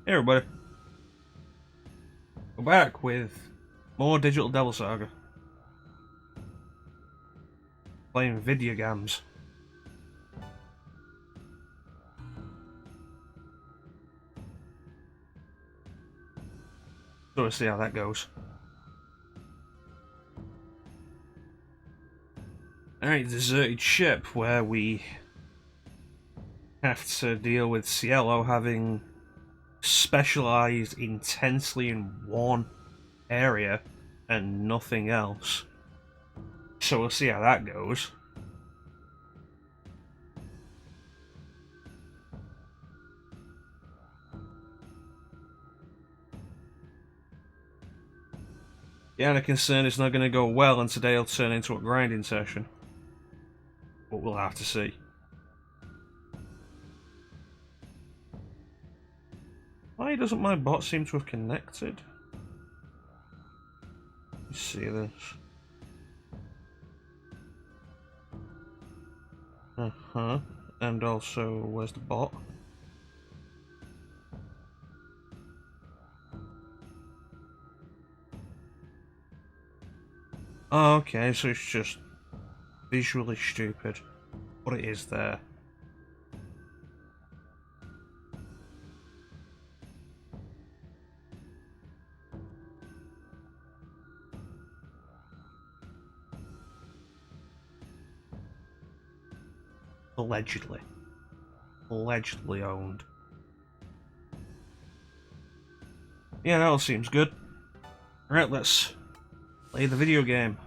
Hey everybody, we're back with more Digital Devil Saga. Playing video games. So we'll see how that goes. Alright, deserted ship where we have to deal with Cielo having specialised intensely in one area and nothing else. So we'll see how that goes. Yeah, I'm concerned it's not going to go well and today will turn into a grinding session. But we'll have to see. Why doesn't my bot seem to have connected? Let's see this. And also, where's the bot? Oh, okay, so it's just visually stupid, but it is there. Allegedly. Allegedly owned. Yeah, that all seems good. Alright, let's play the video game.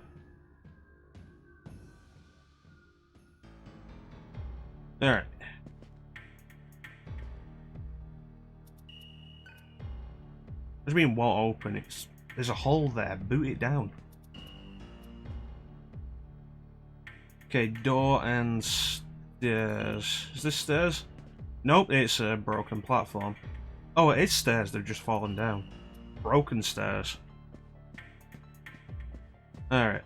Alright. Doesn't mean won't open, there's a hole there, boot it down. Okay, door and stairs. Is this stairs? Nope, it's a broken platform. Oh, it is stairs, they've just fallen down. Broken stairs. Alright.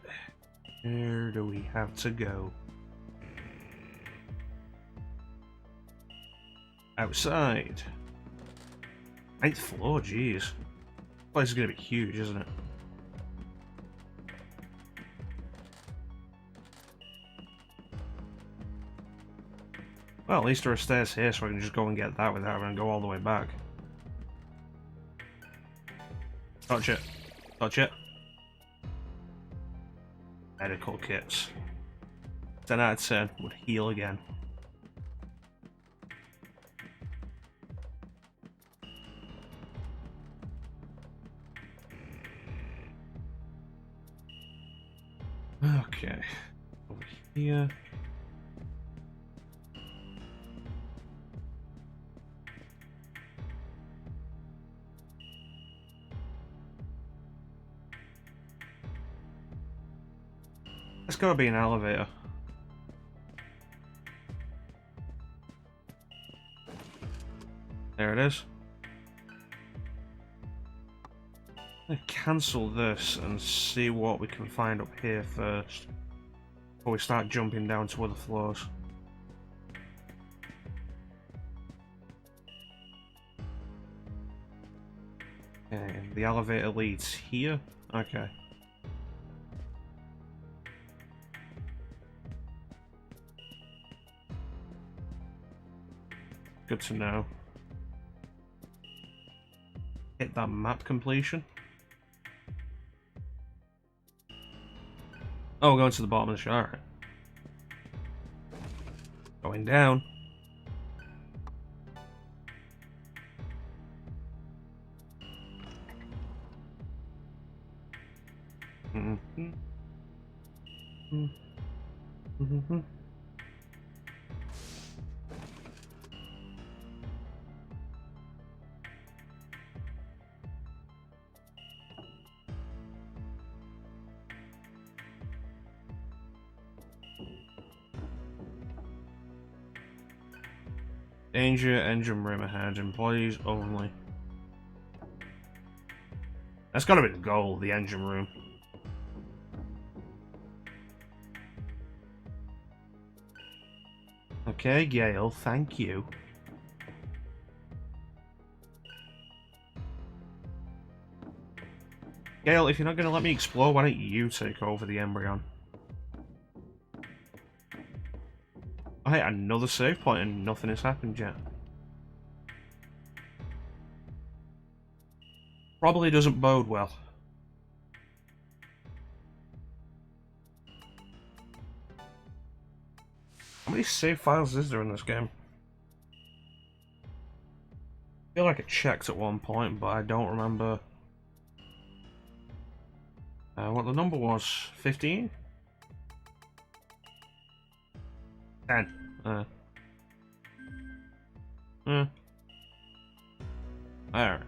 Where do we have to go? Outside. 9th floor, jeez. This place is gonna be huge, isn't it? Well, at least there are stairs here, so I can just go and get that without having to go all the way back. Touch it. Touch it. Medical kits. 10 out of 10 would heal again. Okay. Over here. There's gotta be an elevator. There it is. I'm gonna cancel this and see what we can find up here first before we start jumping down to other floors. Okay, the elevator leads here. Okay. Good to know. Hit that map completion. Oh, we're going to the bottom of the shower. Going down. Mm-hmm. Mm-hmm. Danger, engine room ahead, employees only. That's gotta be the goal, the engine room. Okay, Gale, thank you. Gale, if you're not going to let me explore, why don't you take over the Embryon? I hit another save point and nothing has happened yet. Probably doesn't bode well. How many save files is there in this game? I feel like I checked at one point, but I don't remember what the number was. 15? 10. Alright.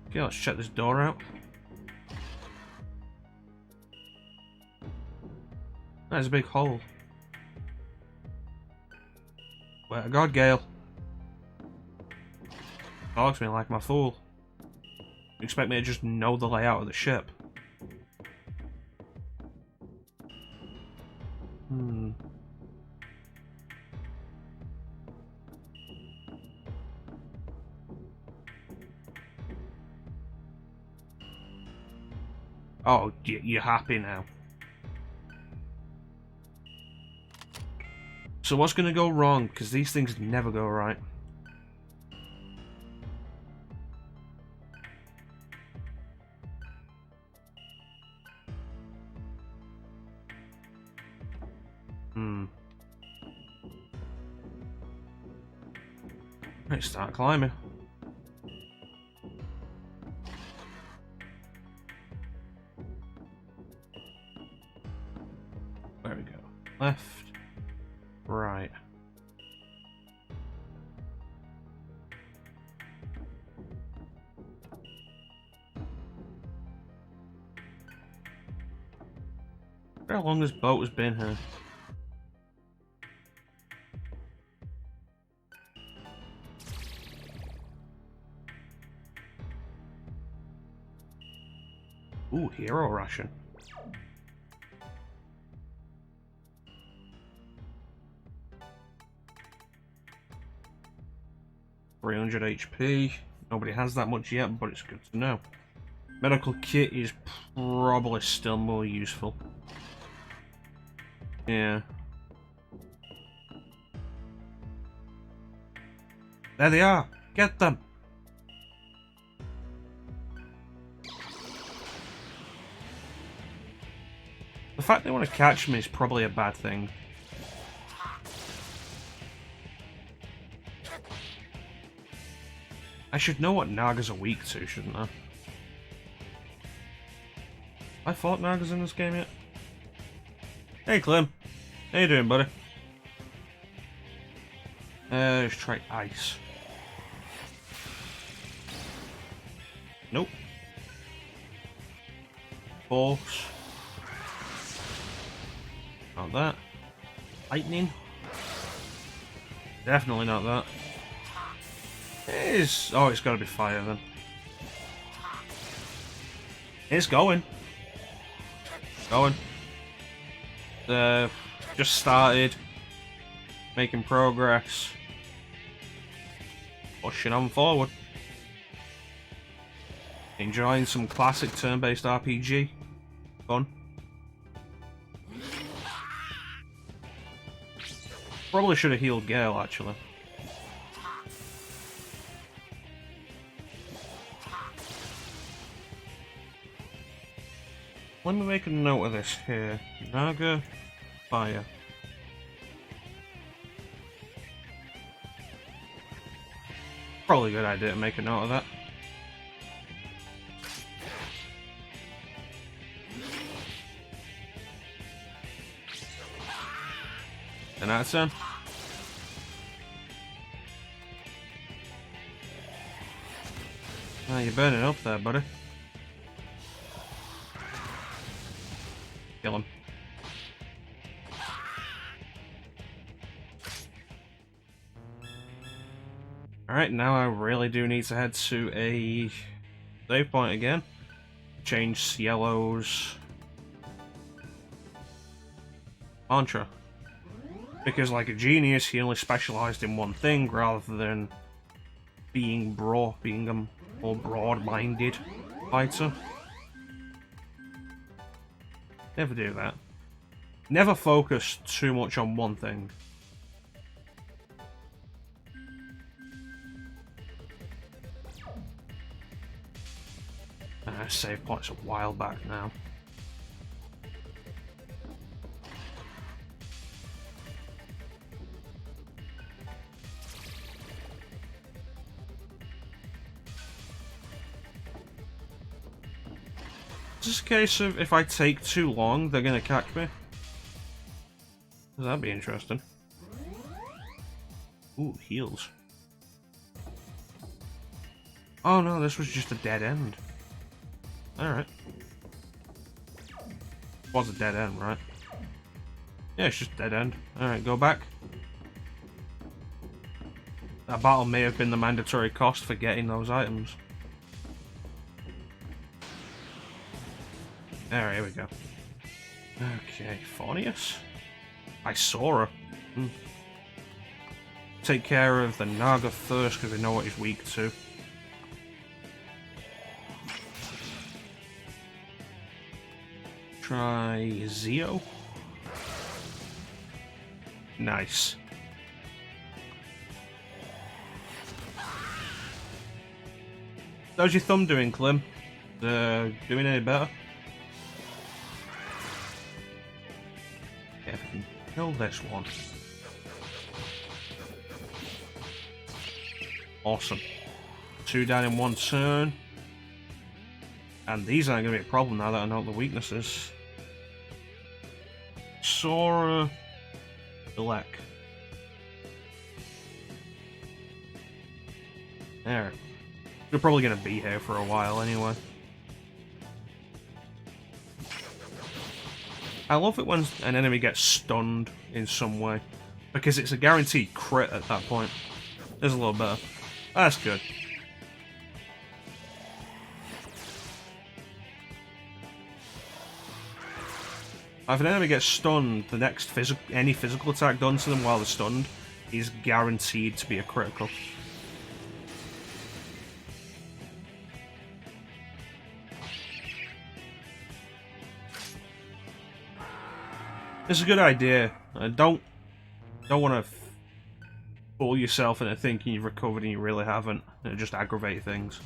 Okay, let's check this door out. There's a big hole. Swear to God, Gale. Talks to me like my fool. You expect me to just know the layout of the ship? Oh, you're happy now. So what's going to go wrong? Because these things never go right. Let's start climbing. There we go. Left. Right. How long this boat has been here? Ooh, hero ration. $300 HP. Nobody has that much yet, but it's good to know. Medical kit is probably still more useful. Yeah. There they are! Get them! The fact they want to catch me is probably a bad thing. I should know what Nagas are weak to, shouldn't I? I fought Nagas in this game yet? Hey Clem, how you doing, buddy? Let's try ice. Nope. Force. Not that. Lightning. Definitely not that. Oh, it's gotta be fire then. It's going. Going. Just started. Making progress. Pushing on forward. Enjoying some classic turn-based RPG. Fun. Probably should have healed Gale, actually. Let me make a note of this here. Naga, fire. Probably a good idea to make a note of that. And that's him. Oh, you're burning up there, buddy. Kill him. Alright, now I really do need to head to a save point again. Change Ciello's mantra. Because like a genius, he only specialised in one thing rather than being a more broad-minded fighter. Never do that. Never focus too much on one thing. Save points a while back now. Is this a case of if I take too long, they're gonna catch me? That'd be interesting. Ooh, heals. Oh no, this was just a dead end. Alright. Was a dead end, right? Yeah, it's just dead end. Alright, go back. That battle may have been the mandatory cost for getting those items. Alright, here we go. Okay, Phonius? Isora. Take care of the Naga first, because we know what he's weak to. Try Zeo. Nice. How's your thumb doing, Clem? Doing any better? Yeah, if I can kill this one. Awesome. 2 down in 1 turn. And these aren't going to be a problem now that I know what the weaknesses. Sora. Elec. There. We're probably going to be here for a while anyway. I love it when an enemy gets stunned in some way, because it's a guaranteed crit at that point. There's a little better. That's good. If an enemy gets stunned, the next any physical attack done to them while they're stunned is guaranteed to be a critical. It's a good idea. Don't want to fool yourself into thinking you've recovered and you really haven't. It'll just aggravate things.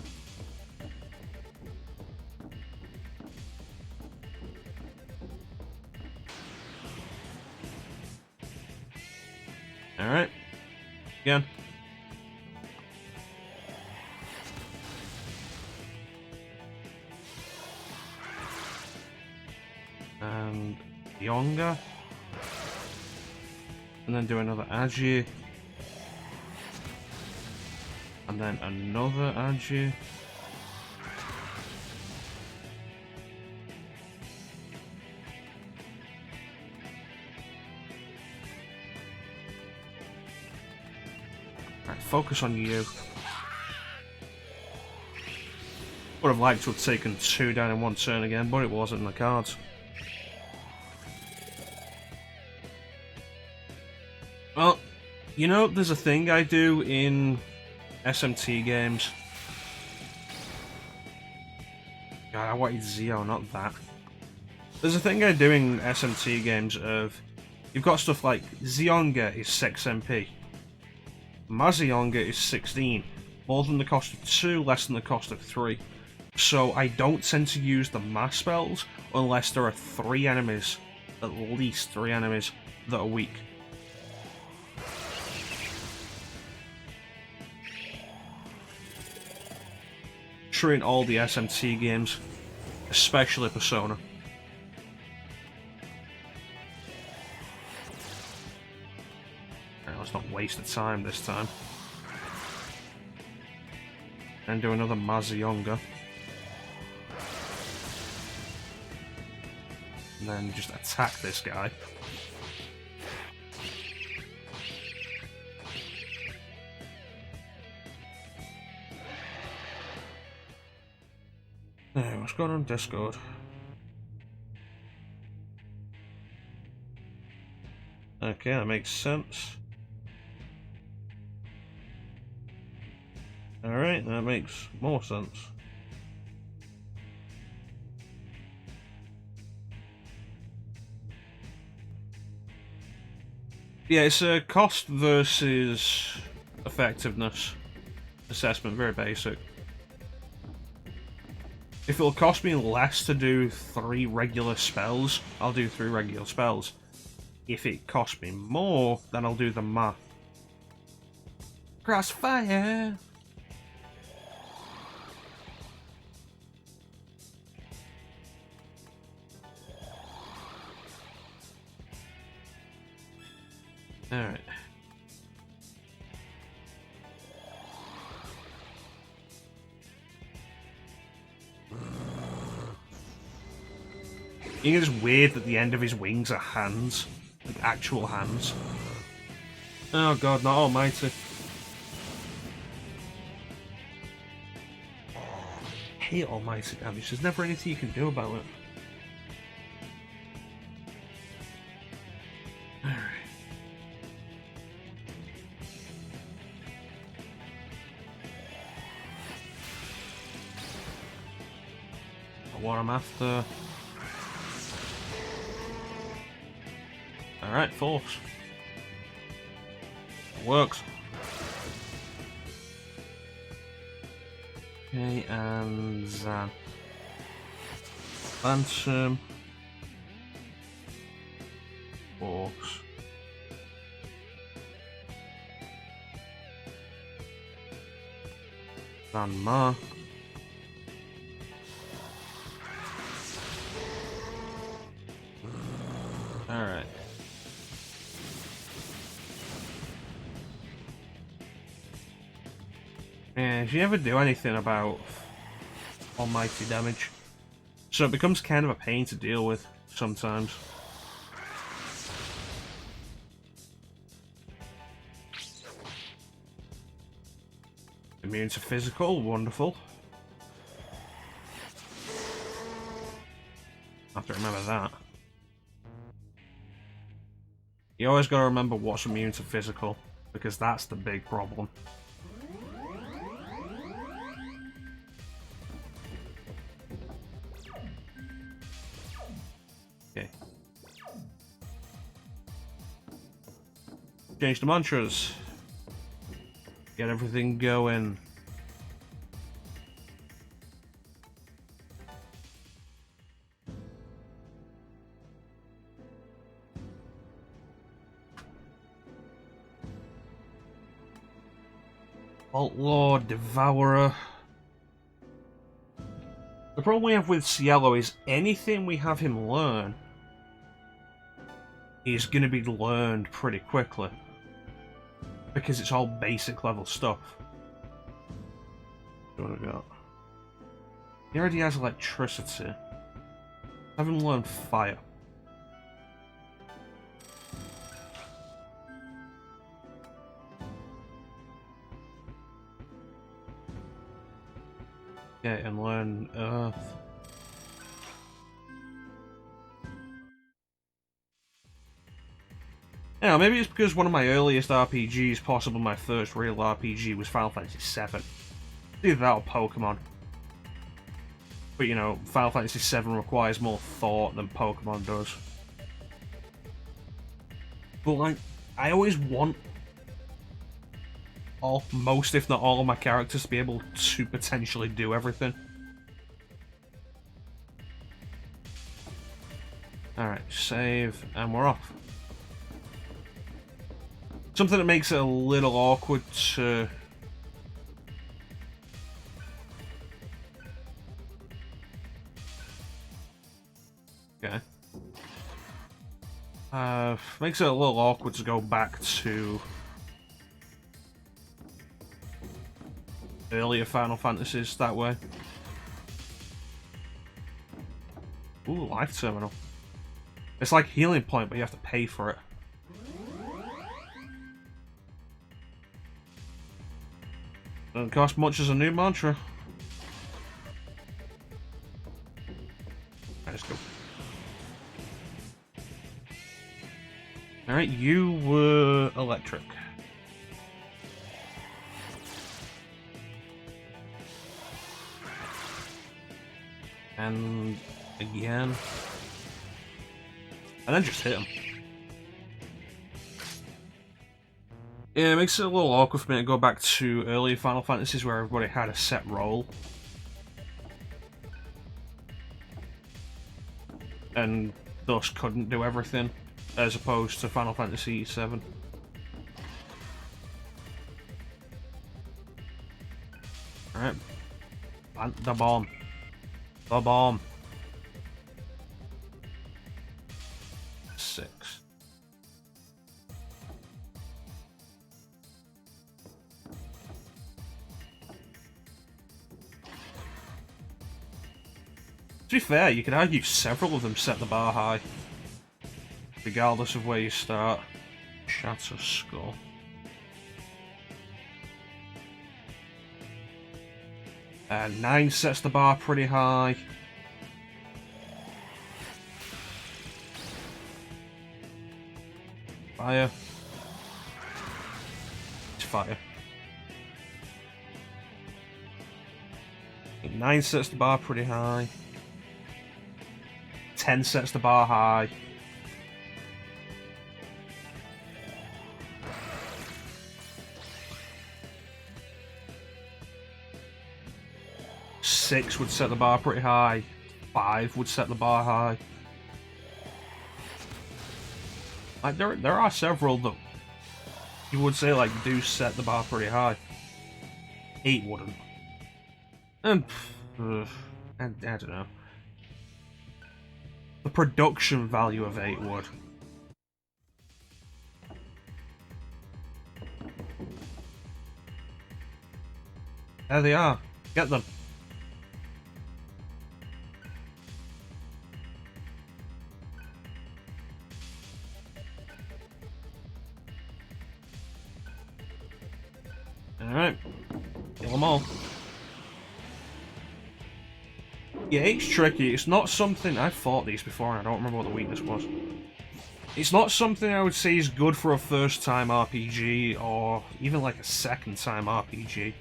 Alright. Again. And Yonga. And then do another Agi. And then another Agi. Right, focus on you. Would have liked to have taken 2 down in 1 turn again, but it wasn't in the cards. Well, you know, there's a thing I do in SMT games. God, I wanted Zeo, not that. There's a thing I do in SMT games of... You've got stuff like Zionga is 6 MP. Mazionga is 16. More than the cost of 2, less than the cost of 3. So I don't tend to use the mass spells unless there are 3 enemies, at least 3 enemies, that are weak. True in all the SMT games, especially Persona. Alright, let's not waste the time this time. And do another Mazionga. And then just attack this guy. Hey, what's going on Discord? Okay, that makes sense. Alright, that makes more sense. Yeah, it's a cost versus effectiveness assessment, very basic. If it'll cost me less to do 3 regular spells, I'll do 3 regular spells. If it costs me more, then I'll do the math. Crossfire! Alright. I think it's weird that the end of his wings are hands. Like actual hands. Oh god, not almighty. I hate almighty damage, there's never anything you can do about it. Alright. What I'm after. Alright, force. It works. Okay, and Zan. Phantom. Force. Zan Ma. Alright. Yeah, if you ever do anything about almighty damage, so it becomes kind of a pain to deal with sometimes. Immune to physical, wonderful. I have to remember that. You always gotta remember what's immune to physical, because that's the big problem. Okay. Change the mantras. Get everything going. Vault Lord, Devourer. The problem we have with Cielo is anything we have him learn is going to be learned pretty quickly. Because it's all basic level stuff. What have we got? He already has electricity. Have him learn fire. Okay, and learn Earth. Yeah, maybe it's because one of my earliest RPGs, possibly my first real RPG, was Final Fantasy VII. Either that or Pokemon. But you know, Final Fantasy VII requires more thought than Pokemon does. But like, I always want most, if not all, of my characters to be able to potentially do everything. Alright, save, and we're off. Something that makes it a little awkward to... Okay. Makes it a little awkward to go back to earlier Final Fantasies that way. Ooh, life terminal. It's like healing point, but you have to pay for it. Doesn't cost much as a new mantra. Let's go. Alright, you were electric. And again. And then just hit him. Yeah, it makes it a little awkward for me to go back to earlier Final Fantasies where everybody had a set role. And thus couldn't do everything, as opposed to Final Fantasy VII. Alright. Plant the bomb. The bomb. 6. To be fair, you could argue several of them set the bar high, regardless of where you start. Shatter Skull. And 9 sets the bar pretty high. Fire. It's fire. 9 sets the bar pretty high. 10 sets the bar high. Six would set the bar pretty high. 5 would set the bar high. Like there are several that you would say like do set the bar pretty high. 8 wouldn't. And I don't know. The production value of 8 would. There they are. Get them. Alright. Kill them all. Yeah, it's tricky. It's not something... I've fought these before and I don't remember what the weakness was. It's not something I would say is good for a first-time RPG or even like a second-time RPG.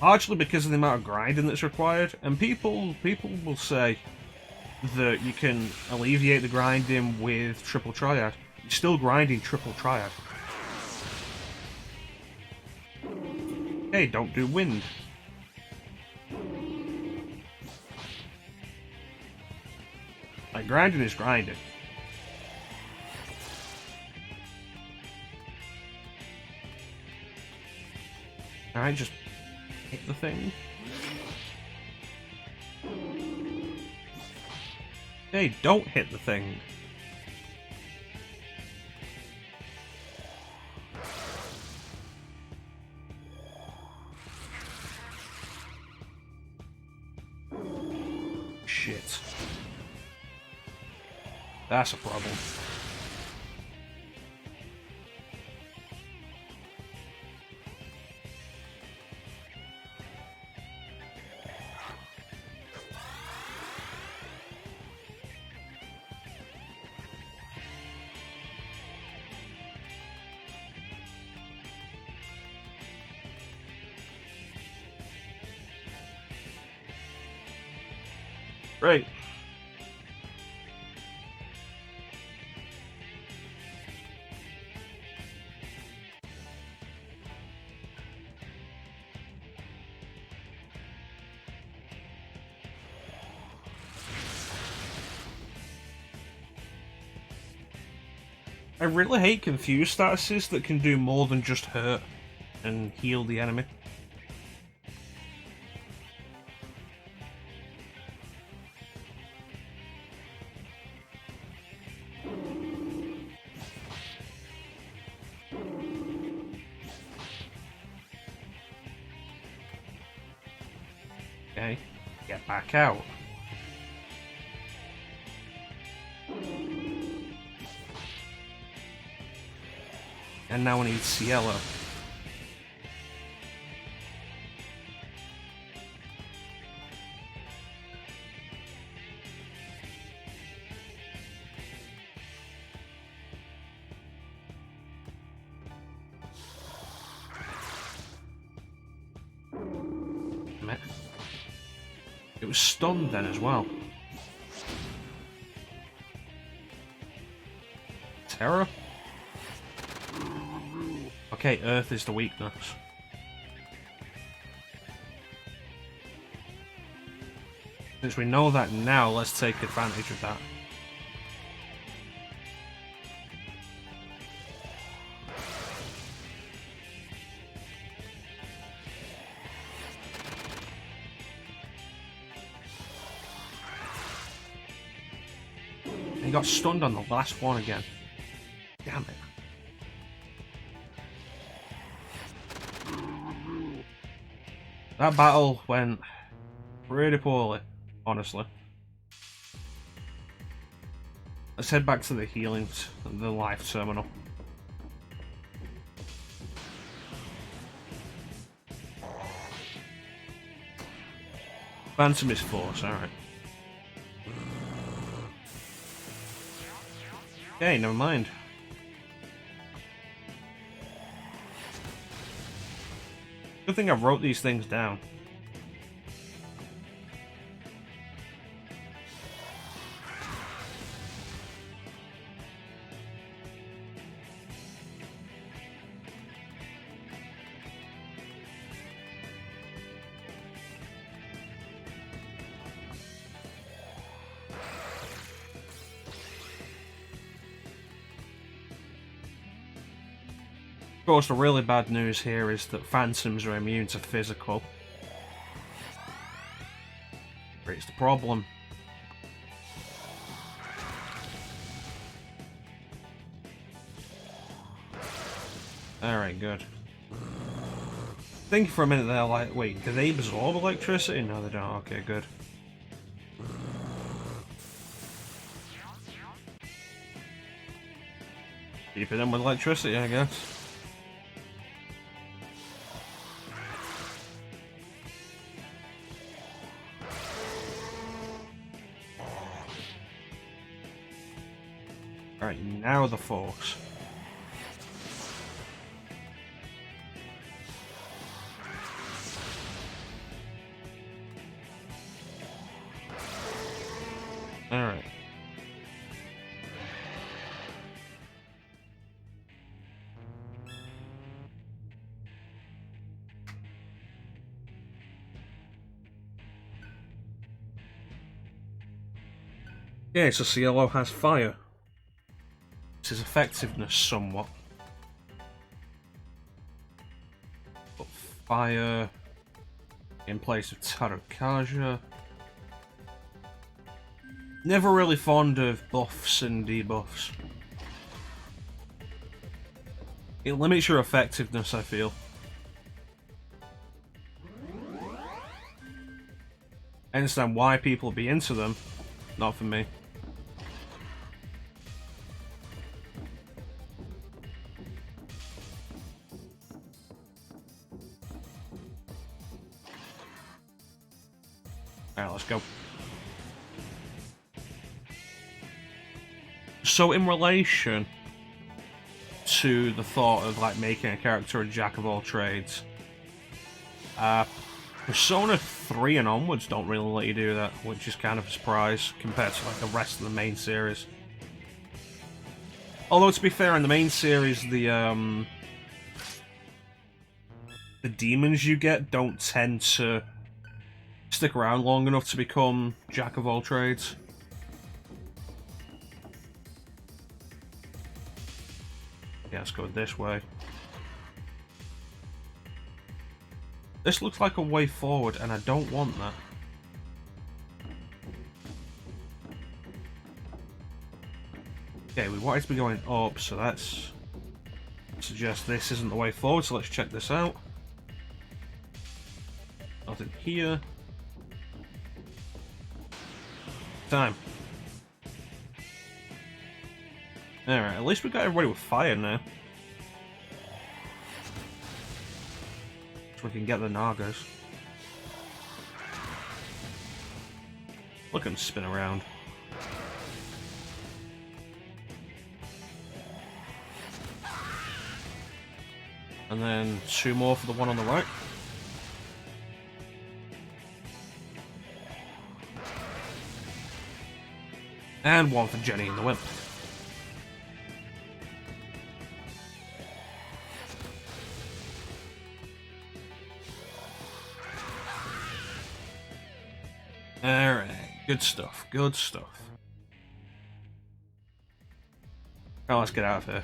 Largely because of the amount of grinding that's required, and people will say that you can alleviate the grinding with Triple Triad. You're still grinding Triple Triad. Hey, don't do wind. Like, grinding is grinding. Alright, just hit the thing. Hey, don't hit the thing. Shit. That's a problem. Right. I really hate confused statuses that can do more than just hurt and heal the enemy. Okay, get back out. And now I need Cielo. Damn it. It was stunned then as well. Terror? Okay, Earth is the weakness. Since we know that now, let's take advantage of that. He got stunned on the last one again. Damn it. That battle went pretty poorly, honestly. Let's head back to the healing, the life terminal. Phantom is force, alright. Okay, never mind. Good thing I wrote these things down. Of course, the really bad news here is that phantoms are immune to physical. It's the problem. Alright, good. Thinking for a minute there, like, wait, do they absorb electricity? No, they don't. Okay, good. Keeping them with electricity, I guess. Alright, now the force. Alright. Okay, so Cielo has fire. His effectiveness somewhat. But fire in place of Tarakaja. Never really fond of buffs and debuffs. It limits your effectiveness, I feel. I understand why people be into them, not for me. Alright, let's go. So in relation to the thought of like making a character a jack of all trades, Persona 3 and onwards don't really let you do that, which is kind of a surprise compared to like the rest of the main series. Although to be fair, in the main series, the demons you get don't tend to stick around long enough to become jack of all trades. Yeah, let's go this way. This looks like a way forward, and I don't want that. Okay, we wanted to be going up, so that's suggest this isn't the way forward, so let's check this out. Nothing here. Time. Alright, at least we got everybody with fire now. So we can get the Nagas. Look at him spin around. And then 2 more for the one on the right. And one for Jenny and the Wimp. Alright, good stuff, good stuff. Now let's get out of here.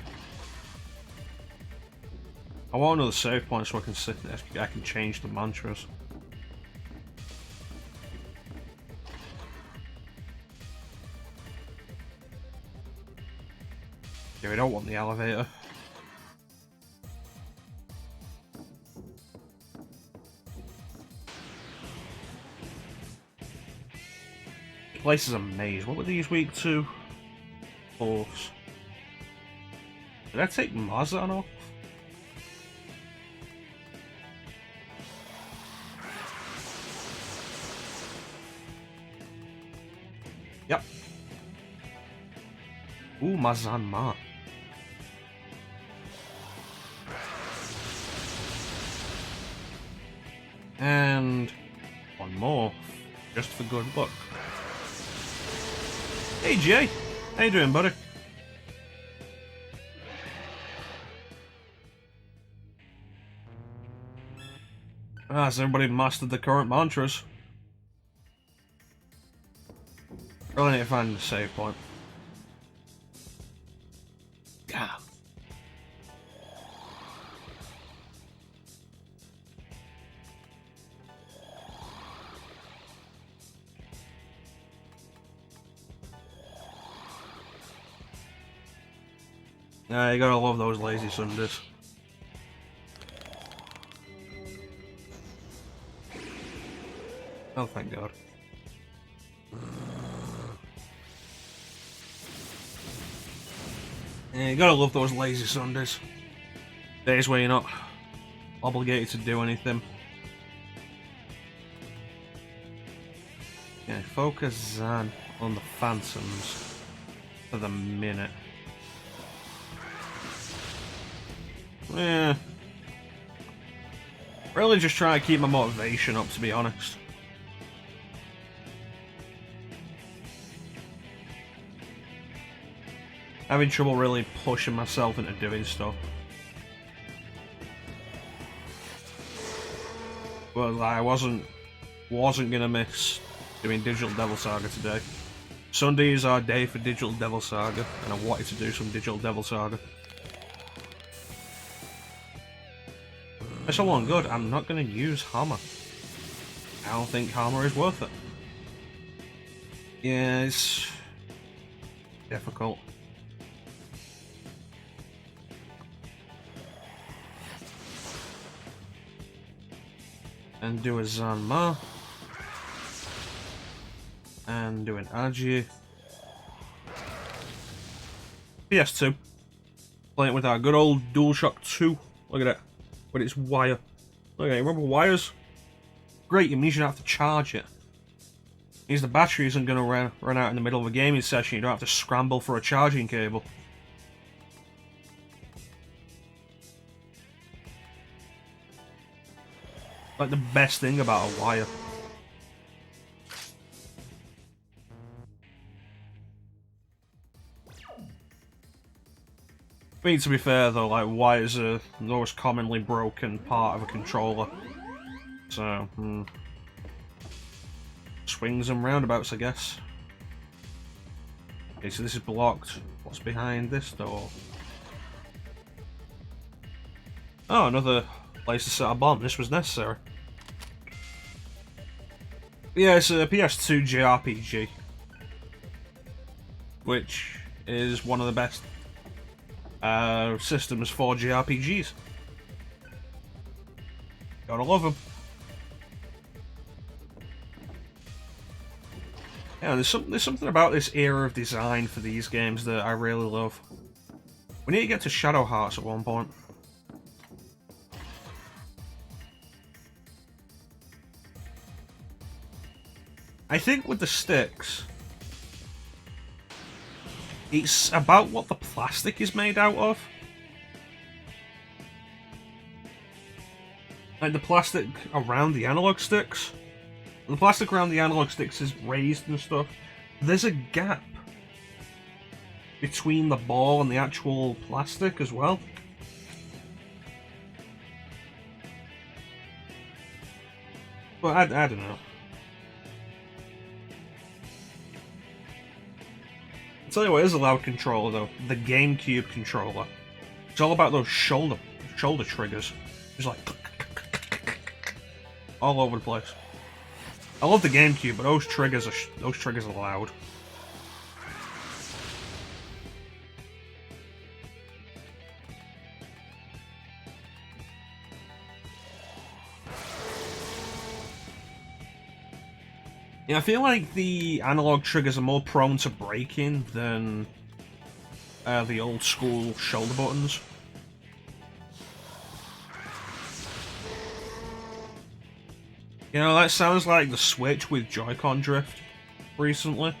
I want another save point so I can sit there. I can change the mantras. Yeah, we don't want the elevator. This place is a maze. What were these weak to? Horse. Did I take Mazan off? Yep. Ooh, Mazan Ma. And one more, just for good luck. Hey Jay, how you doing, buddy? Ah, has everybody mastered the current mantras? Really need to find the save point. Yeah. You gotta love those lazy Sundays. Oh, thank God. Yeah, you gotta love those lazy Sundays. Days where you're not obligated to do anything. Yeah, focus on the phantoms for the minute. Yeah. Really just trying to keep my motivation up, to be honest. Having trouble really pushing myself into doing stuff. Well, I wasn't gonna miss doing Digital Devil Saga today. Sunday is our day for Digital Devil Saga, and I wanted to do some Digital Devil Saga. It's all on good. I'm not going to use Hammer. I don't think Hammer is worth it. Yeah, it's difficult. And do a Zanma. And do an Agi. PS2. Playing with our good old DualShock 2. Look at it. But it's wire. Okay, remember wires? Great, it means you don't have to charge it. It means the battery isn't going to run out in the middle of a gaming session. You don't have to scramble for a charging cable. Like the best thing about a wire. I mean, to be fair though, like wires are the most commonly broken part of a controller. So, swings and roundabouts, I guess. Okay, so this is blocked. What's behind this door? Oh, another place to set a bomb. This was necessary. Yeah, it's a PS2 JRPG, which is one of the best systems for JRPGs. Gotta love them. Yeah, there's something about this era of design for these games that I really love. We need to get to Shadow Hearts at one point. I think with the sticks, it's about what the plastic is made out of. Like the plastic around the analog sticks. The plastic around the analog sticks is raised and stuff. There's a gap between the ball and the actual plastic as well. But I don't know. I'll tell you what is a loud controller though, the GameCube controller. It's all about those shoulder triggers. It's like all over the place. I love the GameCube, but those triggers are loud. Yeah, I feel like the analog triggers are more prone to breaking than the old school shoulder buttons. You know, that sounds like the Switch with Joy-Con drift recently.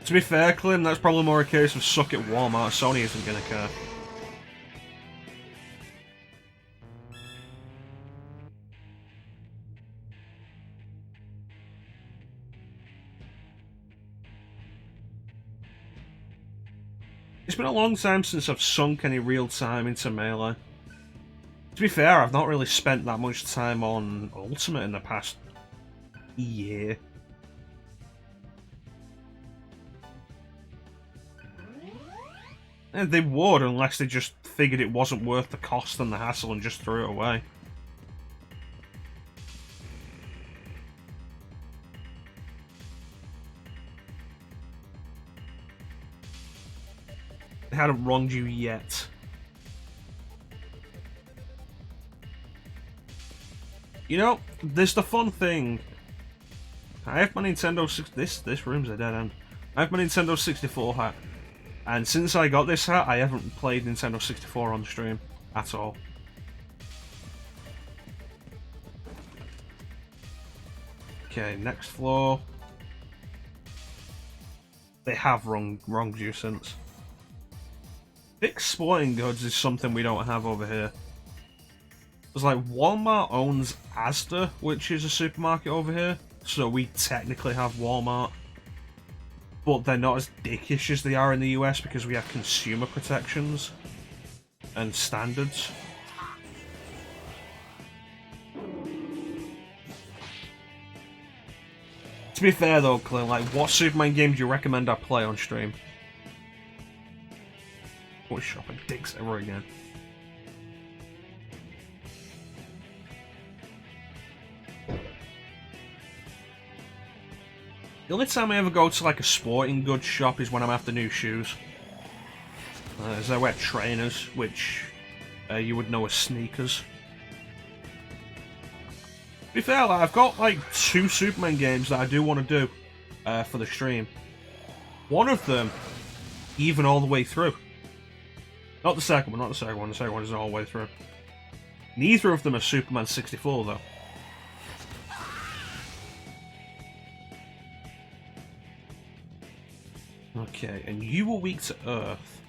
To be fair, Clem, that's probably more a case of suck it Walmart. Sony isn't gonna care. It's been a long time since I've sunk any real time into Melee. To be fair, I've not really spent that much time on Ultimate in the past year. And they would, unless they just figured it wasn't worth the cost and the hassle and just threw it away. They hadn't wronged you yet. You know, there's the fun thing. I have my Nintendo 6... This room's a dead end. I have my Nintendo 64 hat. And since I got this hat, I haven't played Nintendo 64 on stream at all. Okay, next floor. They have wronged you since. Big sporting goods is something we don't have over here. It's like Walmart owns Asda, which is a supermarket over here, so we technically have Walmart. But they're not as dickish as they are in the US because we have consumer protections and standards. To be fair though, Clint, like, what Superman game do you recommend I play on stream? What shopping dicks ever again? The only time I ever go to like a sporting goods shop is when I'm after new shoes. As I wear trainers, which you would know as sneakers. To be fair, like, I've got like 2 Superman games that I do want to do for the stream. One of them, even all the way through. Not the second one, the second one is all the way through. Neither of them are Superman 64 though. Okay, and you were weak to Earth.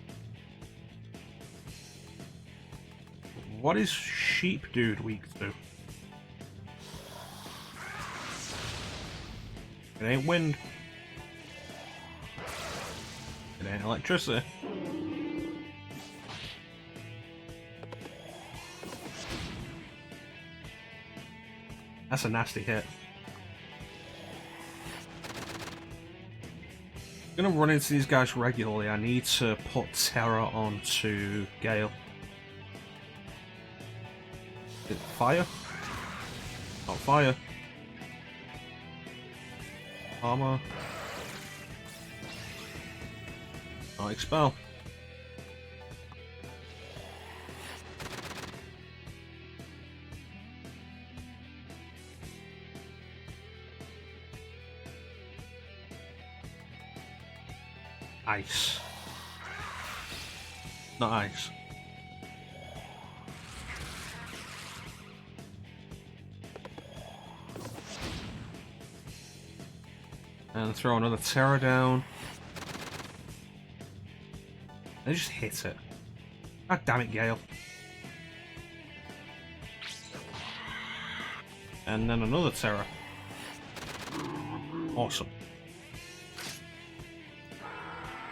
What is Sheep Dude weak to? It ain't wind. It ain't electricity. That's a nasty hit. I'm gonna run into these guys regularly. I need to put Terror onto Gale. Is it fire? Not fire. Armor. Not expel. Ice. Not ice. And throw another Terror down. And just hit it. God damn it, Gale. And then another Terror. Awesome.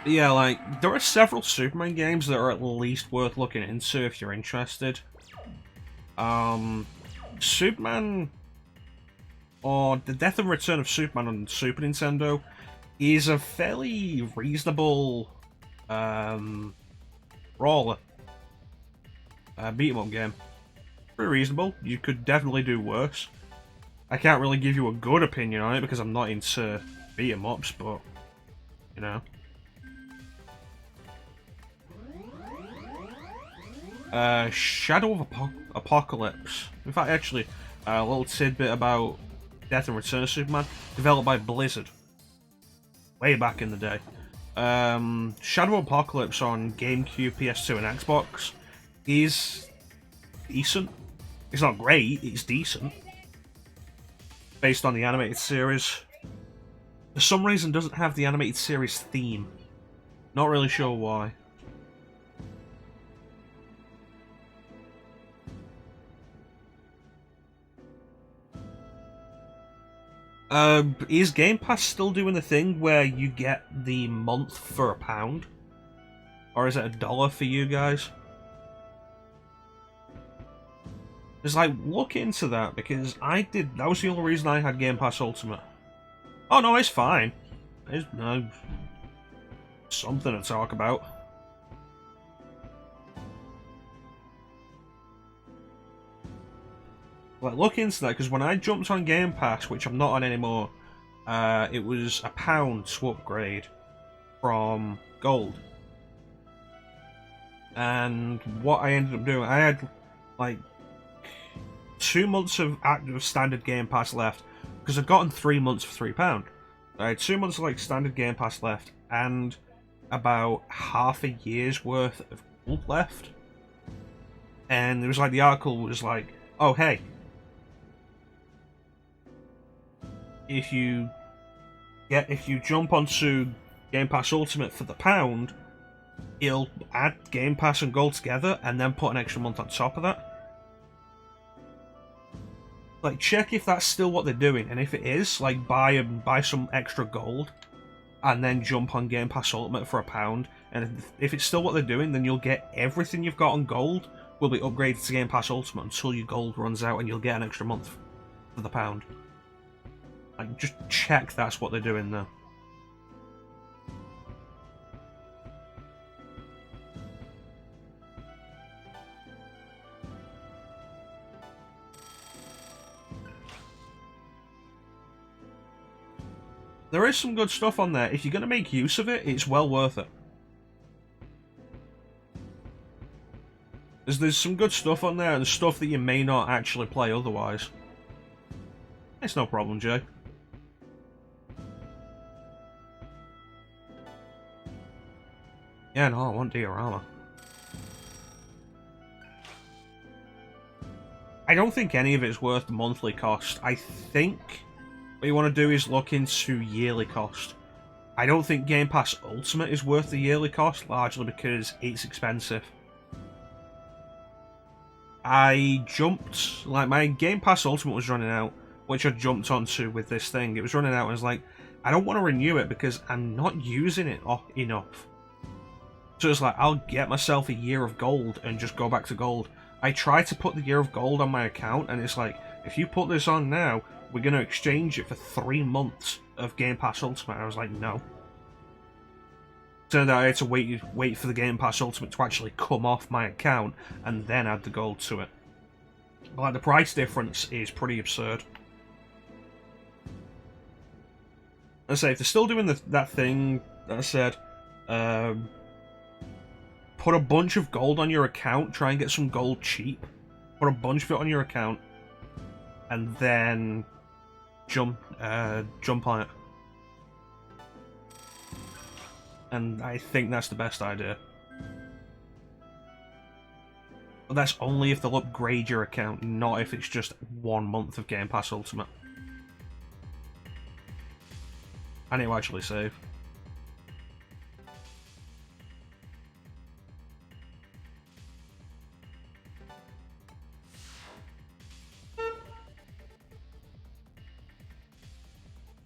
But yeah, like, there are several Superman games that are at least worth looking into if you're interested. Superman, or The Death and Return of Superman on Super Nintendo, is a fairly reasonable brawler. Beat 'em up game. Pretty reasonable. You could definitely do worse. I can't really give you a good opinion on it because I'm not into beat 'em ups, but you know. Shadow of Apocalypse. In fact, actually, a little tidbit about Death and Return of Superman, developed by Blizzard. Way back in the day. Shadow of Apocalypse on GameCube, PS2, and Xbox is decent. It's not great, it's decent. Based on the animated series. For some reason, doesn't have the animated series theme. Not really sure why. Is Game Pass still doing the thing where you get the month for £1? Or is it $1 for you guys? Just like, look into that, because that was the only reason I had Game Pass Ultimate. Oh no, it's fine. It's something to talk about. Like, look into that, because when I jumped on Game Pass, which I'm not on anymore, it was £1 to upgrade from Gold. And what I ended up doing, I had, like, 2 months of active standard Game Pass left, because I'd gotten 3 months for £3. I had 2 months of, like, standard Game Pass left, and about half a year's worth of Gold left. And it was like, the article was like, oh, hey, if you jump onto Game Pass Ultimate for the £1, it'll add Game Pass and Gold together and then put an extra month on top of that. Like, check if that's still what they're doing, and if it is, like, buy some extra Gold and then jump on Game Pass Ultimate for £1. And if it's still what they're doing, then you'll get everything you've got on Gold will be upgraded to Game Pass Ultimate until your Gold runs out, and you'll get an extra month for the £1. Like, just check that's what they're doing there. There is some good stuff on there. If you're going to make use of it, it's well worth it. There's some good stuff on there, and stuff that you may not actually play otherwise. It's no problem, Jay. Yeah, no, I want diorama. I don't think any of it's worth the monthly cost. I think what you want to do is look into yearly cost. I don't think Game Pass Ultimate is worth the yearly cost, largely because it's expensive. I jumped, like, my Game Pass Ultimate was running out, which I jumped onto with this thing. It was running out, and I was like, I don't want to renew it because I'm not using it enough. So it's like, I'll get myself a year of Gold and just go back to Gold. I tried to put the year of Gold on my account, and it's like, if you put this on now, we're going to exchange it for 3 months of Game Pass Ultimate. I was like, no. Turned out I had to wait for the Game Pass Ultimate to actually come off my account, and then add the Gold to it. But, like, the price difference is pretty absurd. I say, if they're still doing that thing that I said, put a bunch of Gold on your account, try and get some Gold cheap, put a bunch of it on your account, and then jump on it. And I think that's the best idea. But that's only if they'll upgrade your account, not if it's just 1 month of Game Pass Ultimate. I need to actually save.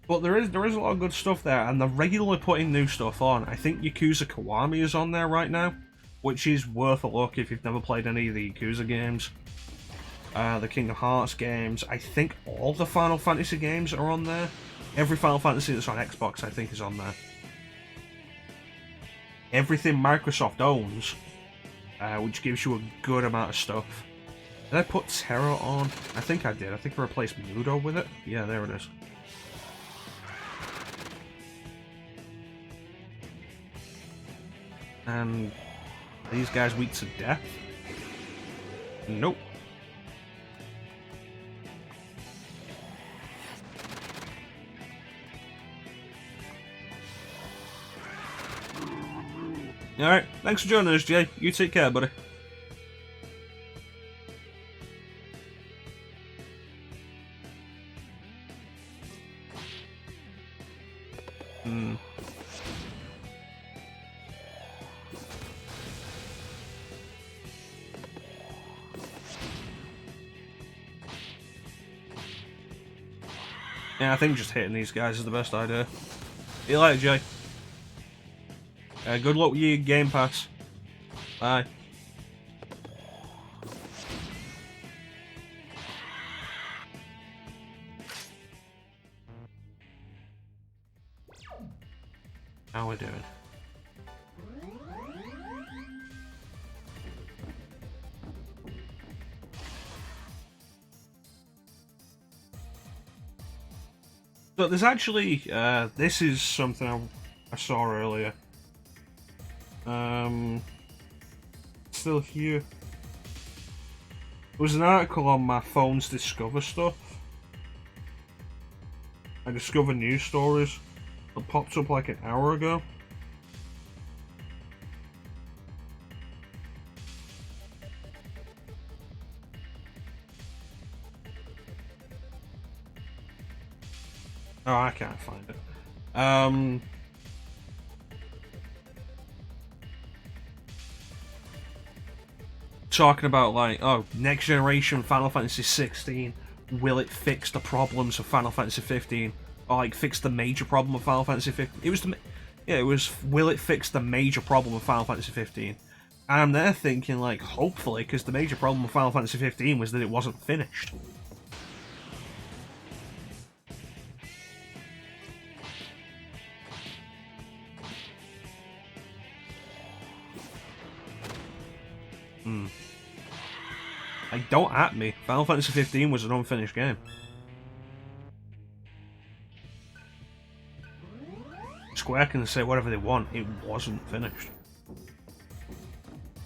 But there is a lot of good stuff there, and they're regularly putting new stuff on. I think Yakuza Kiwami is on there right now, which is worth a look if you've never played any of the Yakuza games. The Kingdom Hearts games. I think all the Final Fantasy games are on there. Every Final Fantasy that's on Xbox, I think, is on there. Everything Microsoft owns, which gives you a good amount of stuff. Did I put Terra on? I think I did. I think I replaced Mudo with it. Yeah, there it is. And these guys weak to death? Nope. Alright, thanks for joining us, Jay. You take care, buddy. Yeah, I think just hitting these guys is the best idea. See you later, Jay. Good luck with your Game Pass. Bye. How we doing? So there's actually, this is something I saw earlier. Still here. There was an article on my phone's Discover stuff. I discovered news stories. It popped up like an hour ago. Oh, I can't find it. Talking about like, oh, next generation Final Fantasy 16, will it fix the problems of Final Fantasy 15, or like fix the major problem of Final Fantasy 15? It was will it fix the major problem of Final Fantasy 15? And I'm there thinking like, hopefully, because the major problem of Final Fantasy 15 was that it wasn't finished. Like, don't at me. Final Fantasy 15 was an unfinished game. Square can say whatever they want, it wasn't finished.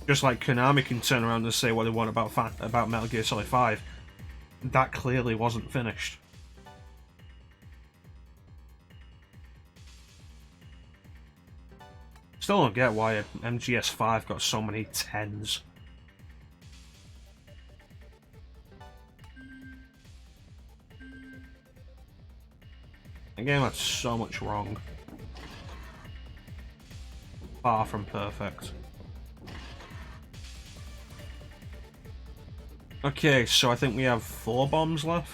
Just like Konami can turn around and say what they want about Metal Gear Solid 5. That clearly wasn't finished. Still don't get why MGS5 got so many 10s. The game had so much wrong. Far from perfect. Okay, so I think we have 4 bombs left.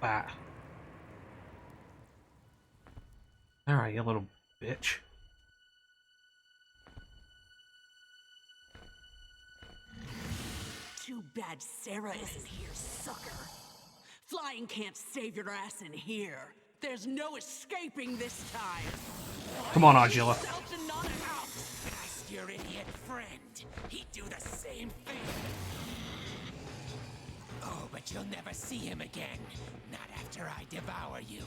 Bat. Alright, you little bitch. Too bad Sarah isn't here, sucker. Flying can't save your ass in here. There's no escaping this time. Come on, Angela. Ask your idiot friend. He'd do the same thing. Oh, but you'll never see him again. Not after I devour you.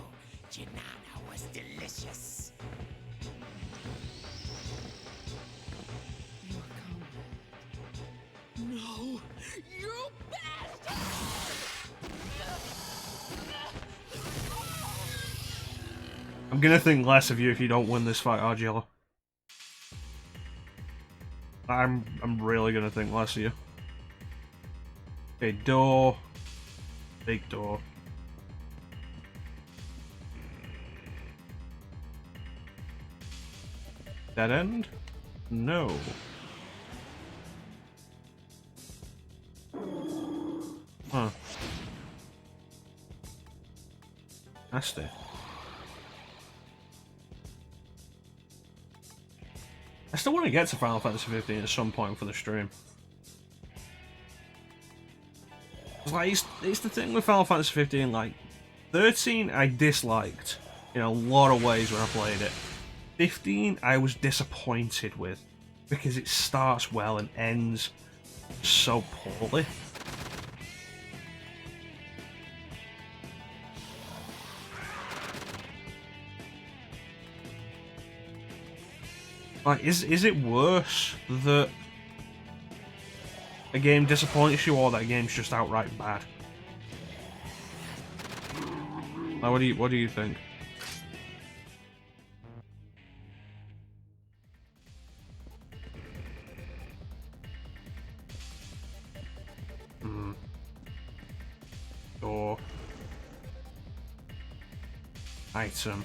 Janana was delicious. You're coming. No! You bastard! I'm gonna think less of you if you don't win this fight, Argilla. I'm really gonna think less of you. Okay, door. Big door. Dead end? No. Huh. Nasty. I still want to get to Final Fantasy 15 at some point for the stream. Like, it's the thing with Final Fantasy 15, like, 13 I disliked in a lot of ways when I played it. 15 I was disappointed with, because it starts well and ends so poorly. Like, is it worse that a game disappoints you, or that a game's just outright bad? Like, what do you think? Door. Item.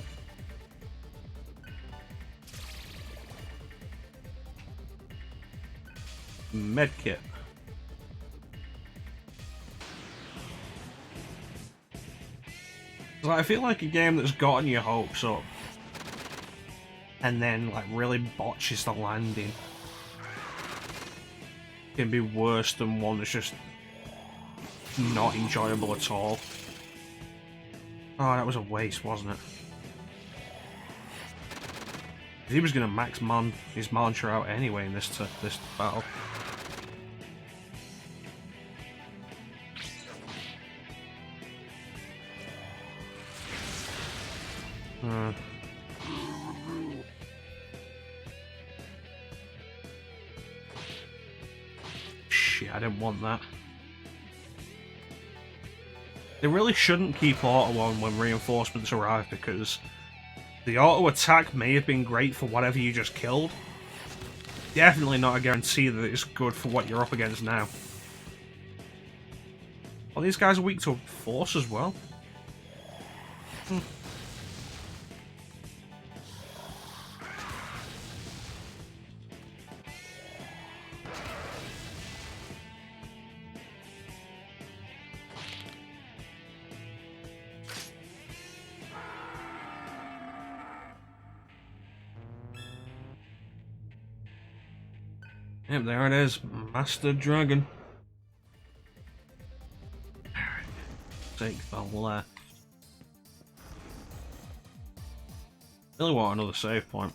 Medkit. Like, I feel like a game that's gotten your hopes up and then like really botches the landing can be worse than one that's just not enjoyable at all. Oh, that was a waste, wasn't it? He was gonna max his mantra out anyway in this battle. Shit, I didn't want that. They really shouldn't keep auto on when reinforcements arrive, because the auto attack may have been great for whatever you just killed. Definitely not a guarantee that it's good for what you're up against now. Well, these guys are weak to force as well. Yep, there it is. Master Dragon. Take the left. Really want another save point.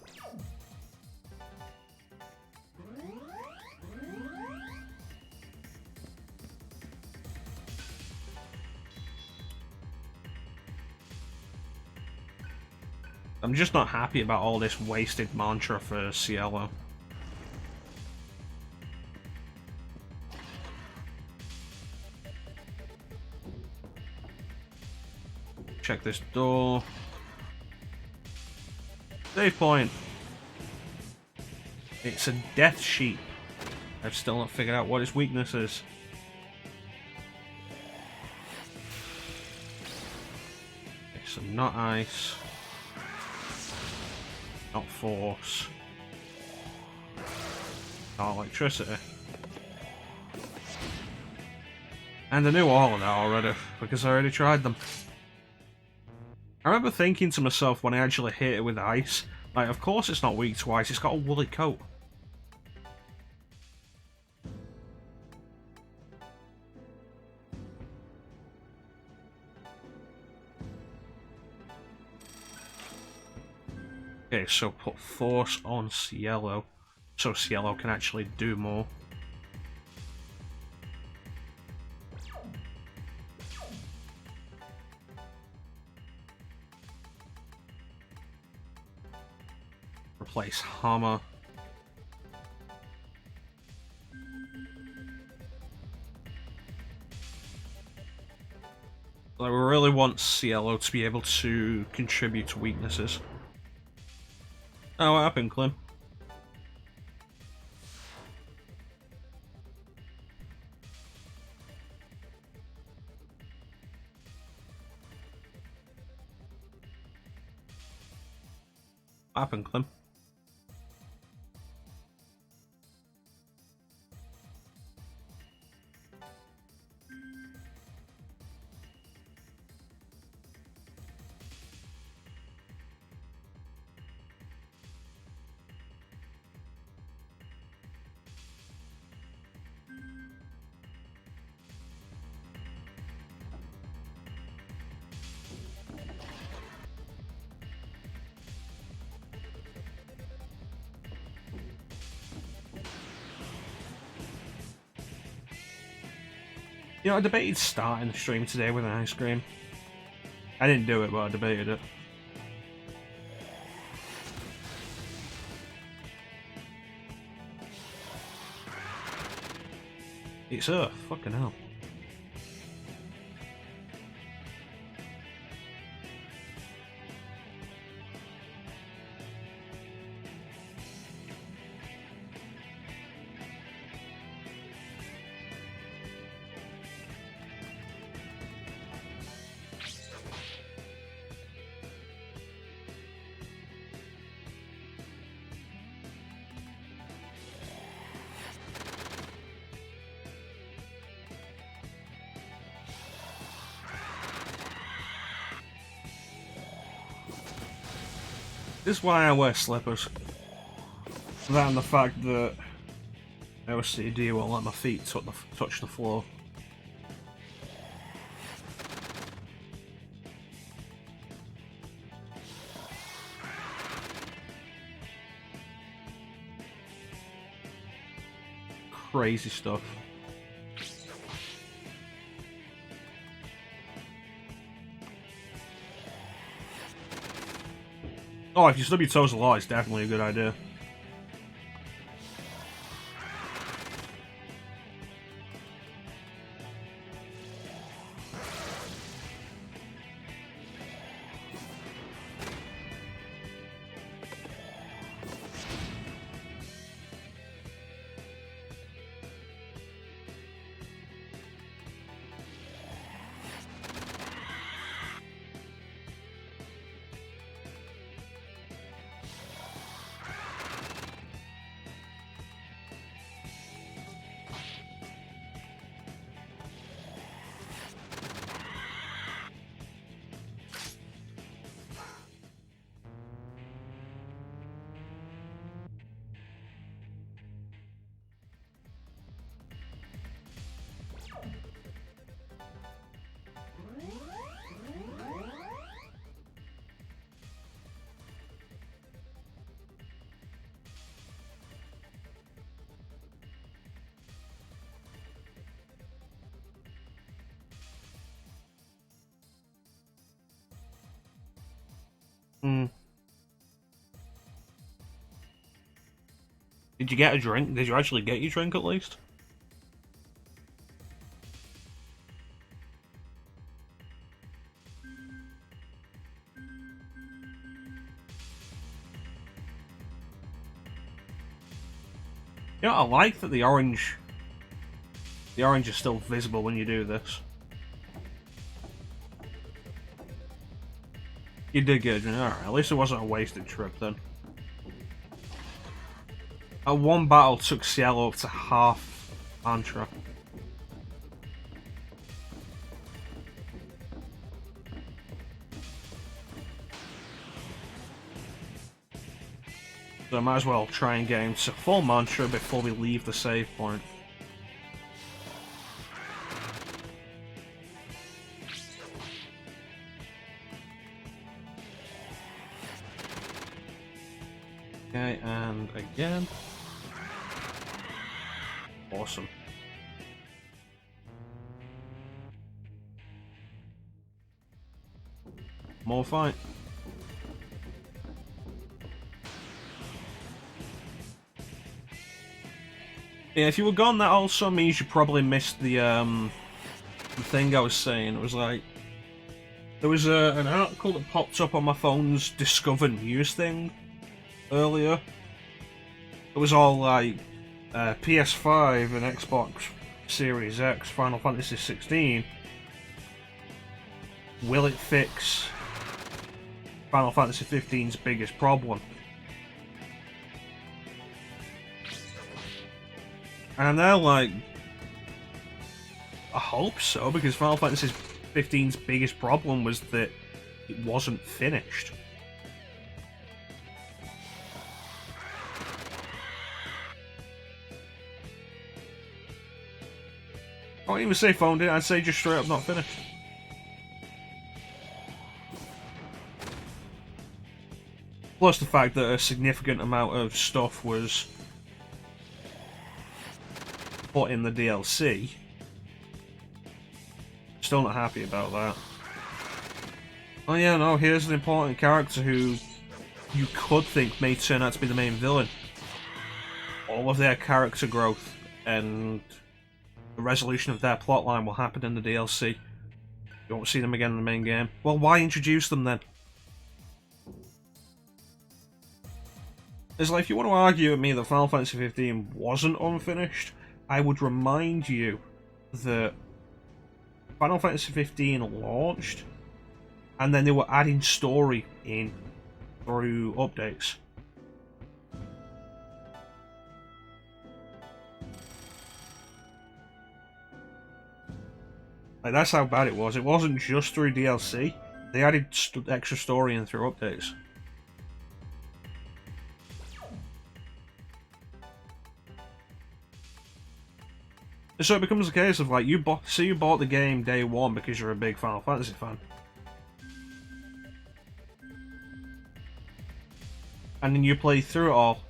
I'm just not happy about all this wasted mantra for Cielo. Check this door. Save point. It's a death sheep. I've still not figured out what its weakness is. Okay, so not ice. Not force. Not electricity. And I knew all of that already, because I already tried them. I remember thinking to myself when I actually hit it with ice, like, of course it's not weak to ice, it's got a woolly coat. Okay, so put force on Cielo, so Cielo can actually do more. Replace hammer. Like, we really want Cielo to be able to contribute to weaknesses. Oh, what happened, Clem? What happened, Clem? You know, I debated starting the stream today with an ice cream. I didn't do it, but I debated it. It's Earth, fucking hell. This is why I wear slippers. That and the fact that OCD won't let my feet touch the floor. Crazy stuff. Oh, if you stub your toes a lot, it's definitely a good idea. Hmm. Did you get a drink? Did you actually get your drink at least? Yeah, I like that the orange is still visible when you do this. You did get a drink. Alright, at least it wasn't a wasted trip then. One battle took Cielo up to half Mantra. So I might as well try and get him to full Mantra before we leave the save point. Okay, and again. Awesome. More fight. Yeah, if you were gone, that also means you probably missed the thing I was saying. It was like, There was an article that popped up on my phone's Discover News thing earlier. It was all like PS5 and Xbox Series X, Final Fantasy 16. Will it fix Final Fantasy 15's biggest problem? And they're like, I hope so, because Final Fantasy 15's biggest problem was that it wasn't finished. I wouldn't even say phoned in, I'd say just straight up not finished. Plus the fact that a significant amount of stuff was put in the DLC. Still not happy about that. Oh yeah, no, here's an important character who you could think may turn out to be the main villain. All of their character growth and the resolution of their plotline will happen in the DLC. You won't see them again in the main game. Well, why introduce them then? It's like, if you want to argue with me that Final Fantasy 15 wasn't unfinished, I would remind you that Final Fantasy 15 launched, and then they were adding story in through updates. Like, that's how bad it was. It wasn't just through DLC. They added extra story in through updates. So it becomes a case of like, you bought the game day one because you're a big Final Fantasy fan, and then you play through it all.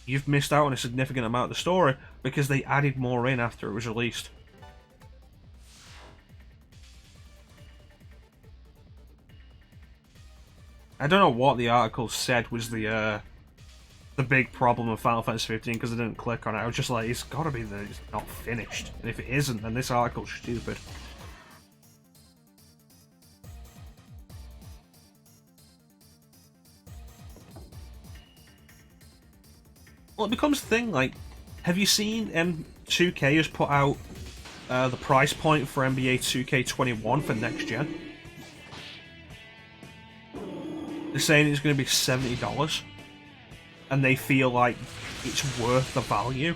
You've missed out on a significant amount of the story because they added more in after it was released. I don't know what the article said was the big problem of Final Fantasy 15 because I didn't click on it. I was just like, it's got to be that it's not finished, and if it isn't, then this article's stupid. Well, it becomes a thing, like, have you seen 2K has put out the price point for NBA 2K21 for next gen? They're saying it's going to be $70. And they feel like it's worth the value.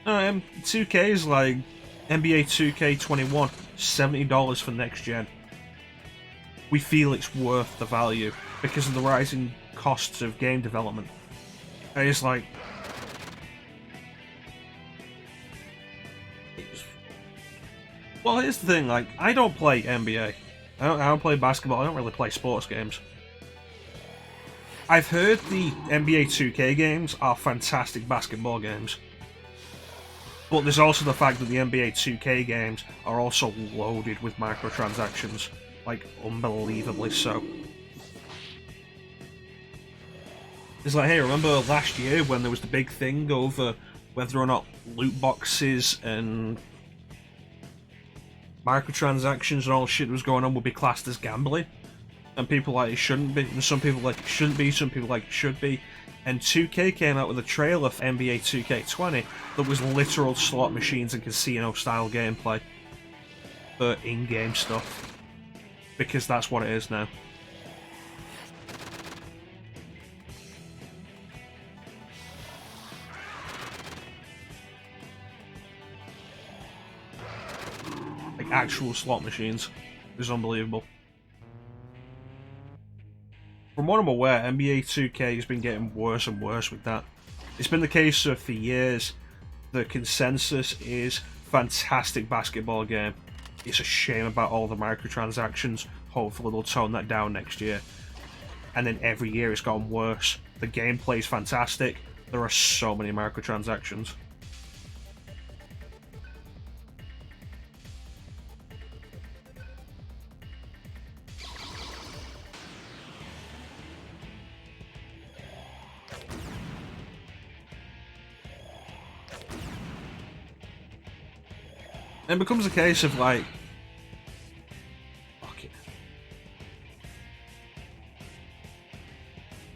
2K is like NBA 2K21, $70 for next gen. We feel it's worth the value because of the rising costs of game development. And it's like, well, here's the thing, like, I don't play NBA. I don't play basketball, I don't really play sports games. I've heard the NBA 2K games are fantastic basketball games. But there's also the fact that the NBA 2K games are also loaded with microtransactions. Like, unbelievably so. It's like, hey, remember last year when there was the big thing over whether or not loot boxes and microtransactions and all shit that was going on would be classed as gambling, and people like it shouldn't be, and some people like it shouldn't be, some people like it should be. And 2K came out with a trailer for NBA 2K20 that was literal slot machines and casino style gameplay for in-game stuff, because that's what it is now. Like actual slot machines. Is unbelievable. From what I'm aware, NBA 2K has been getting worse and worse with that. It's been the case for years. The consensus is fantastic basketball game. It's a shame about all the microtransactions. Hopefully they'll tone that down next year. And then every year it's gotten worse. The gameplay is fantastic. There are so many microtransactions. it becomes a case of like, fuck it.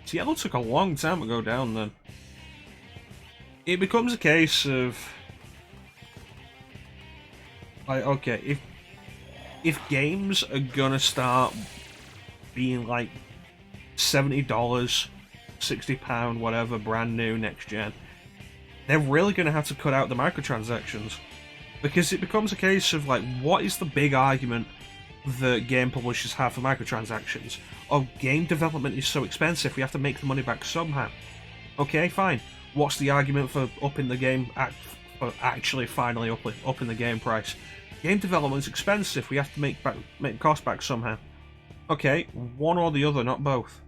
Seattle took a long time to go down then. It becomes a case of like, okay, if games are gonna start being like $70, £60, whatever, brand new next gen, they're really gonna have to cut out the microtransactions. Because it becomes a case of like, what is the big argument that game publishers have for microtransactions? Oh, game development is so expensive, we have to make the money back somehow. Okay, fine. What's the argument for upping the game, for actually finally upping the game price? Game development's expensive, we have to make cost back somehow. Okay, one or the other, not both.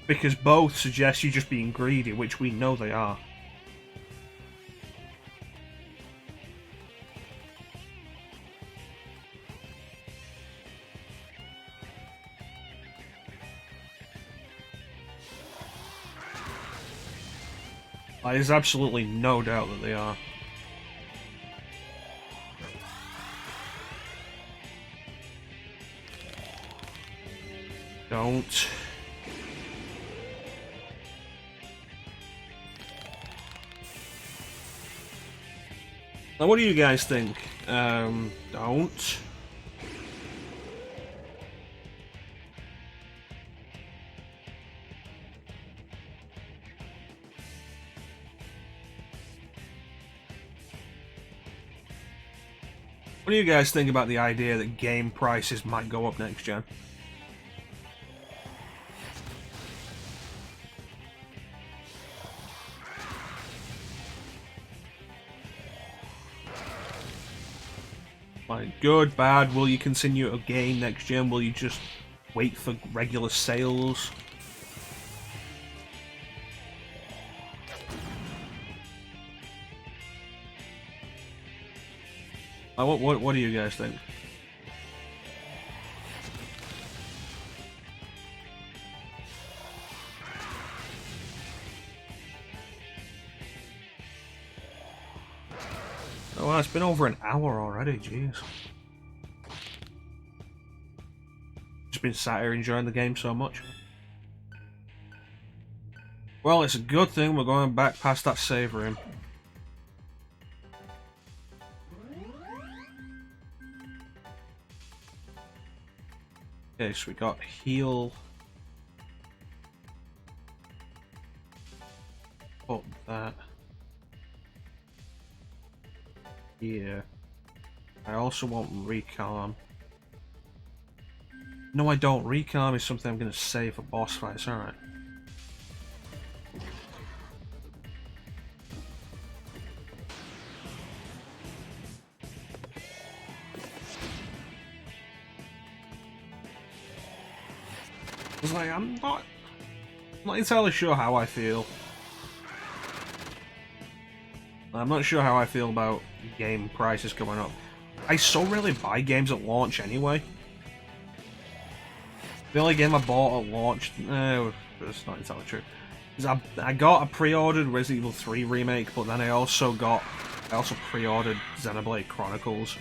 Because both suggest you just being greedy, which we know they are. There's absolutely no doubt that they are. Don't. Now, what do you guys think? Don't. What do you guys think about the idea that game prices might go up next gen? Like, good, bad, will you continue to gain next gen? Will you just wait for regular sales? What do you guys think? Oh, well, it's been over an hour already, jeez. Just been sat here enjoying the game so much. Well, it's a good thing we're going back past that save room. Okay, so we got heal. Put that here. I also want recalm. No, I don't. Recalm is something I'm going to save for boss fights. Alright. It's like, I'm not entirely sure how I feel. I'm not sure how I feel about game prices going up. I so rarely buy games at launch anyway. The only game I bought at launch, that's not entirely true. Is I got a pre-ordered Resident Evil 3 remake, but then I also pre-ordered Xenoblade Chronicles.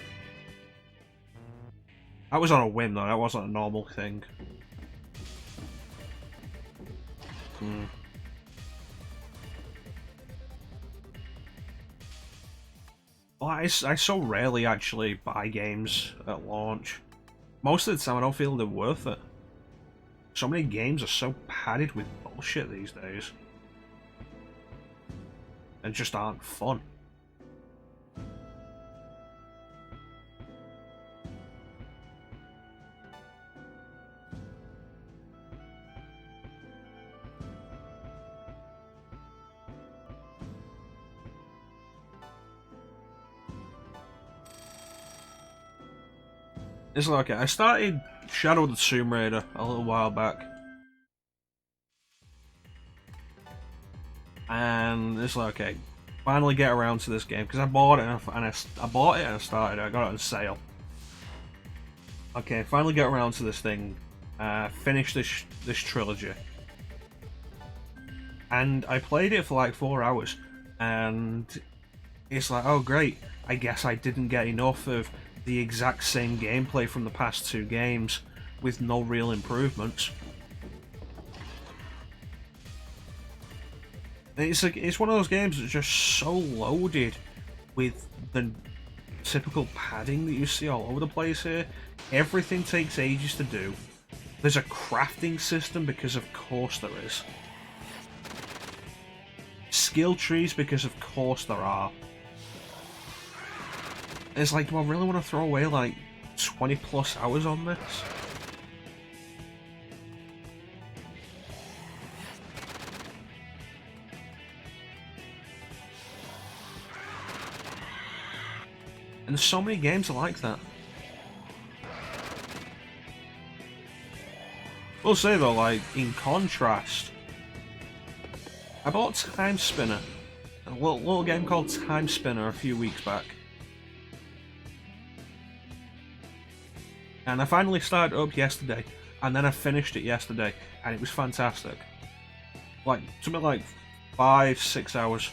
That was on a whim though, that wasn't a normal thing. Well, I so rarely actually buy games at launch. Most of the time I don't feel they're worth it. So many games are so padded with bullshit these days. And just aren't fun. It's like, okay, I started Shadow of the Tomb Raider a little while back. And it's like, okay, finally get around to this game, because I bought it and I bought it and I started it, I got it on sale. Okay, finally get around to this thing, finish this trilogy. And I played it for like 4 hours. And it's like, oh great, I guess I didn't get enough of the exact same gameplay from the past 2 games with no real improvements. It's one of those games that's just so loaded with the typical padding that you see all over the place here. Everything takes ages to do. There's a crafting system because of course there is. Skill trees because of course there are. It's like, do I really want to throw away like 20 plus hours on this? And there's so many games like that. We'll say though, like, in contrast, I bought Time Spinner, a little game called Time Spinner a few weeks back. And I finally started up yesterday, and then I finished it yesterday, and it was fantastic. Like, something like 5-6 hours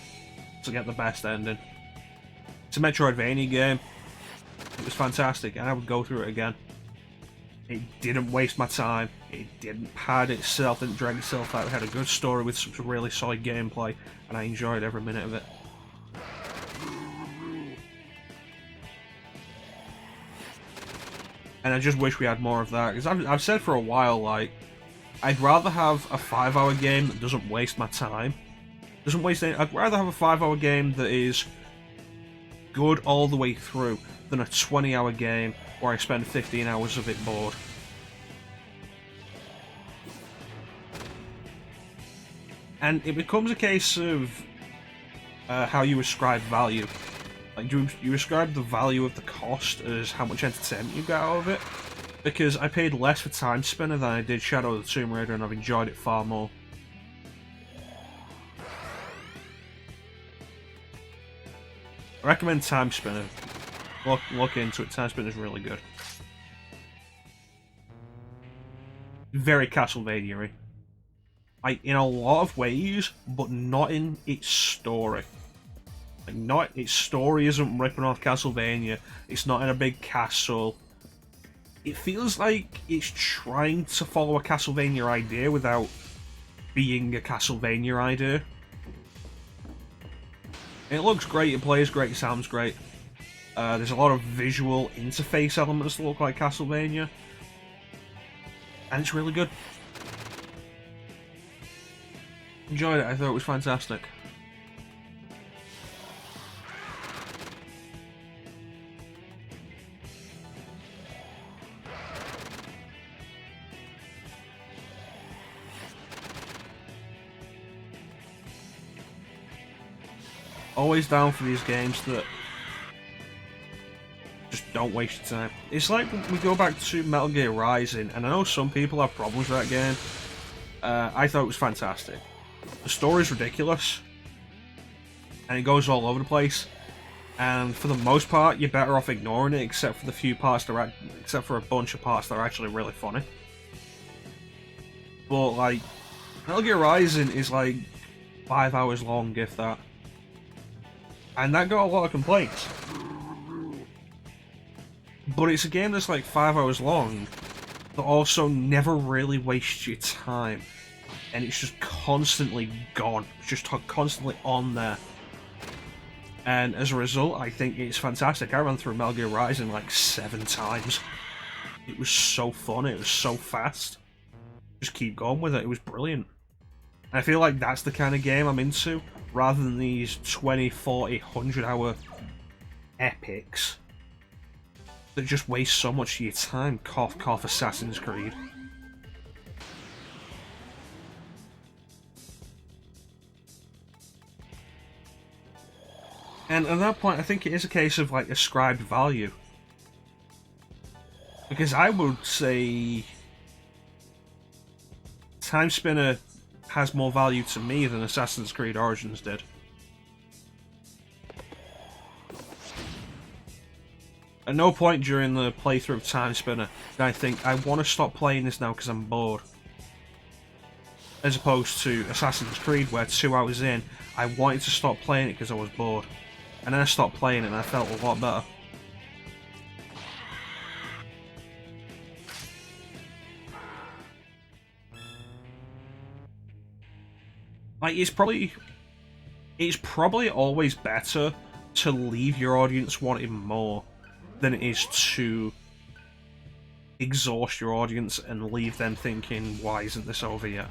to get the best ending. It's a Metroidvania game. It was fantastic, and I would go through it again. It didn't waste my time. It didn't pad itself, didn't drag itself out. It had a good story with some really solid gameplay, and I enjoyed every minute of it. And I just wish we had more of that, because I've said for a while, like, I'd rather have a 5-hour game that doesn't waste my time. I'd rather have a 5-hour game that is good all the way through than a 20-hour game where I spend 15 hours of it bored. And it becomes a case of how you ascribe value. Like, do you ascribe the value of the cost as how much entertainment you get out of it? Because I paid less for Time Spinner than I did Shadow of the Tomb Raider, and I've enjoyed it far more. I recommend Time Spinner. Look into it. Time Spinner is really good. Very Castlevania-y. Like, in a lot of ways, but not in its story. Like, its story isn't ripping off Castlevania. It's not in a big castle. It feels like it's trying to follow a Castlevania idea without being a Castlevania idea. It looks great, it plays great, it sounds great. There's a lot of visual interface elements that look like Castlevania. And it's really good. Enjoyed it, I thought it was fantastic. Always down for these games that just don't waste your time. It's like we go back to Metal Gear Rising, and I know some people have problems with that game. I thought it was fantastic. The story's ridiculous, and it goes all over the place. And for the most part, you're better off ignoring it, except for the few parts except for a bunch of parts that are actually really funny. But like, Metal Gear Rising is like 5 hours long, if that. And that got a lot of complaints. But it's a game that's like 5 hours long, that also never really wastes your time. And it's just constantly gone. It's just constantly on there. And as a result, I think it's fantastic. I ran through Metal Gear Rising like 7 times. It was so fun, it was so fast. Just keep going with it, it was brilliant. And I feel like that's the kind of game I'm into, rather than these 20, 40, 100-hour epics that just waste so much of your time. Cough, cough, Assassin's Creed. And at that point, I think it is a case of like ascribed value. Because I would say Time Spinner has more value to me than Assassin's Creed Origins did. At no point during the playthrough of Time Spinner did I think, I want to stop playing this now because I'm bored. As opposed to Assassin's Creed, where 2 hours in, I wanted to stop playing it because I was bored. And then I stopped playing it and I felt a lot better. Like, it's probably always better to leave your audience wanting more than it is to exhaust your audience and leave them thinking, why isn't this over yet?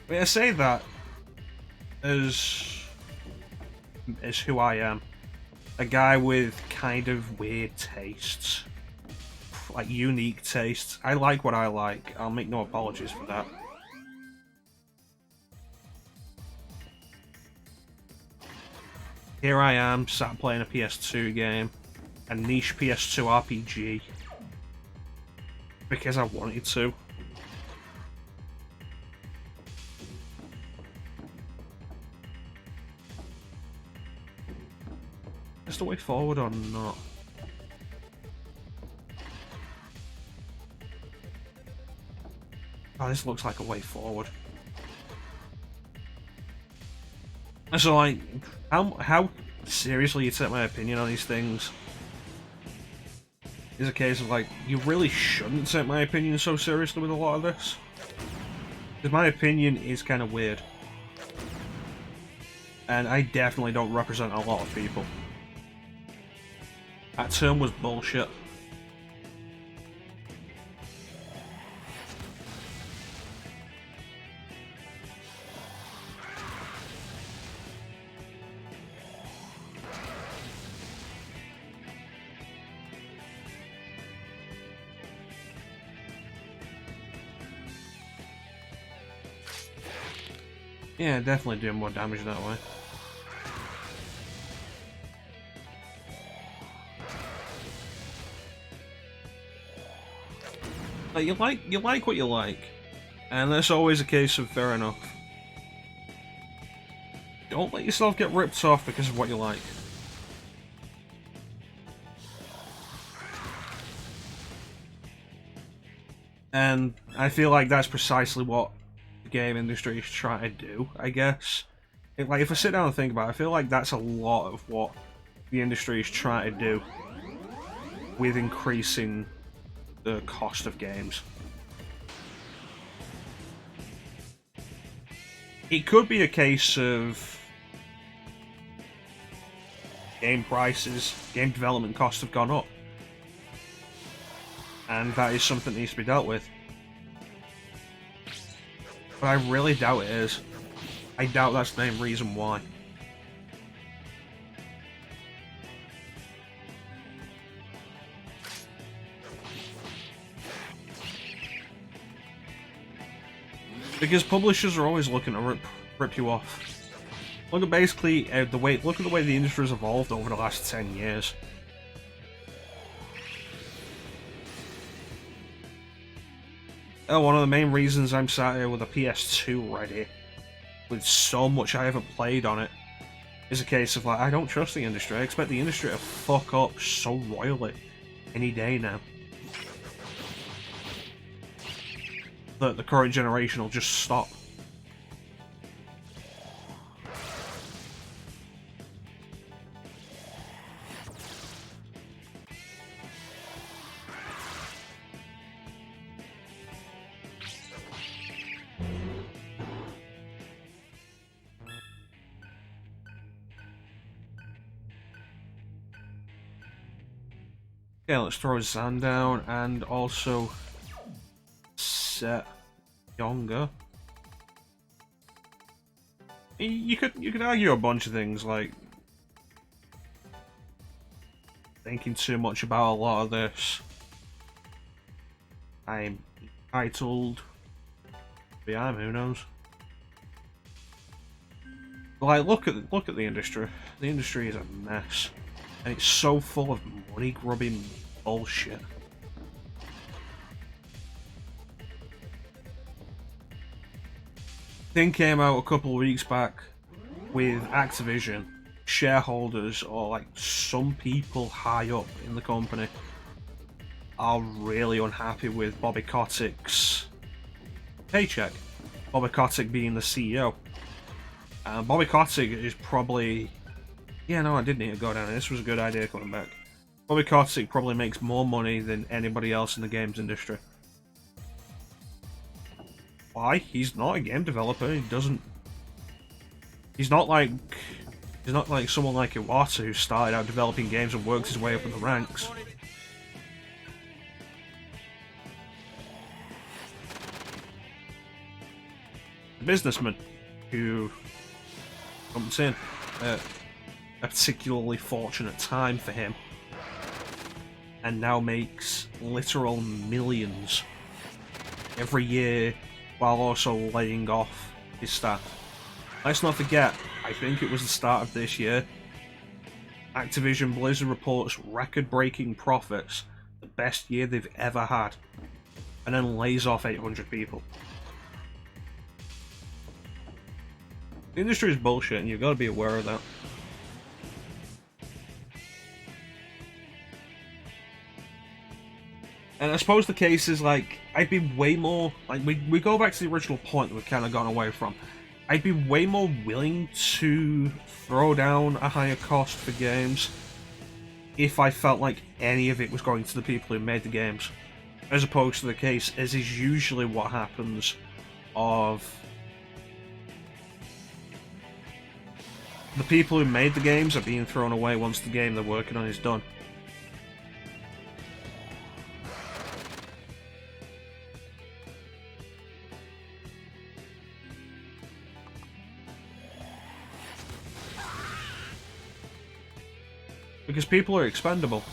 I mean, I say that as who I am. A guy with kind of weird tastes. Like, unique tastes. I like what I like. I'll make no apologies for that. Here I am, sat playing a PS2 game. A niche PS2 RPG. Because I wanted to. Is the way forward or not? Oh, this looks like a way forward. So, like, how seriously you take my opinion on these things is a case of, like, you really shouldn't take my opinion so seriously with a lot of this. Because my opinion is kind of weird. And I definitely don't represent a lot of people. That term was bullshit. Yeah, definitely doing more damage that way. Like, you like what you like, and that's always a case of fair enough. Don't let yourself get ripped off because of what you like. And I feel like that's precisely what the game industry is trying to do, I guess. Like, if I sit down and think about it, I feel like that's a lot of what the industry is trying to do with increasing the cost of games. It could be a case of game prices, game development costs have gone up. And that is something that needs to be dealt with. But I really doubt it is. I doubt that's the main reason why. Because publishers are always looking to rip you off. Look at basically the way the industry has evolved over the last 10 years. Oh, one of the main reasons I'm sat here with a PS2 ready, with so much I haven't played on it, is a case of, like, I don't trust the industry. I expect the industry to fuck up so royally any day now. That the current generation will just stop. Okay, let's throw Zan down and also set younger. You could argue a bunch of things, like thinking too much about a lot of this. I'm entitled. Yeah, who knows? But, like, look at the industry. The industry is a mess, and it's so full of money grubbing bullshit. Thing came out a couple of weeks back with Activision, shareholders or like some people high up in the company are really unhappy with Bobby Kotick's paycheck. Bobby Kotick being the CEO. Bobby Kotick is probably... Yeah, no, I did need to go down. This was a good idea coming back. Bobby Kotick probably makes more money than anybody else in the games industry. Why? He's not a game developer. He doesn't... He's not like someone like Iwata who started out developing games and worked his way up in the ranks. A businessman who comes in at a particularly fortunate time for him and now makes literal millions every year while also laying off his staff. Let's not forget, I think it was the start of this year, Activision Blizzard reports record-breaking profits, the best year they've ever had, and then lays off 800 people. The industry is bullshit, and you've got to be aware of that. And I suppose the case is, like, I'd be way more... Like, we go back to the original point that we've kind of gone away from. I'd be way more willing to throw down a higher cost for games if I felt like any of it was going to the people who made the games. As opposed to the case, as is usually what happens, of... the people who made the games are being thrown away once the game they're working on is done. Because people are expendable.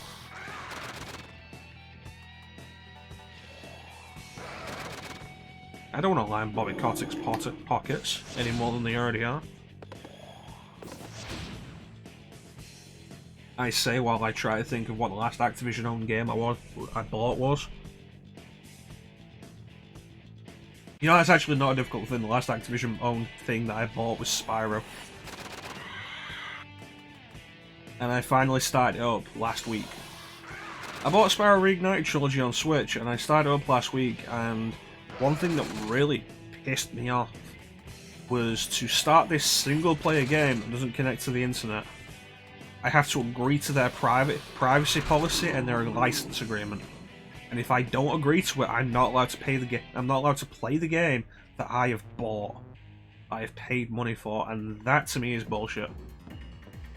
I don't want to line Bobby Kotick's pockets any more than they already are. I say while I try to think of what the last Activision-owned game I bought was. You know, that's actually not a difficult thing. The last Activision-owned thing that I bought was Spyro. And I finally started it up last week. I bought Spyro Reignited Trilogy on Switch, and I started it up last week, and one thing that really pissed me off was to start this single-player game that doesn't connect to the internet. I have to agree to their privacy policy and their license agreement. And if I don't agree to it, I'm not allowed to pay the game. I'm not allowed to play the game that I have bought. I have paid money for, and that to me is bullshit.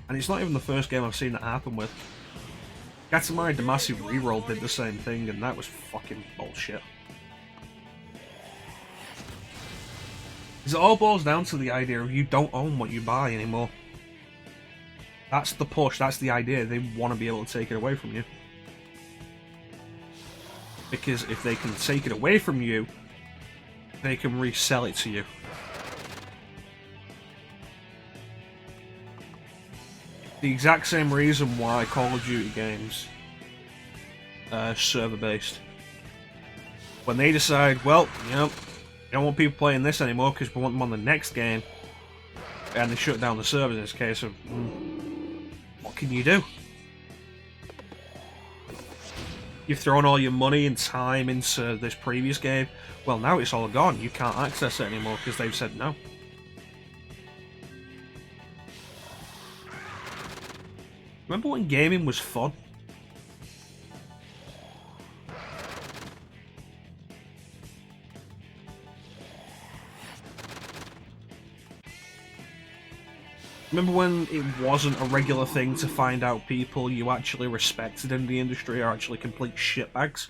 And it's not even the first game I've seen that happen with. Katamari Damacy Reroll did the same thing, and that was fucking bullshit. Because it all boils down to the idea of you don't own what you buy anymore. That's the push, that's the idea. They want to be able to take it away from you. Because if they can take it away from you, they can resell it to you. The exact same reason why Call of Duty games are server-based. When they decide, well, you know, we don't want people playing this anymore because we want them on the next game, and they shut down the servers in this case of, what can you do? You've thrown all your money and time into this previous game, well now it's all gone, you can't access it anymore because they've said no. Remember when gaming was fun? Remember when it wasn't a regular thing to find out people you actually respected in the industry are actually complete shitbags?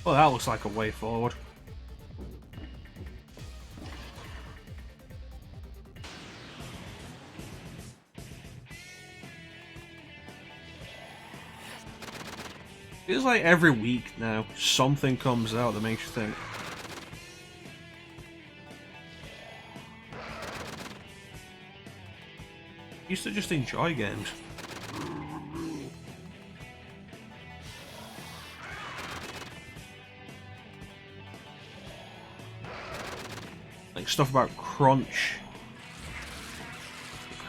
Well, that looks like a way forward. Feels like every week now, something comes out that makes you think, used to just enjoy games. Like stuff about crunch.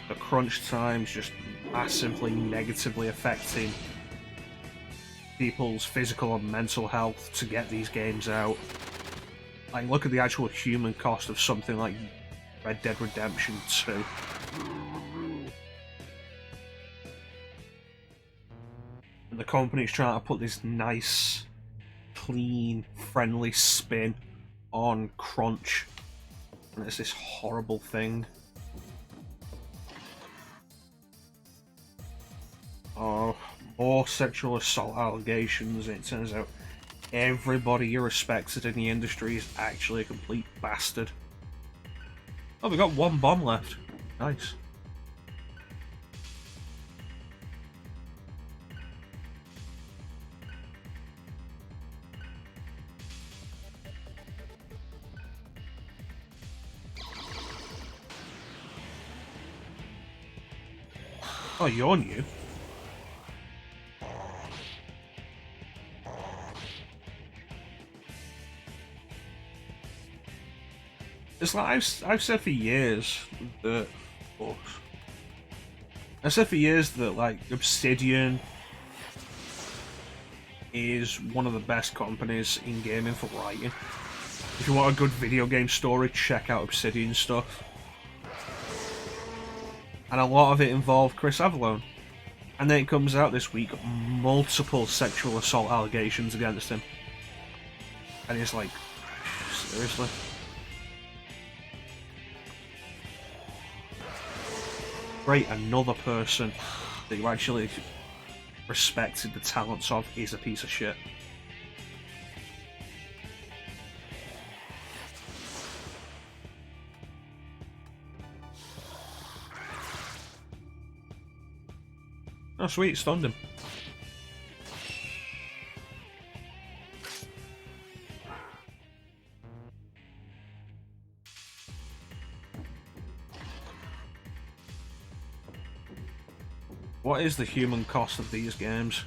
The crunch times just massively negatively affecting people's physical and mental health to get these games out. Like, look at the actual human cost of something like Red Dead Redemption 2. And the company's trying to put this nice, clean, friendly spin on crunch. And it's this horrible thing. Oh, more sexual assault allegations, and it turns out everybody you respected in the industry is actually a complete bastard. Oh, we got one bomb left. Nice. Oh, you're new. It's like I've said for years that I've said for years that like Obsidian is one of the best companies in gaming for writing. If you want a good video game story, check out Obsidian stuff. And a lot of it involved Chris Avellone. And then it comes out this week, multiple sexual assault allegations against him. And it's like, seriously? Great, another person that you actually respected the talents of is a piece of shit. Oh sweet, stunned him. What is the human cost of these games?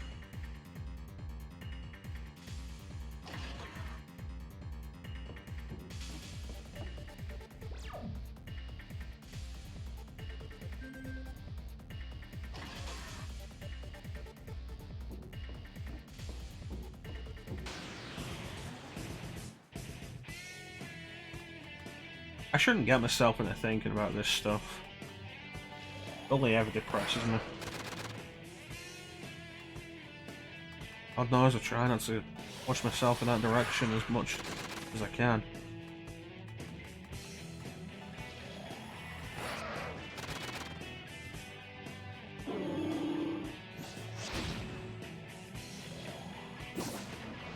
I shouldn't get myself into thinking about this stuff. It only ever depresses me. God knows I try not to push myself in that direction as much as I can.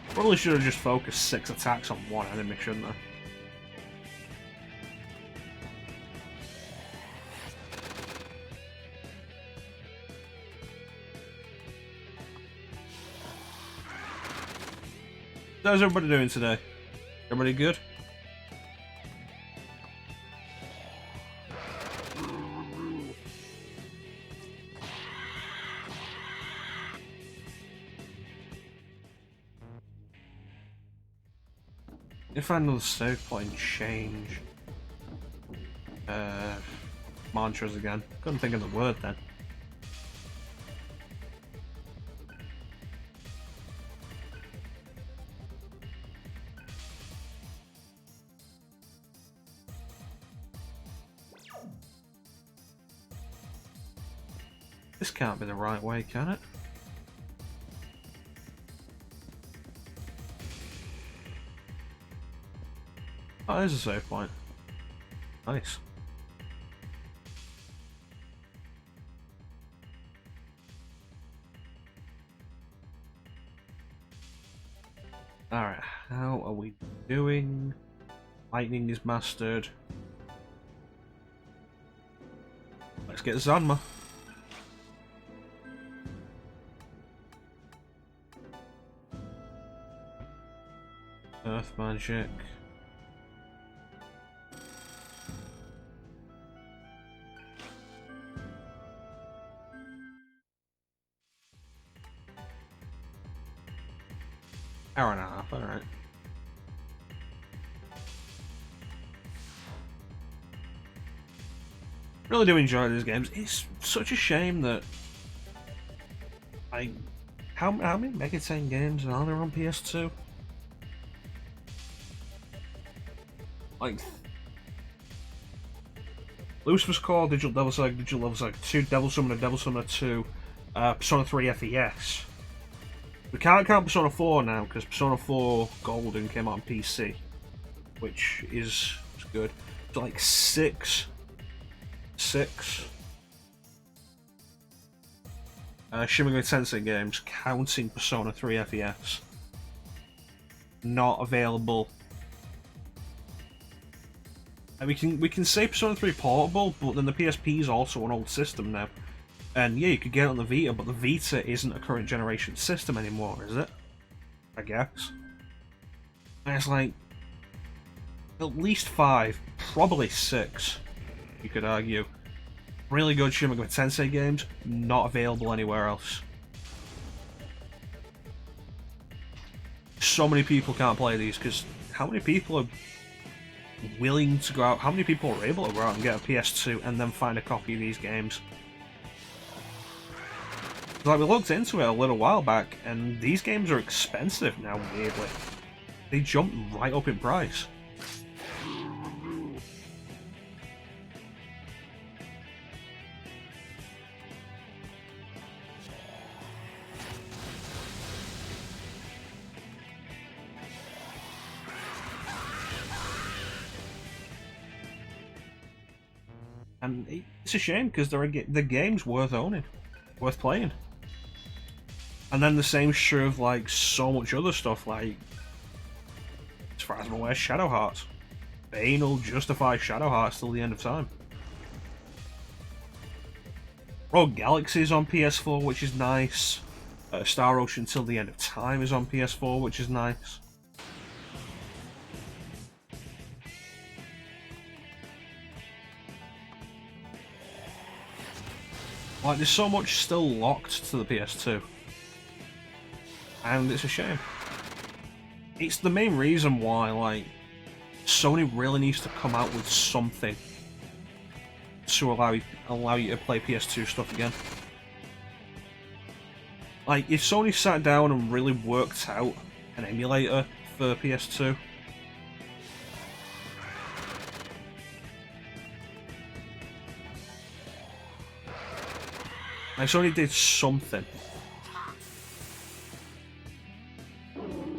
Probably should have just focused 6 attacks on one enemy, shouldn't I? How's everybody doing today? Everybody good? If I another save point and change mantras again. Couldn't think of the word then. This can't be the right way, can it? Oh, there's a save point. Nice. Alright, how are we doing? Lightning is mastered. Let's get Zanma. Earth magic. Hour and a half, alright. Really do enjoy these games. It's such a shame that how many Mecha-10 games are there on PS2? Like Lucifer's Call, Digital Devil Saga 2, Devil Summoner 2, Persona 3 FES. We can't count Persona 4 now because Persona 4 Golden came out on PC, which is good. So like six. Shin Megami Tensei games, counting Persona 3 FES, not available. And we can say Persona 3 portable, but then the PSP is also an old system now. And yeah, you could get it on the Vita, but the Vita isn't a current generation system anymore, is it? I guess. And it's like at least 5, probably 6, you could argue. Really good Shin Megami Tensei games, not available anywhere else. So many people can't play these because how many people are willing to go out? How many people are able to go out and get a PS2 and then find a copy of these games? Like, we looked into it a little while back, and these games are expensive now, weirdly. They jumped right up in price. And it's a shame because the game's worth owning, worth playing. And then the same's true of like so much other stuff, like as far as I'm aware, Shadow Hearts. Bane will justify Shadow Hearts till the end of time. Rogue Galaxy is on PS4, which is nice. Star Ocean Till the End of Time is on PS4, which is nice. Like, there's so much still locked to the PS2. And it's a shame. It's the main reason why, like, Sony really needs to come out with something to allow you to play PS2 stuff again. Like, if Sony sat down and really worked out an emulator for PS2, like, Sony did something.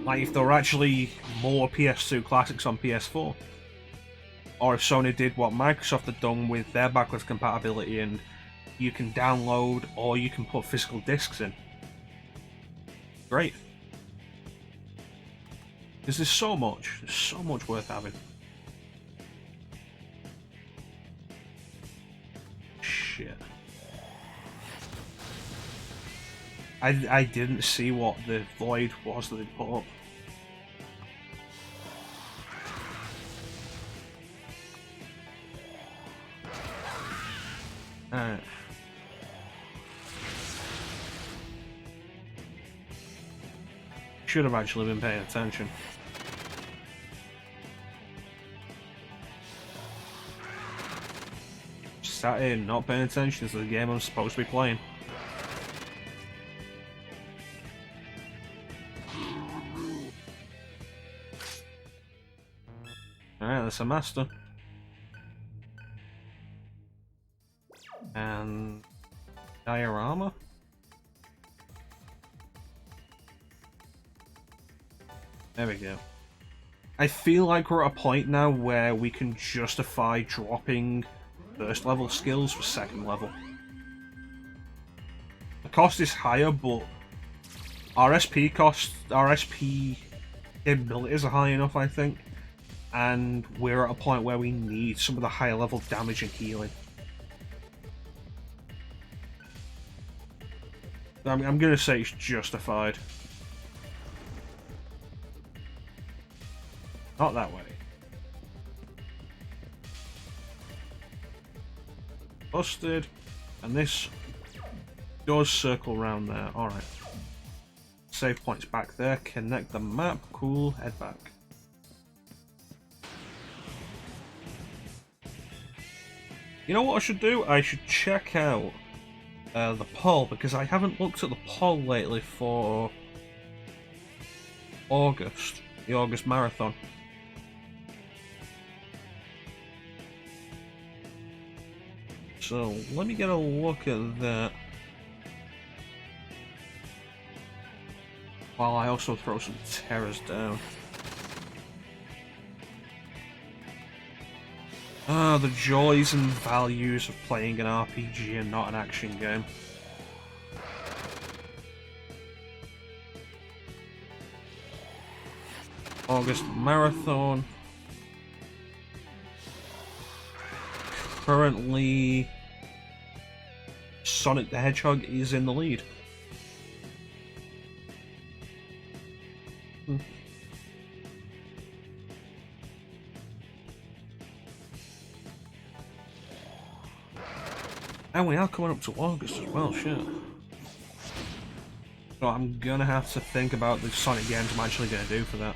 Like, if there were actually more PS2 classics on PS4. Or if Sony did what Microsoft had done with their backwards compatibility and you can download or you can put physical discs in. Great. Because there's so much worth having. Shit. I didn't see what the void was that they put up. Should have actually been paying attention. Sat in, not paying attention to the game I'm supposed to be playing. Alright, that's a master. And diorama? There we go. I feel like we're at a point now where we can justify dropping first level skills for second level. The cost is higher, but our SP capabilities are high enough, I think. And we're at a point where we need some of the higher level damage and healing. I'm gonna say it's justified. Not that way. Busted. And this does circle around there. Alright. Save points back there. Connect the map. Cool. Head back. You know what I should do? I should check out the poll, because I haven't looked at the poll lately for August. The August Marathon. So let me get a look at that. While I also throw some terrors down. Ah, the joys and values of playing an RPG and not an action game. August Marathon. Currently, Sonic the Hedgehog is in the lead. And we are coming up to August as well, shit. So I'm gonna have to think about the Sonic games I'm actually gonna do for that.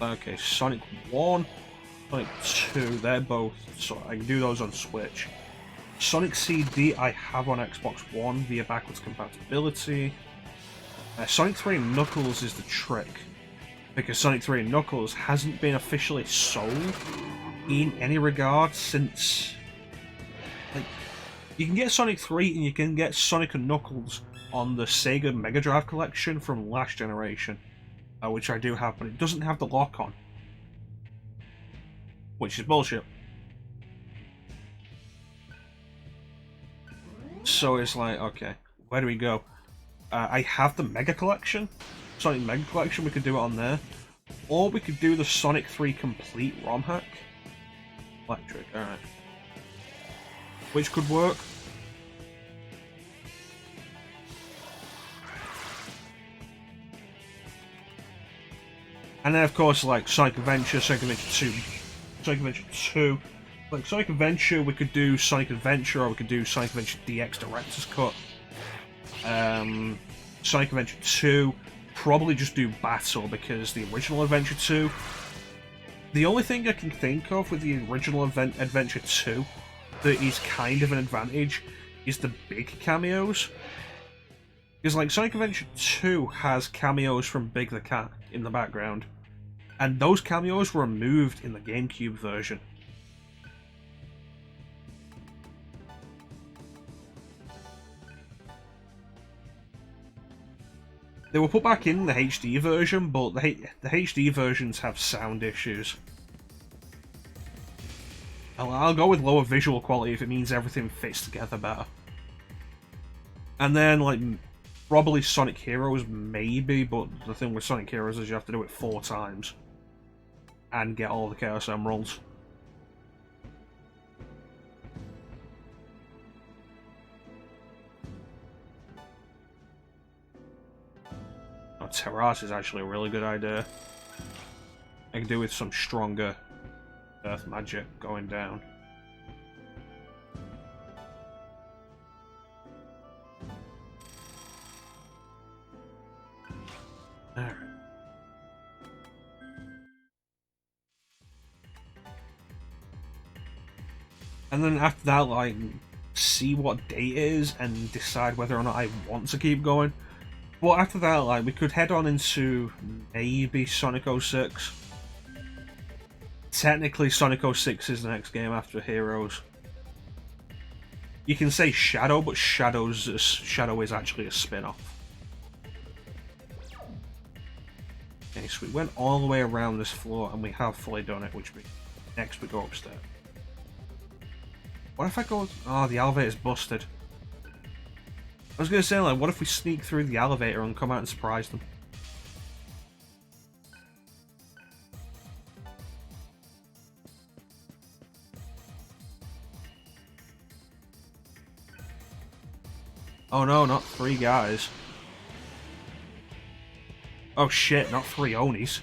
Okay, Sonic 1, Sonic 2, they're both, so I can do those on Switch. Sonic CD I have on Xbox One via backwards compatibility. Sonic 3 and Knuckles is the trick, because Sonic 3 and Knuckles hasn't been officially sold in any regard since... Like, you can get Sonic 3 and you can get Sonic and Knuckles on the Sega Mega Drive collection from last generation, which I do have, but it doesn't have the lock-on, which is bullshit. So it's like, okay, where do we go? I have the Mega Collection, Sonic Mega Collection, we could do it on there. Or we could do the Sonic 3 Complete ROM hack. Electric, alright. Which could work. And then of course like Sonic Adventure, Sonic Adventure 2, Sonic Adventure 2. Like Sonic Adventure, we could do Sonic Adventure, or we could do Sonic Adventure DX Director's Cut. Sonic Adventure 2, probably just do Battle, because the original Adventure 2... The only thing I can think of with the original Adventure 2 that is kind of an advantage is the big cameos. Because like Sonic Adventure 2 has cameos from Big the Cat in the background, and those cameos were removed in the GameCube version. They were put back in the HD version, but the HD versions have sound issues. I'll go with lower visual quality if it means everything fits together better. And then, like, probably Sonic Heroes, maybe, but the thing with Sonic Heroes is you have to do it 4 times. And get all the Chaos Emeralds. Oh, Terrace is actually a really good idea. I can do with some stronger Earth magic going down. Alright. And then after that, like, see what date it is and decide whether or not I want to keep going. Well, after that, like, we could head on into maybe Sonic 06. Technically, Sonic 06 is the next game after Heroes. You can say Shadow, but Shadow is actually a spin-off. Okay, so we went all the way around this floor, and we have fully done it, which means next we go upstairs. What if I go... Oh, the elevator's busted. I was gonna say, like, what if we sneak through the elevator and come out and surprise them? Oh no, not 3 guys. Oh shit, not 3 Onis.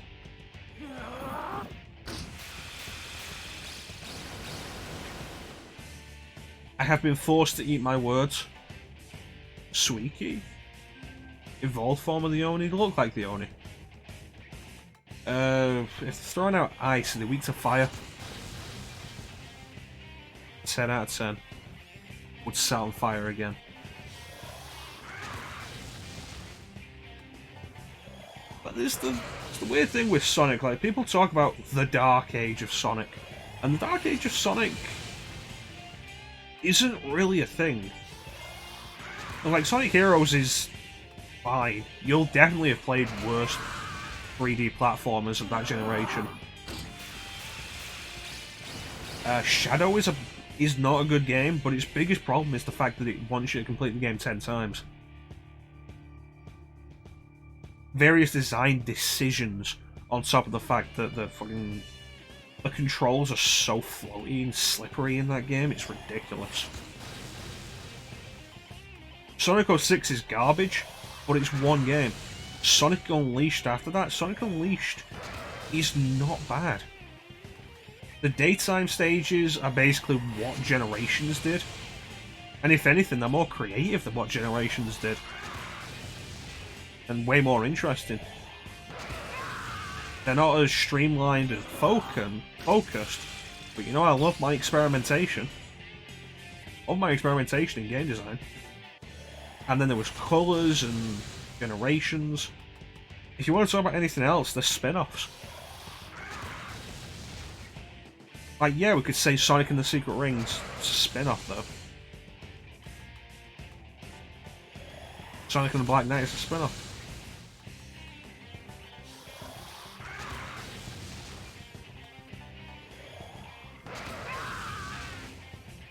I have been forced to eat my words. Suiki? Evolved form of the Oni? They look like the Oni. If they're throwing out ice and they're weak to fire, 10 out of 10. Would set on fire again. But it's the weird thing with Sonic, like, people talk about the Dark Age of Sonic, and the Dark Age of Sonic isn't really a thing. Like, Sonic Heroes is fine. You'll definitely have played worse 3D platformers of that generation. Shadow is not a good game, but its biggest problem is the fact that it wants you to complete the game 10 times. Various design decisions on top of the fact that the controls are so floaty and slippery in that game, it's ridiculous. Sonic 06 is garbage, but it's one game. Sonic Unleashed after that, Sonic Unleashed is not bad. The daytime stages are basically what Generations did, and if anything, they're more creative than what Generations did. And way more interesting. They're not as streamlined and focused, but you know, I love my experimentation. Love my experimentation in game design. And then there was colours and Generations. If you want to talk about anything else, there's spin-offs. Like, yeah, we could say Sonic and the Secret Rings. It's a spin-off, though. Sonic and the Black Knight is a spin-off.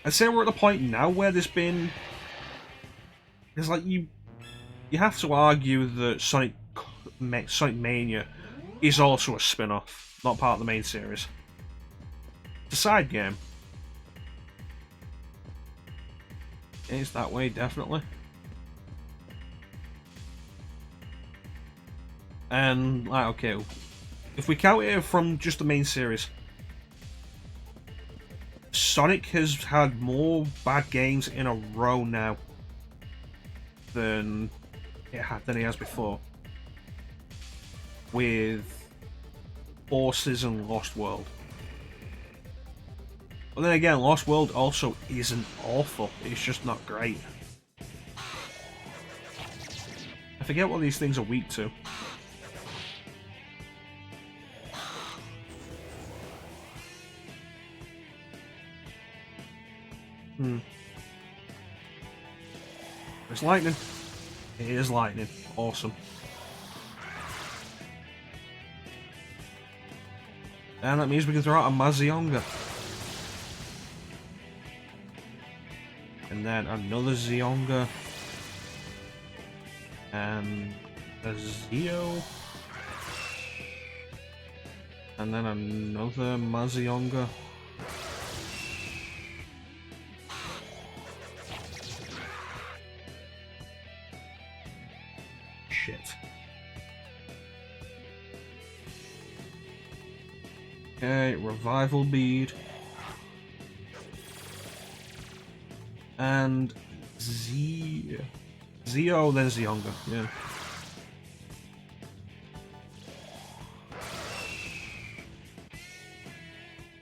I'd say we're at the point now where there's like, you have to argue that Sonic Mania is also a spin-off, not part of the main series. It's a side game. It's that way, definitely. And, like, okay, if we count it from just the main series, Sonic has had more bad games in a row now than he has before. With Forces and Lost World. But then again, Lost World also isn't awful, it's just not great. I forget what these things are weak to. It's lightning. It is lightning. Awesome. And that means we can throw out a Mazionga. And then another Zionga. And a Zeo. And then another Mazionga. Shit. Okay, Revival Bead. And Zeo, then Zionga, yeah.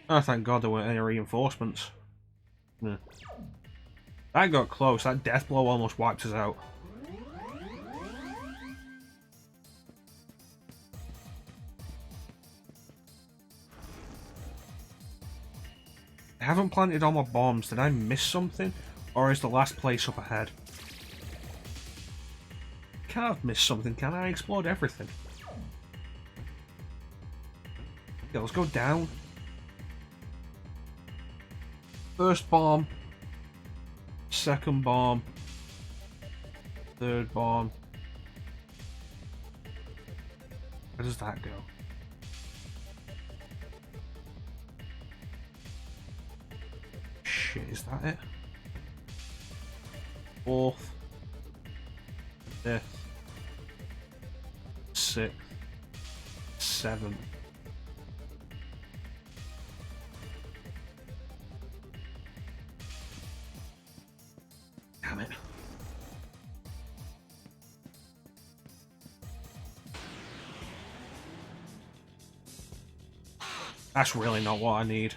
Oh, thank God there weren't any reinforcements. Yeah. That got close, that death blow almost wiped us out. I haven't planted all my bombs. Did I miss something? Or is the last place up ahead? Can't have missed something, can I? Explored everything. Okay, let's go down. First bomb. Second bomb. Third bomb. Where does that go? Shit, is that it? Fourth. Fifth. Sixth. Seventh. That's really not what I need.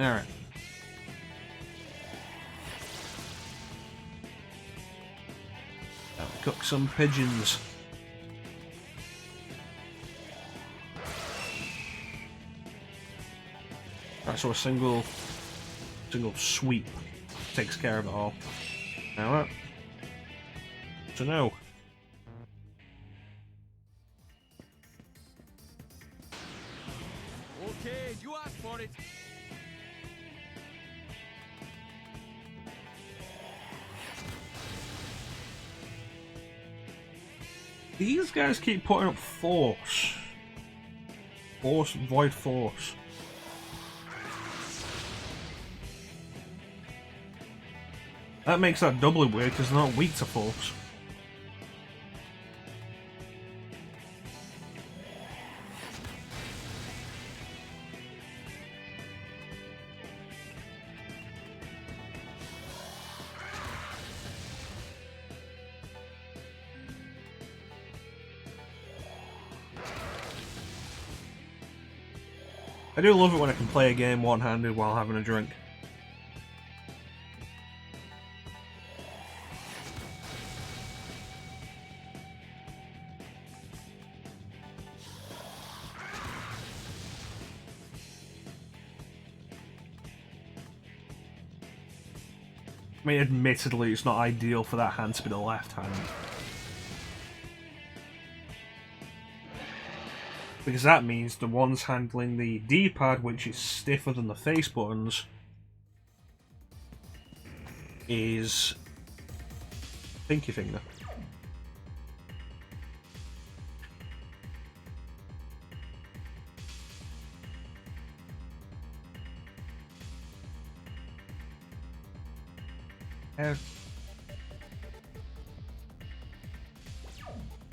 Alright. Now cook some pigeons. Right, so a single sweep takes care of it all. Now what? To know. Okay, you asked for it. These guys keep putting up force. Force, void force. That makes that doubly weird because they're not weak to force. I do love it when I can play a game one-handed while having a drink. I mean, admittedly, it's not ideal for that hand to be the left hand. Because that means the ones handling the D-pad, which is stiffer than the face buttons, is pinky finger.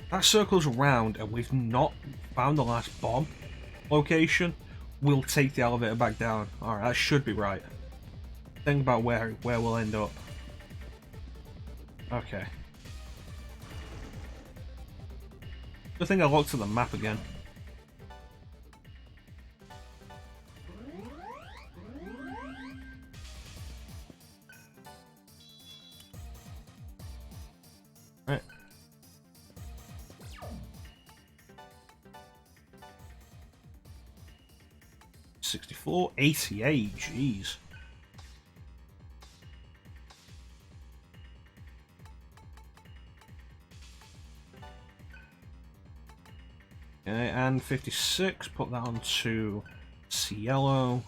That circles around and we've not found the last bomb location. We'll take the elevator back down. Alright, that should be right. Think about where we'll end up. Okay. Good thing I looked at the map again. Right. 64, 88, jeez. Okay, and 56, put that on to Cielo.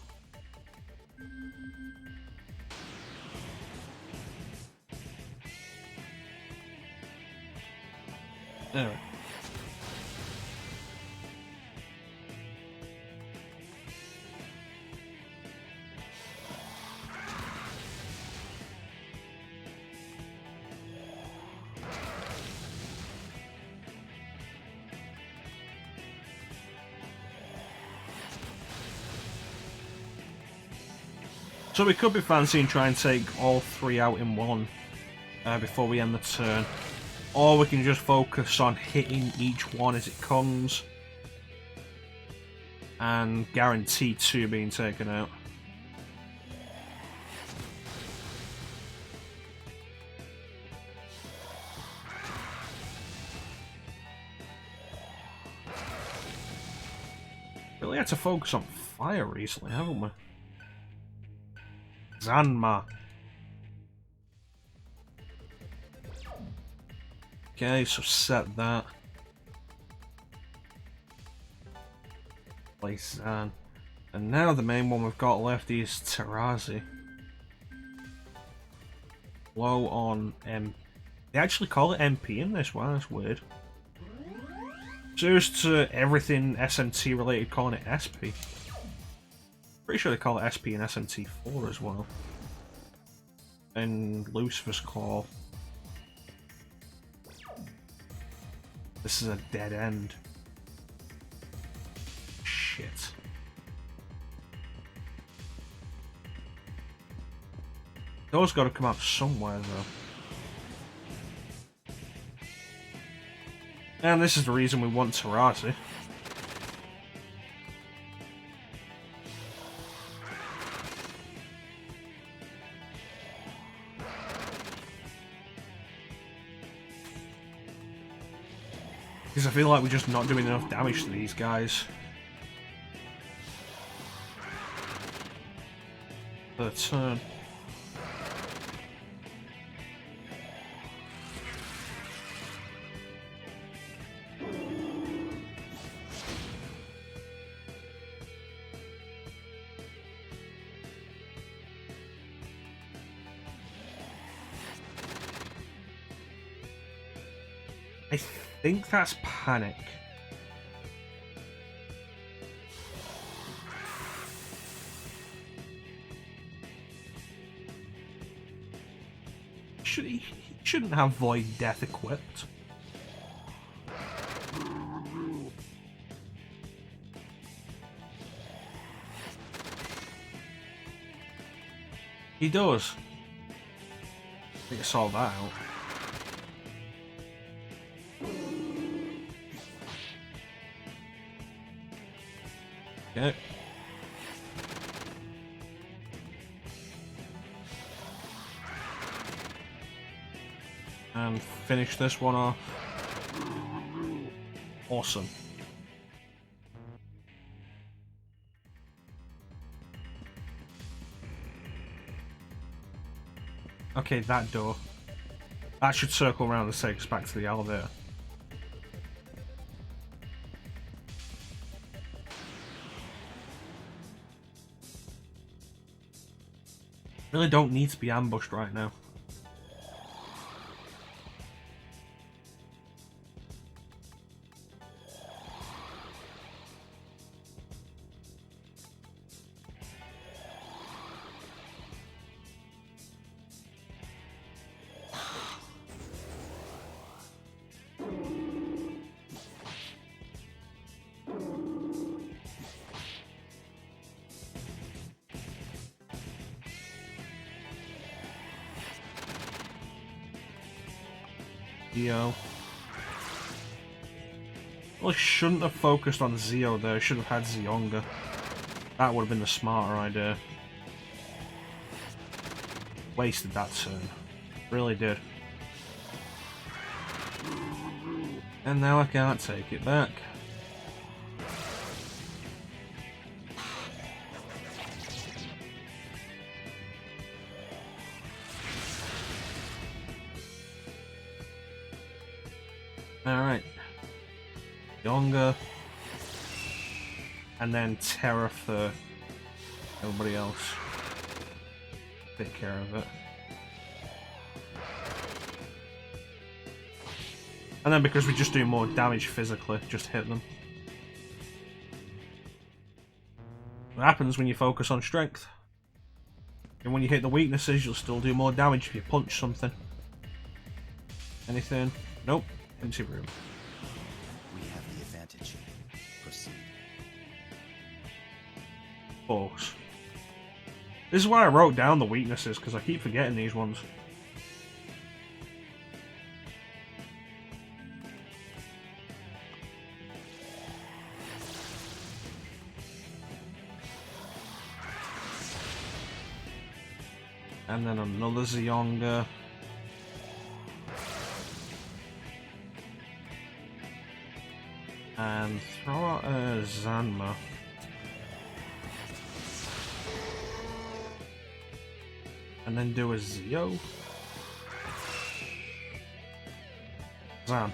Alright. So we could be fancying trying to take all three out in one before we end the turn. Or we can just focus on hitting each one as it comes. And guarantee two being taken out. Really had to focus on fire recently, haven't we? Zanma. Okay, so set that. Place Zan. And now the main one we've got left is Tarazi. Low on M. They actually call it MP in this one, that's weird. So used to everything SMT related calling it SP. Pretty sure they call it SP and SMT4 as well. And Lucifer's Claw. This is a dead end. Shit. Those gotta come out somewhere though. And this is the reason we want Terasi. Because I feel like we're just not doing enough damage to these guys. Per turn. I think that's Panic. He shouldn't have Void Death equipped. He does. I think I saw that out. Okay. And finish this one off. Awesome. Okay, that door. That should circle around and take us back to the elevator. Really don't need to be ambushed right now. Zio. Well, I shouldn't have focused on Zio there. I should have had Zionga. That would have been the smarter idea. Wasted that turn. Really did. And now I can't take it back. Alright. Yonga. And then Terra for everybody else. Take care of it. And then because we just do more damage physically, just hit them. What happens when you focus on strength? And when you hit the weaknesses, you'll still do more damage if you punch something. Anything? Nope. Empty room. We have the advantage. Proceed. Force. This is why I wrote down the weaknesses, because I keep forgetting these ones. And then another Zionga. And throw out a Zanma. And then do a Zio. Zan.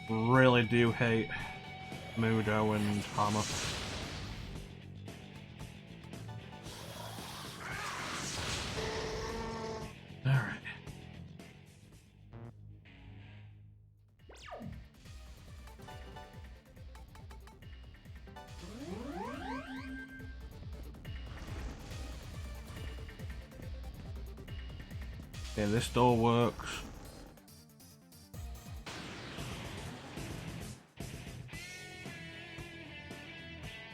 Really do hate Mudo and Hammer. Alright. Yeah, this door works.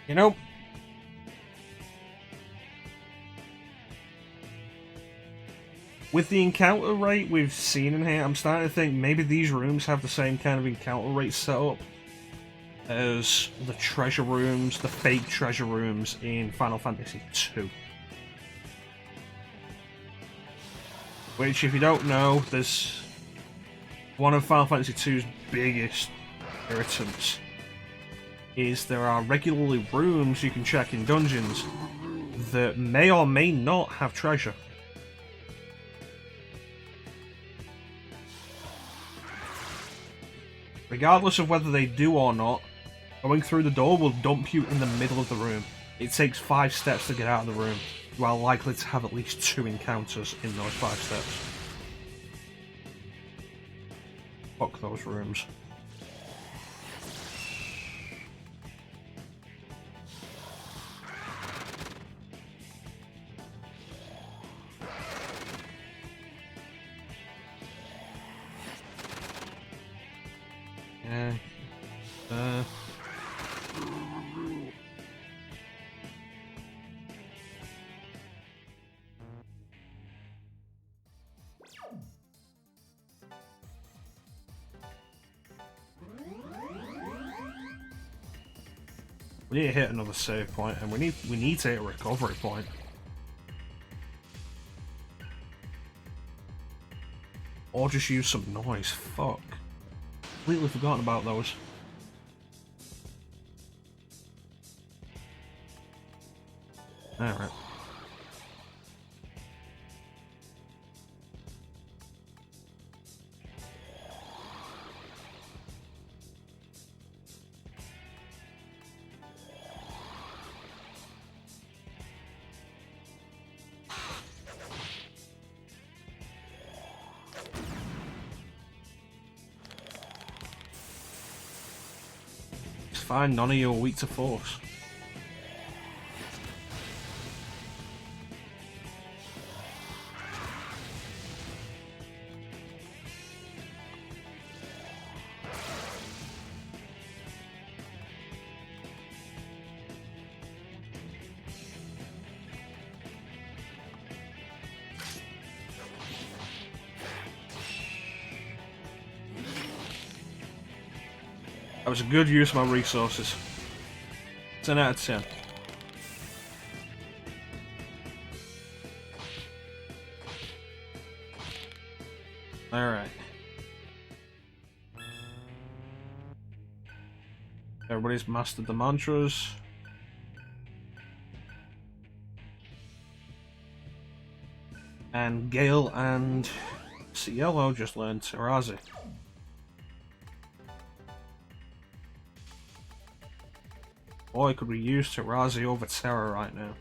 You know, with the encounter rate we've seen in here, I'm starting to think maybe these rooms have the same kind of encounter rate set up as the treasure rooms, the fake treasure rooms in Final Fantasy II. Which, if you don't know, there's one of Final Fantasy II's biggest irritants is there are regularly rooms you can check in dungeons that may or may not have treasure. Regardless of whether they do or not, going through the door will dump you in the middle of the room. It takes 5 steps to get out of the room. You are likely to have at least 2 encounters in those 5 steps. Fuck those rooms. Yeah. We need to hit another save point, and we need to hit a recovery point. Or just use some noise. Fuck. Completely forgotten about those. Alright. It's fine, none of you are weak to force. That was a good use of my resources. 10 out of 10. Alright. Everybody's mastered the mantras. And Gale and Cielo just learned Tarazi. Boy, could we use Tarazi over Terra right now.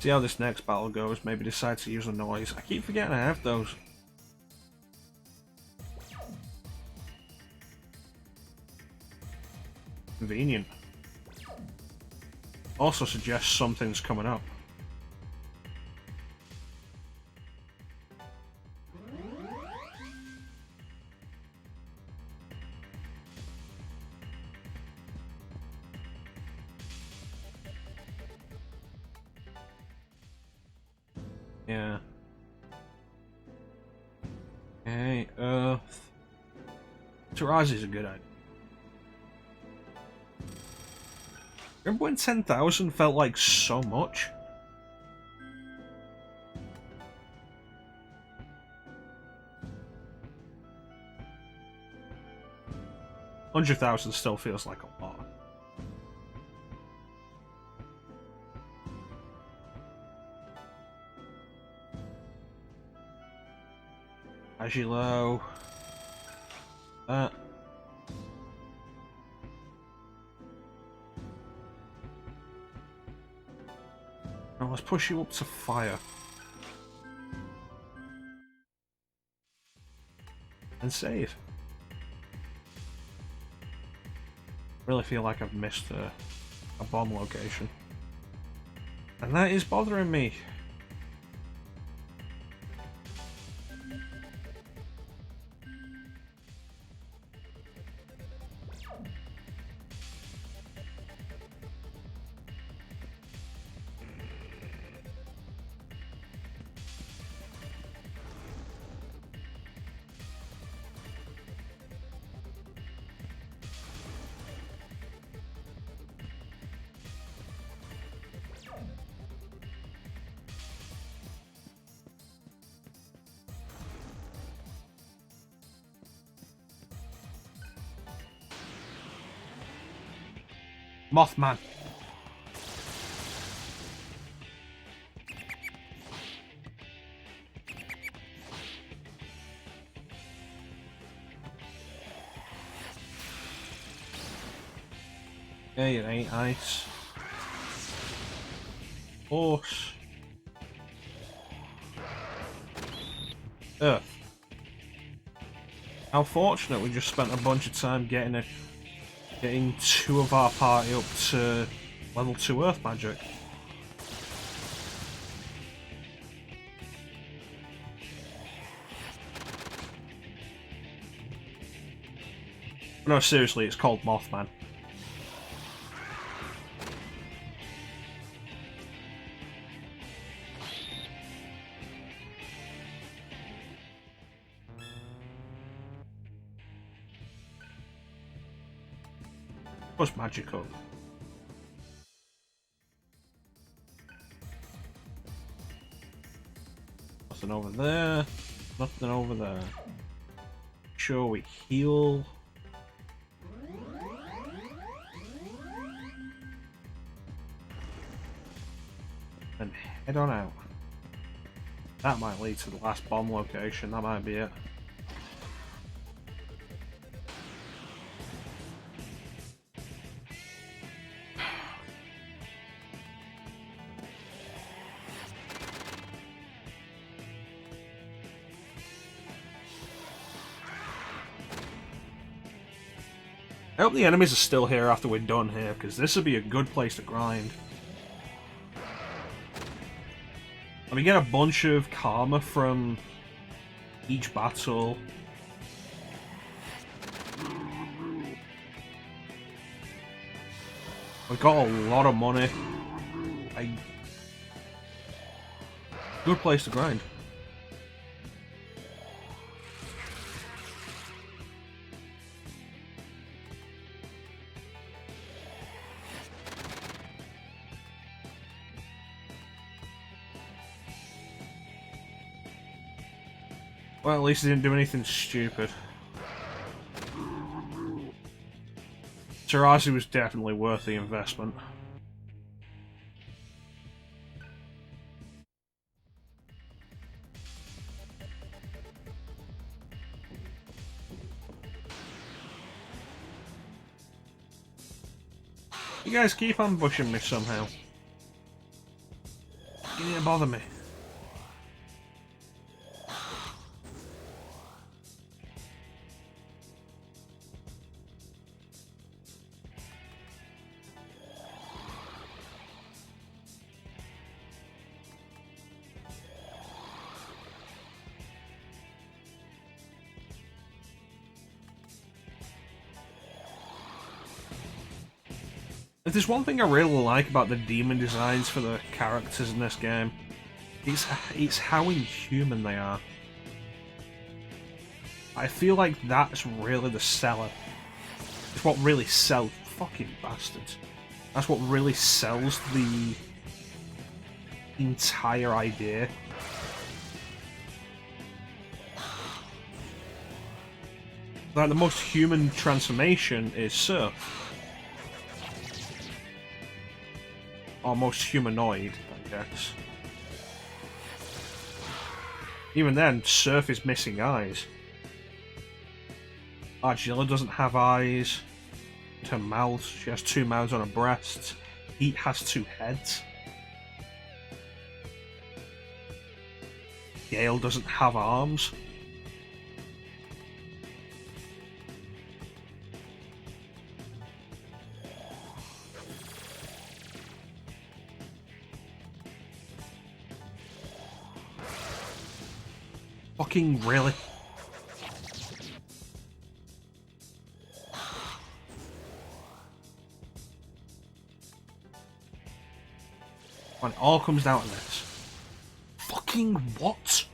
See how this next battle goes, maybe decide to use a noise. I keep forgetting I have those. Convenient. Also suggests something's coming up. Yeah. Okay, Earth. Tarazi's a good idea. Remember when 10,000 felt like so much? $100,000 still feels like a lot. Agilo. That. Now let's push you up to fire. And save. Really feel like I've missed a bomb location. And that is bothering me. Mothman. Yeah, it ain't ice. Horse. Earth. How fortunate we just spent a bunch of time getting two of our party up to level 2 Earth magic. No, seriously, it's called Mothman. Plus magical. Nothing over there. Nothing over there. Sure, we heal. And head on out. That might lead to the last bomb location. That might be it. I hope the enemies are still here after we're done here, because this would be a good place to grind. And we get a bunch of karma from each battle. We've got a lot of money. Good place to grind. Well, at least he didn't do anything stupid. Tarazi was definitely worth the investment. You guys keep ambushing me somehow. You need to bother me. If there's one thing I really like about the demon designs for the characters in this game, it's how inhuman they are. I feel like that's really the seller. It's what really sells. Fucking bastards. That's what really sells the entire idea. Like, the most human transformation is Surf. Or most humanoid, I guess. Even then, Surf is missing eyes. Argilla doesn't have eyes. Her mouth, she has 2 mouths on her breasts. Heat has 2 heads. Gale doesn't have arms. Fucking really? When it all comes down to this. Fucking what?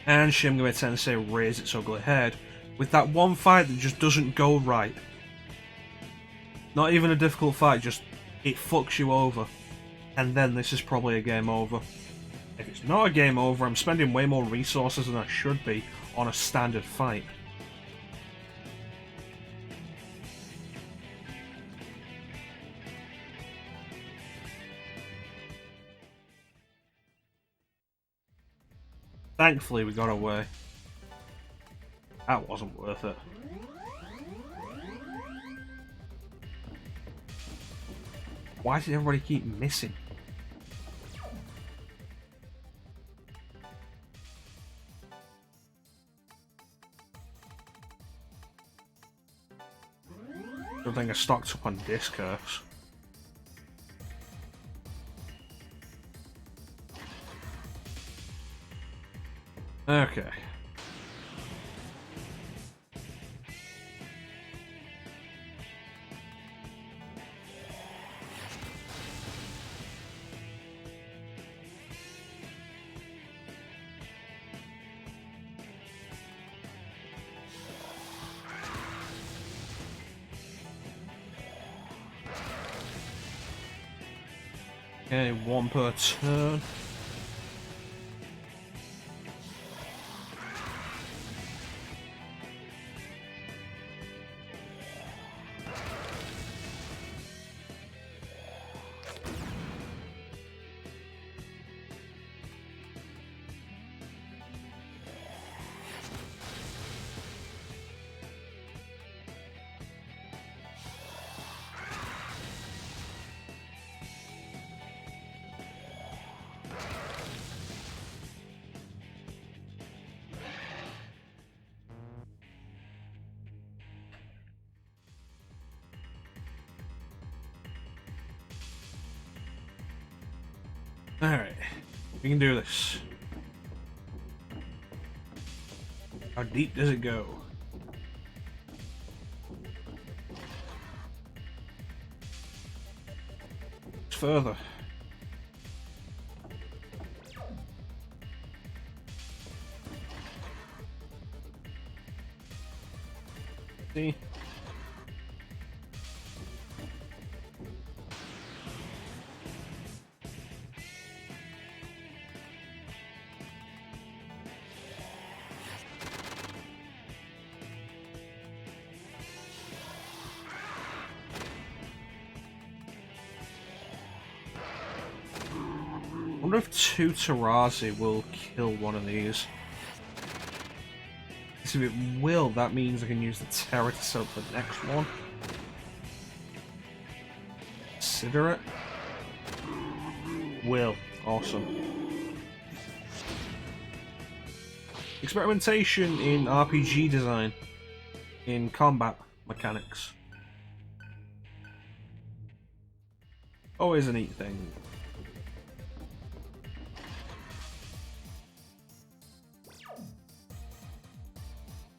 And Shin Megami Tensei raised its ugly head with that one fight that just doesn't go right. Not even a difficult fight, just it fucks you over. And then this is probably a game over. If it's not a game over, I'm spending way more resources than I should be on a standard fight. Thankfully we got away. That wasn't worth it. Why does everybody keep missing? Good thing I stocked up on discourse. Okay. Okay, one per turn. Alright, we can do this. How deep does it go? It's further. See? I wonder if two Tarazi will kill one of these. If it will, that means I can use the Terror to set up the next one. Consider it. Will. Awesome. Experimentation in RPG design. In combat mechanics. Always a neat thing.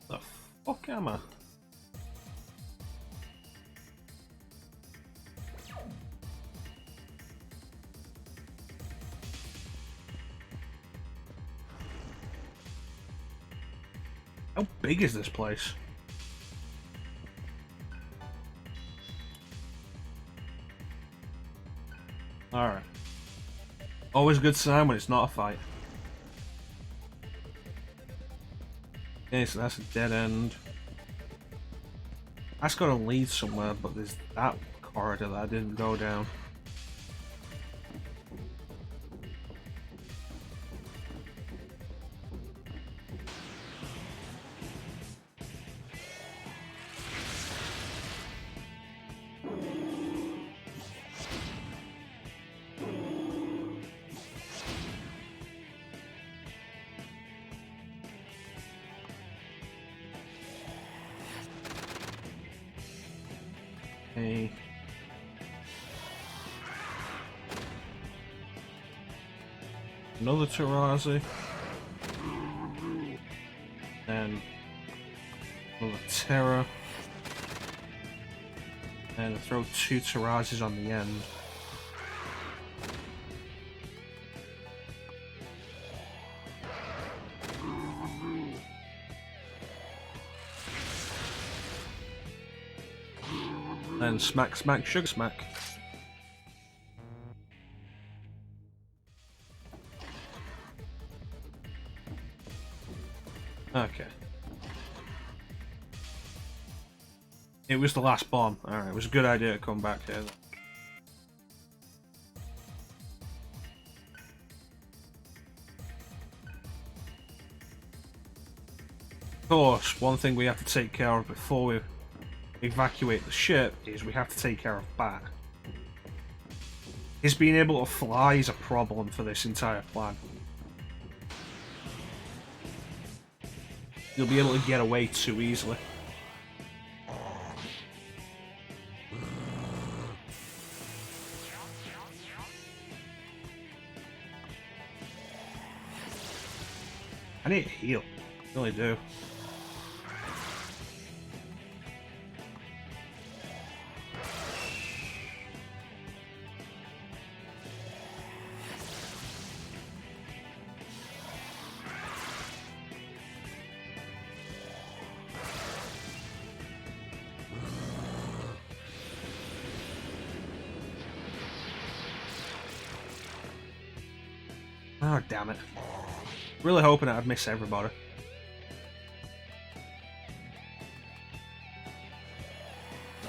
The fuck am I? How big is this place? Alright. Always a good sign when it's not a fight. Okay, so that's a dead end. That's got to lead somewhere, but there's that corridor that I didn't go down. Okay. Another Tarazi. And another Terra. And throw 2 Tarazis on the end. And smack, smack, sugar smack. Okay. It was the last bomb. Alright, it was a good idea to come back here. Of course, one thing we have to take care of before we evacuate the ship is we have to take care of Bat. His being able to fly is a problem for this entire plan. You'll be able to get away too easily. I need to heal. I really do. Oh, damn it. Really hoping I'd miss everybody.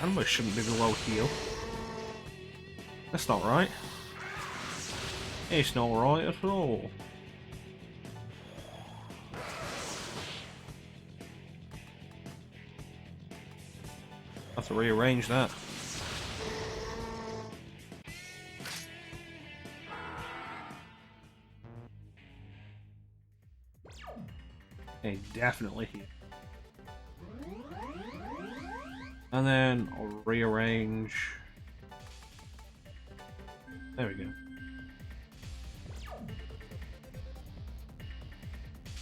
Animals shouldn't be below heal. That's not right. It's not right at all. Have to rearrange that. Okay, definitely here. And then I'll rearrange. There we go.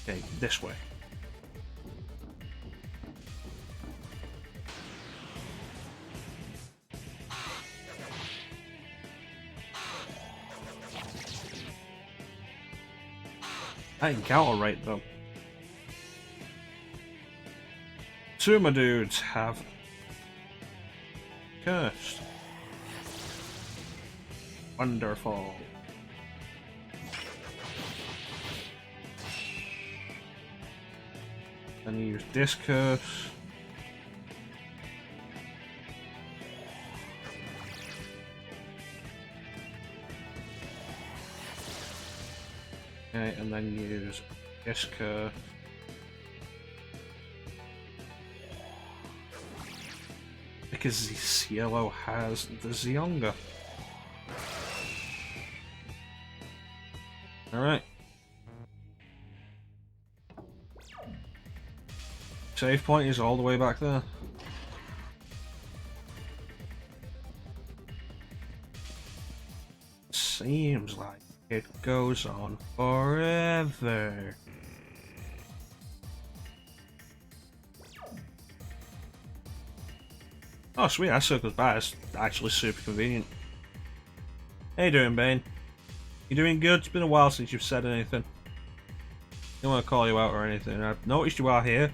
Okay, this way. I encounter rate though. 2 of my dudes have cursed. Wonderful. Then use discurse. Okay, and then use discurse. Because this yellow has the Zionga. Alright. Save point is all the way back there. Seems like it goes on forever. Oh sweet, that circle's bad. It's actually super convenient. How you doing, Bane? You doing good? It's been a while since you've said anything. Don't want to call you out or anything. I've noticed you are here.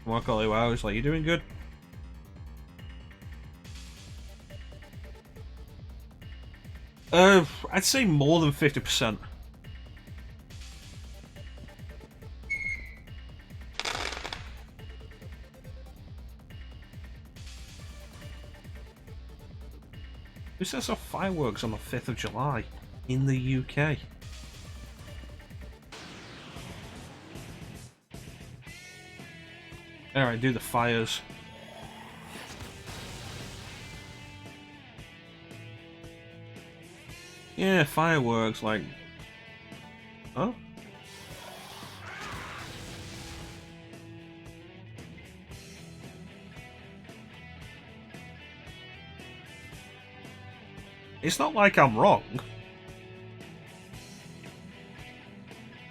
I want to call you out. It's like, you doing good? I'd say more than 50%. Who sets off fireworks on the 5th of July in the UK? Alright, do the fires. Yeah, fireworks, like... Huh? It's not like I'm wrong.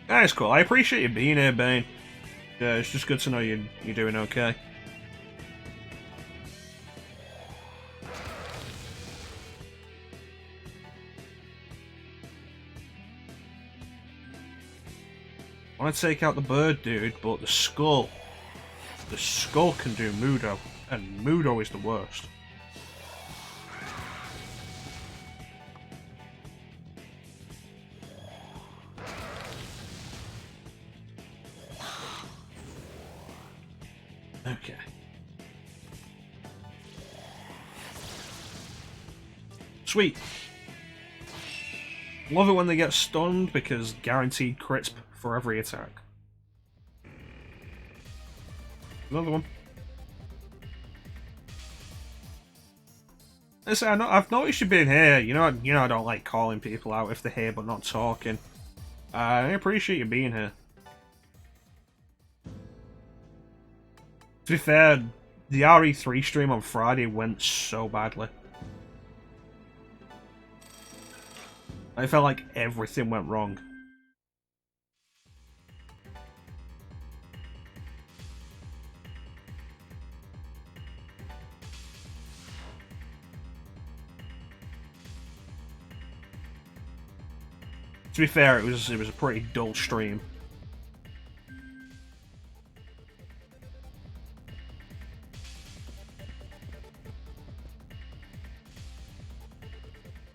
That's cool. I appreciate you being here, Bane. Yeah, it's just good to know you're doing okay. I want to take out the bird dude, but the skull can do Mudo, and Mudo is the worst. Okay. Sweet. Love it when they get stunned because guaranteed crits for every attack. Another one. Listen, I've noticed you being here. You know I don't like calling people out if they're here but not talking. I appreciate you being here. To be fair, the RE3 stream on Friday went so badly. I felt like everything went wrong. To be fair, it was a pretty dull stream.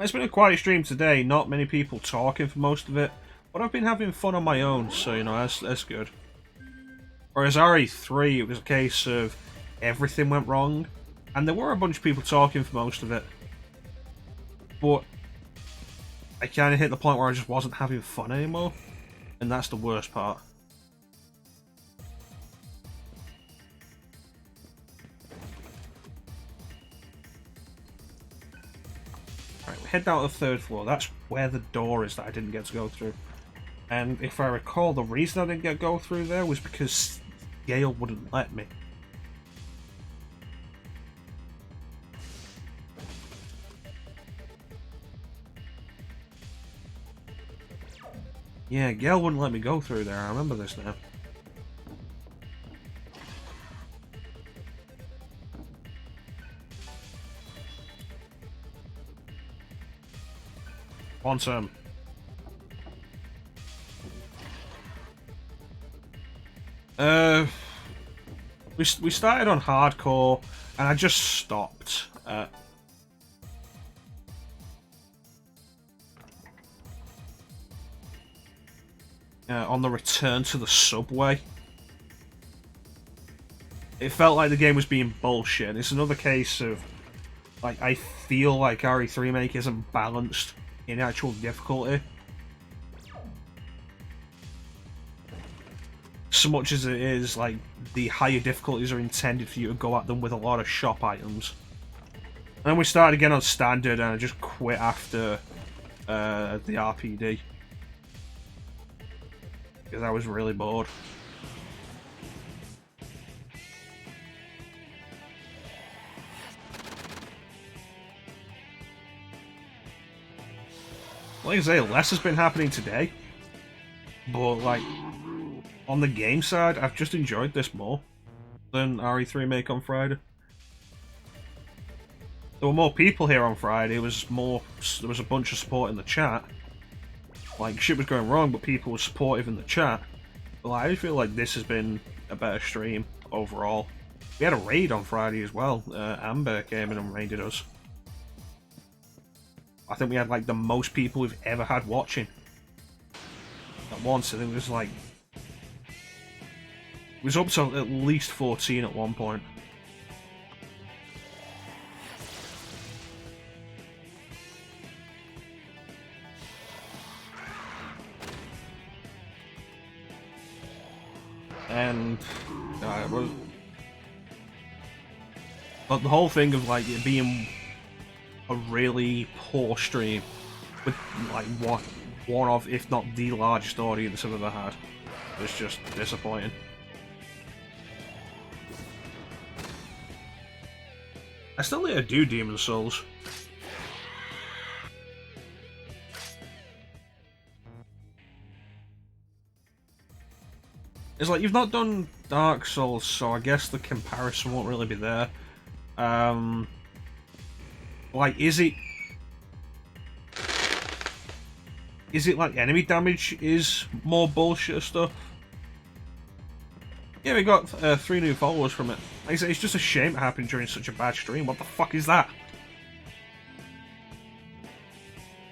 It's been a quiet stream today, not many people talking for most of it, but I've been having fun on my own, so you know, that's good. Whereas RE3, it was a case of everything went wrong, and there were a bunch of people talking for most of it, but I kind of hit the point where I just wasn't having fun anymore, and that's the worst part. Right, we head down to the 3rd floor. That's where the door is that I didn't get to go through. And if I recall, the reason I didn't get to go through there was because Gale wouldn't let me. Yeah, Gale wouldn't let me go through there. I remember this now. Quantum. We started on hardcore, and I just stopped. On the return to the subway. It felt like the game was being bullshit. It's another case of, like, I feel like RE3 Remake isn't balanced in actual difficulty. So much as it is, like, the higher difficulties are intended for you to go at them with a lot of shop items. And then we started again on standard, and I just quit after the RPD. Because I was really bored. Like I say, less has been happening today. But, like, on the game side, I've just enjoyed this more than RE3 Remake on Friday. There were more people here on Friday. There was a bunch of support in the chat. Like, shit was going wrong, but people were supportive in the chat. But like, I feel like this has been a better stream overall. We had a raid on Friday as well. Amber came in and raided us. I think we had like the most people we've ever had watching. At once, I think it was like... It was up to at least 14 at one point. And it was, but the whole thing of like it being a really poor stream with like one of, if not the largest audience I've ever had, was just disappointing. I still need to do Demon Souls. It's like, you've not done Dark Souls, so I guess the comparison won't really be there. Like, is it like enemy damage is more bullshit stuff? Yeah, we got 3 new followers from it. Like I say, it's just a shame it happened during such a bad stream. What the fuck is that?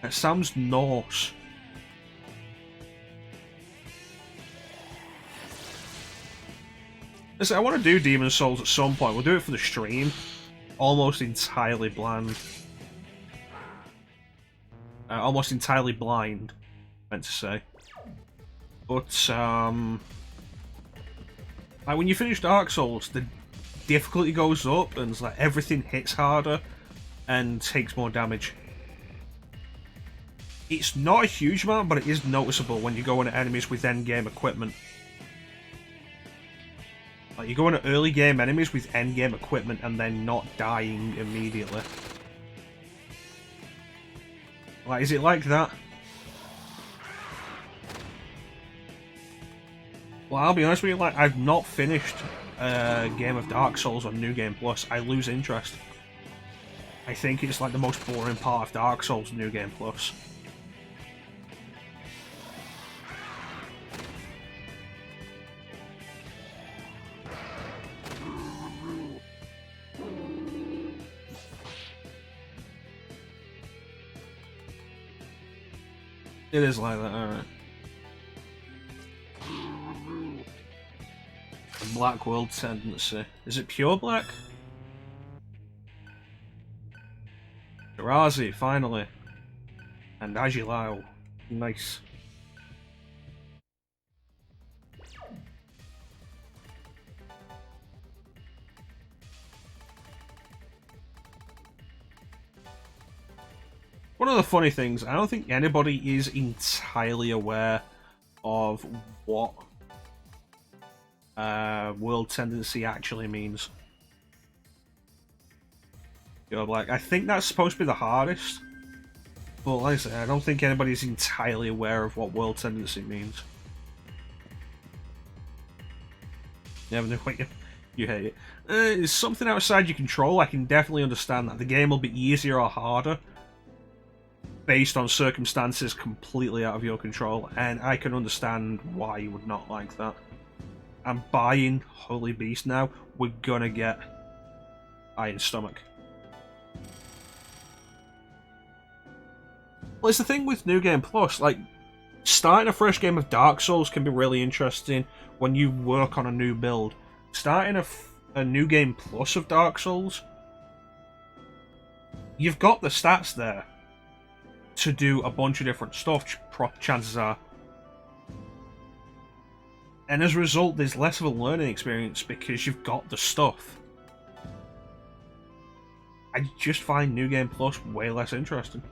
It sounds Norse. Listen, I want to do Demon Souls at some point. We'll do it for the stream. Almost entirely bland. Almost entirely blind, meant to say. But, like, when you finish Dark Souls, the difficulty goes up, and it's like everything hits harder and takes more damage. It's not a huge amount, but it is noticeable when you go into enemies with endgame equipment. Like, you go into early game enemies with endgame equipment and then not dying immediately. Like, is it like that? Well, I'll be honest with you, like, I've not finished a game of Dark Souls on New Game Plus. I lose interest. I think it's like the most boring part of Dark Souls New Game Plus. It is like that, alright. Black World Tendency. Is it pure black? Jirazi, finally. And Agilao. Nice. One of the funny things, I don't think anybody is entirely aware of what World Tendency actually means. You know, like, I think that's supposed to be the hardest, but like I say, I don't think anybody's entirely aware of what World Tendency means. You never know what you hate it. It's something outside your control. I can definitely understand that. The game will be easier or harder based on circumstances completely out of your control, and I can understand why you would not like that. I'm buying Holy Beast now. We're gonna get Iron Stomach. Well, it's the thing with New Game Plus, like, starting a fresh game of Dark Souls can be really interesting when you work on a new build. Starting a New Game Plus of Dark Souls, you've got the stats there to do a bunch of different stuff, chances are. And as a result, there's less of a learning experience because you've got the stuff. I just find New Game Plus way less interesting.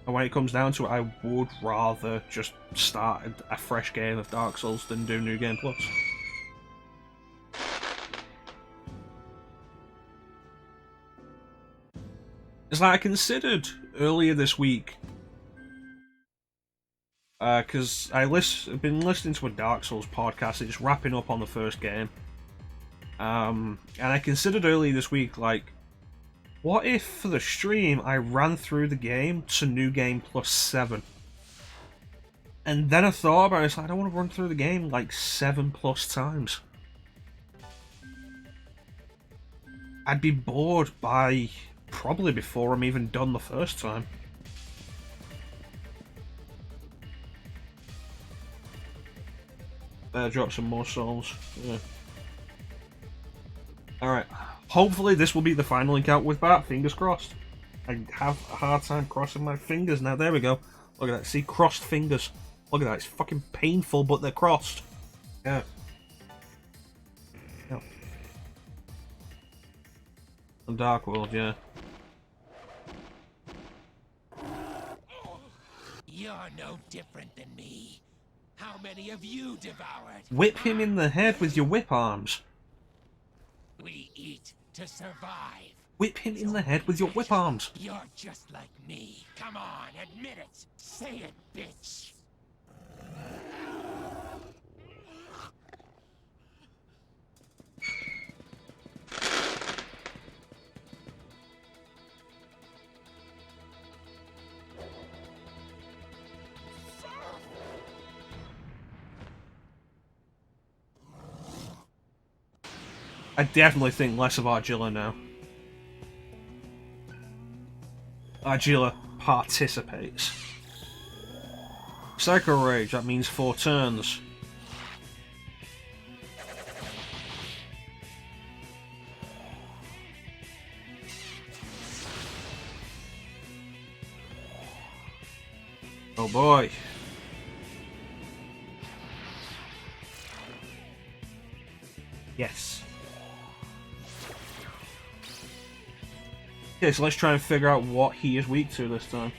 And when it comes down to it, I would rather just start a fresh game of Dark Souls than do New Game Plus. It's like I considered earlier this week, because I've been listening to a Dark Souls podcast. It's wrapping up on the first game, and I considered earlier this week, like, what if for the stream I ran through the game to New Game Plus 7? And then I thought about it, it's like, I don't want to run through the game like 7+ times. I'd be bored by probably before I'm even done the first time. Drop some more souls. Yeah. Alright. Hopefully this will be the final encounter with Bart. Fingers crossed. I have a hard time crossing my fingers now. There we go. Look at that. See? Crossed fingers. Look at that. It's fucking painful, but they're crossed. Yeah. Yeah. The Dark World, yeah. You're no different than me. How many of you devoured? Whip him in the head with your whip arms. We eat to survive. Whip him in the head with your whip arms. You're just like me. Come on, admit it. Say it, bitch. I definitely think less of Argilla now. Argilla participates. Psycho Rage, that means 4 turns. Oh boy. Yes. Okay, so let's try and figure out what he is weak to this time.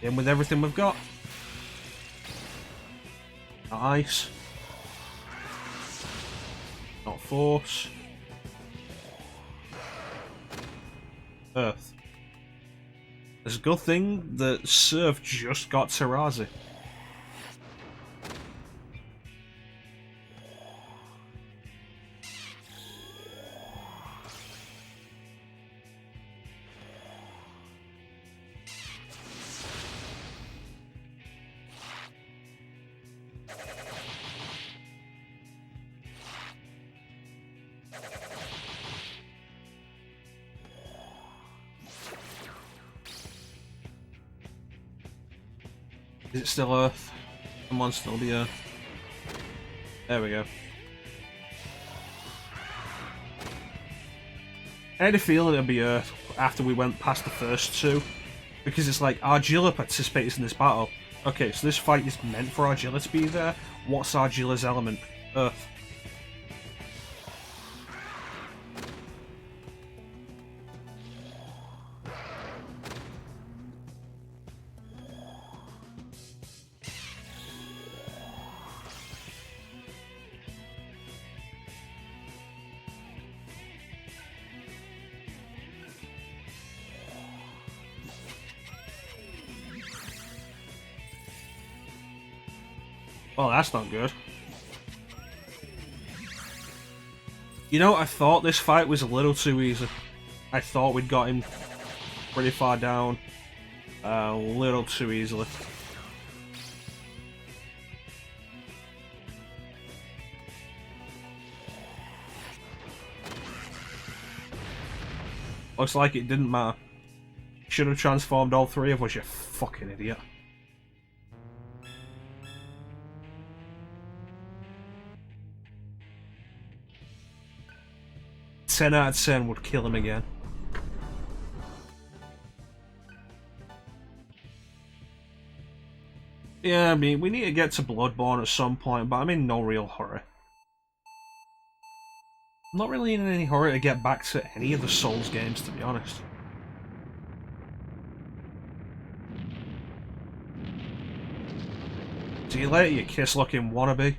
In with everything we've got. Not ice. Not force. Earth. It's a good thing that Surf just got Tarazi. Is it still Earth? Come on, still be Earth. There we go. I had a feeling it'd be Earth after we went past the first 2. Because it's like, Argilla participates in this battle. Okay, so this fight is meant for Argilla to be there. What's Argilla's element? Earth. Well, that's not good. You know, I thought this fight was a little too easy. I thought we'd got him pretty far down. A little too easily. Looks like it didn't matter. Should have transformed all 3 of us, you fucking idiot. Ten out of 10 would kill him again. Yeah, I mean, we need to get to Bloodborne at some point, but I'm in no real hurry. I'm not really in any hurry to get back to any of the Souls games, to be honest. See you later, you kiss-looking wannabe.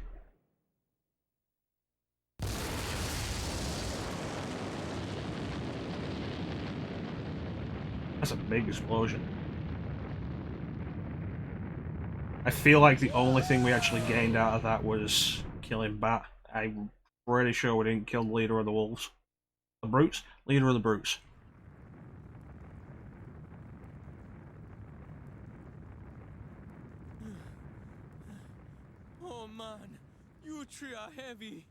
That's a big explosion. I feel like the only thing we actually gained out of that was killing Bat. I'm pretty sure we didn't kill the leader of the wolves. The brutes? Leader of the brutes. Oh man, you 3 are heavy.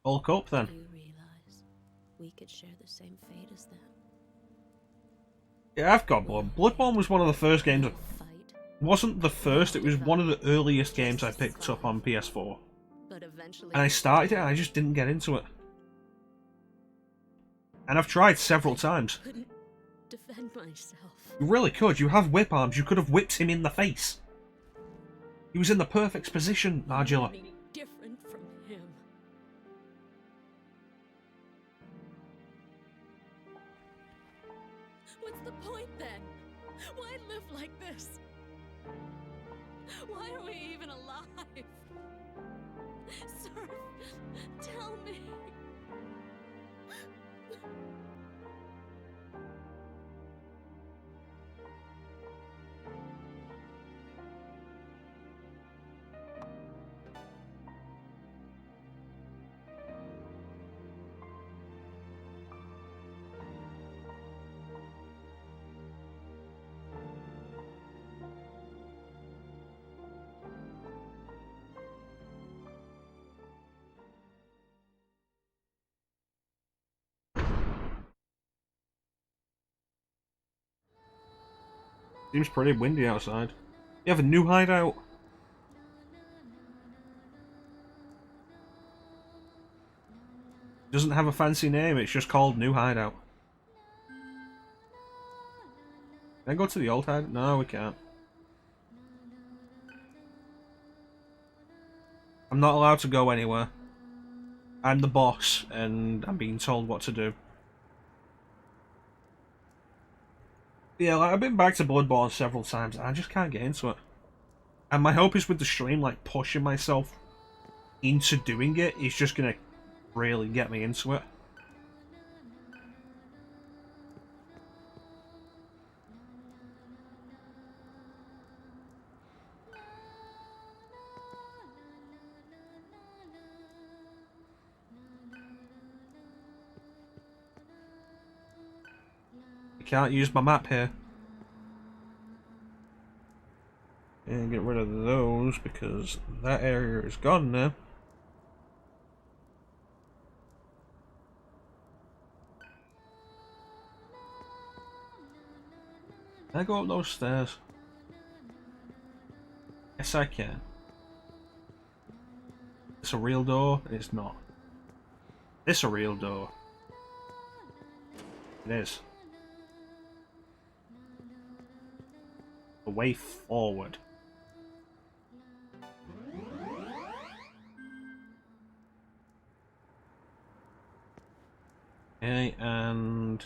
Bulk up then. Do you realize we could share the same fate as them? Yeah, I've got Blood. Bloodborne was one of the first games. Fight, Wasn't the first, it was one of the earliest games I picked up on PS4. but eventually And I started it and I just didn't get into it. And I've tried several times. couldn't defend myself. You really could. You have whip arms. You could have whipped him in the face. He was in the perfect position, Margilla. Any different from him. What's the point then? Why live like this? Why are we even alive? Sir, tell me. Seems pretty windy outside. You have a new hideout? Doesn't have a fancy name, it's just called New Hideout. Can I go to the old hideout? No, we can't. I'm not allowed to go anywhere. I'm the boss, and I'm being told what to do. Yeah, like, I've been back to Bloodborne several times, and I just can't get into it. And my hope is with the stream, like, pushing myself into doing it is just gonna really get me into it. I can't use my map here. And get rid of those because that area is gone now. Can I go up those stairs? Yes, I can. It's a real door? It's not. It's a real door. It is. The way forward. Okay, and...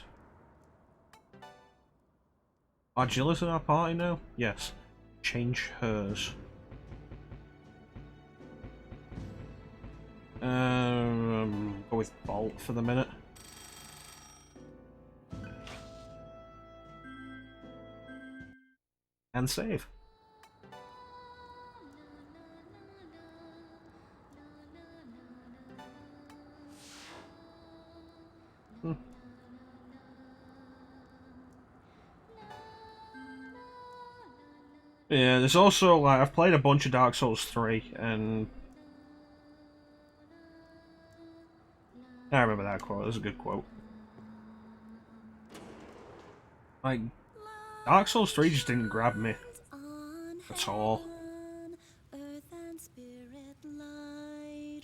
Argilla's in our party now? Yes. Change hers. Go with Bolt for the minute. And save. Yeah, there's also, like, I've played a bunch of Dark Souls 3, and... I remember that quote, it was a good quote. Like, Dark Souls 3 just didn't grab me. At all.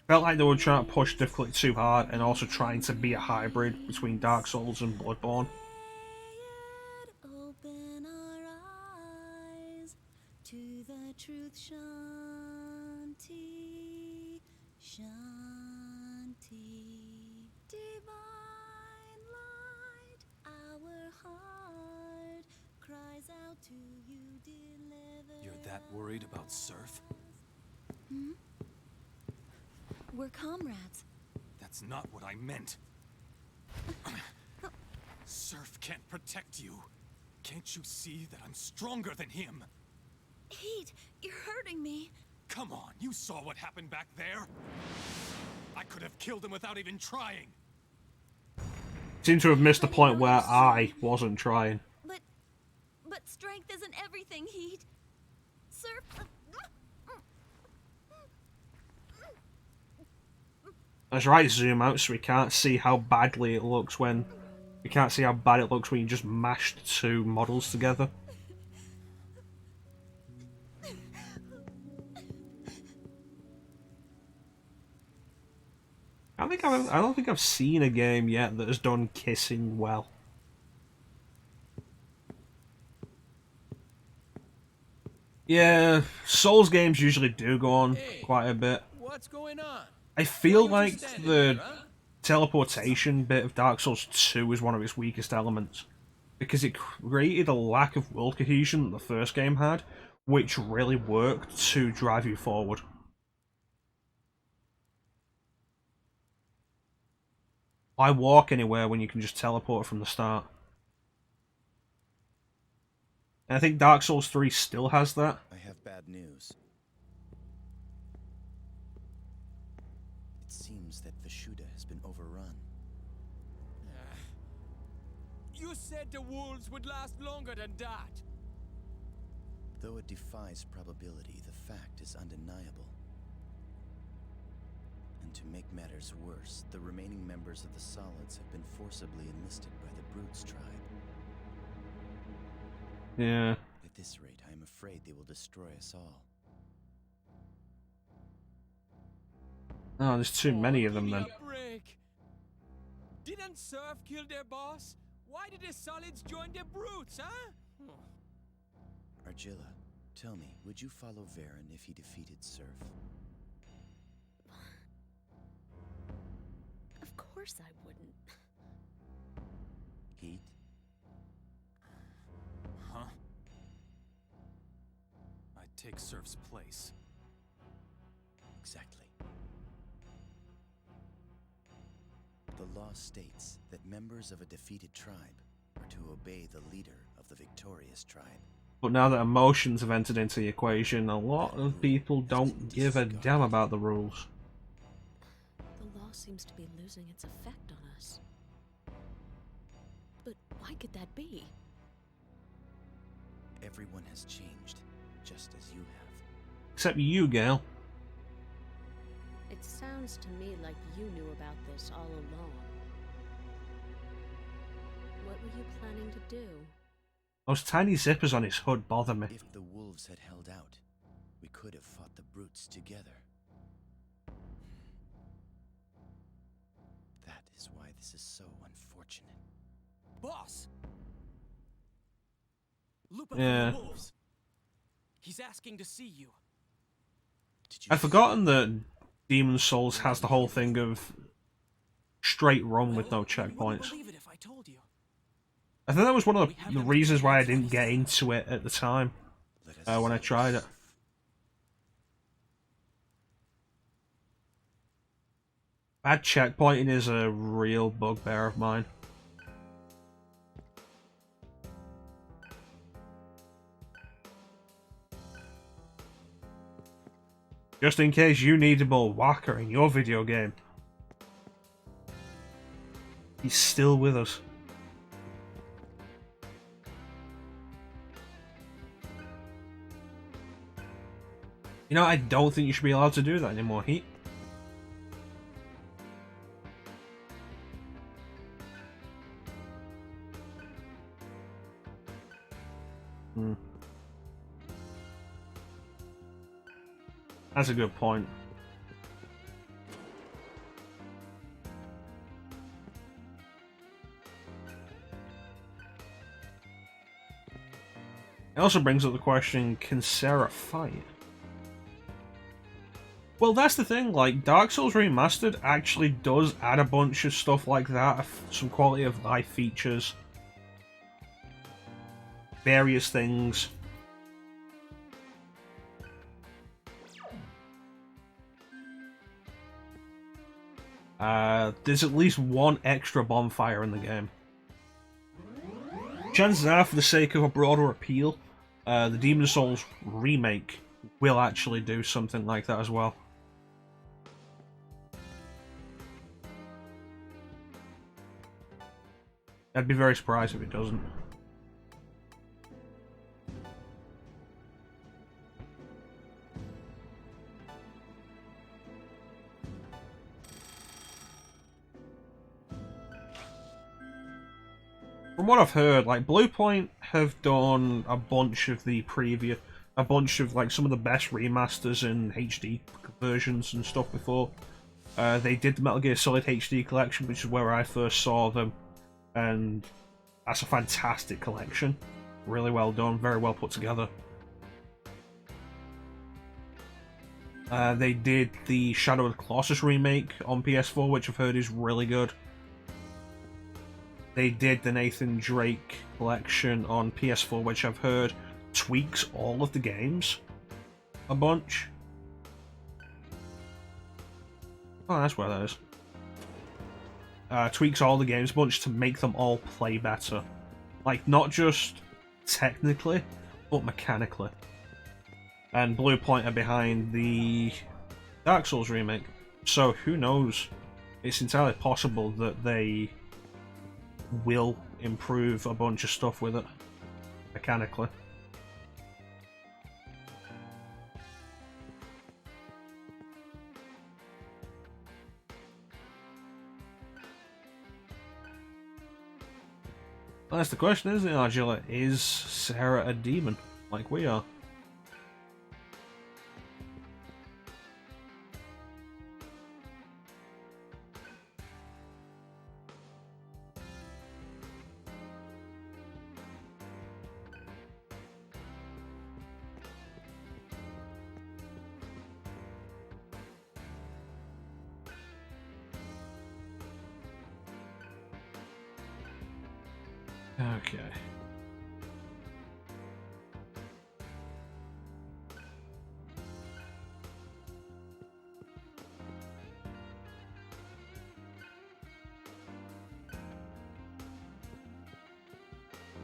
Felt like they were trying to push difficulty too hard, and also trying to be a hybrid between Dark Souls and Bloodborne. Truth, Shanti, Shanti, divine light, our heart cries out to you, deliver. You're that worried about Surf? Hmm? We're comrades. That's not what I meant. Surf can't protect you. Can't you see that I'm stronger than him? Heat, you're hurting me. Come on, you saw what happened back there. I could have killed him without even trying. Seem to have missed the point where I wasn't trying. But strength isn't everything, Heat. Surf. That's right, zoom out so we can't see how badly it looks when... We can't see how bad it looks when you just mashed two models together. I don't think I've seen a game yet that has done kissing well. Yeah, Souls games usually do go on quite a bit. What's going on? I feel Why you like just standing the there, huh? teleportation bit of Dark Souls 2 is one of its weakest elements, because it created a lack of world cohesion that the first game had, which really worked to drive you forward. Why walk anywhere when you can just teleport from the start? And I think Dark Souls 3 still has that. I have bad news. It seems that Vishuda has been overrun. You said the wolves would last longer than that. Though it defies probability, the fact is undeniable. And to make matters worse, the remaining members of the Solids have been forcibly enlisted by the Brutes tribe. Yeah. At this rate, I am afraid they will destroy us all. Oh, there's too many of them Give then. me a break. Didn't Surf kill their boss? Why did the Solids join the Brutes, huh? Argilla, tell me, would you follow Varen if he defeated Surf? Of course I wouldn't. Heat? Huh? I'd take Surf's place. Exactly. The law states that members of a defeated tribe are to obey the leader of the victorious tribe. But now that emotions have entered into the equation, a lot of people don't give a damn about the rules. The law seems to be losing its effect on us. But why could that be? Everyone has changed, just as you have. Except you, Gale. It sounds to me like you knew about this all along. What were you planning to do? Those tiny zippers on his hood bother me. If the wolves had held out, we could have fought the Brutes together. That is why this is so unfortunate. Boss! Lupa Yeah. from the wolves. He's asking to see you. Did you I'd forgotten that Demon Souls has the whole thing of straight run with no You checkpoints. wouldn't believe it if I told you. I think that was one of the reasons why I didn't get into it at the time, Let us when I tried it. Bad checkpointing is a real bugbear of mine. Just in case you need a more whacker in your video game. He's still with us. You know, I don't think you should be allowed to do that anymore, Heat. That's a good point. It also brings up the question, can Sarah fight? Well, that's the thing, like, Dark Souls Remastered actually does add a bunch of stuff like that, some quality of life features, various things. There's at least one extra bonfire in the game. Chances are, for the sake of a broader appeal, the Demon Souls remake will actually do something like that as well. I'd be very surprised if it doesn't. From what I've heard, like, Bluepoint have done a bunch of like some of the best remasters and HD versions and stuff before. They did the Metal Gear Solid HD collection, which is where I first saw them, and that's a fantastic collection. Really well done, very well put together. They did the Shadow of the Colossus remake on PS4, which I've heard is really good. They did the Nathan Drake collection on PS4, which I've heard tweaks all of the games a bunch. Oh, that's where that is. Tweaks all the games a bunch to make them all play better. Like, not just technically, but mechanically. And Blue Point are behind the Dark Souls remake. So, who knows? It's entirely possible that they will improve a bunch of stuff with it, mechanically. Well, that's the question, isn't it, Angela? Is Sarah a demon, like we are? Okay.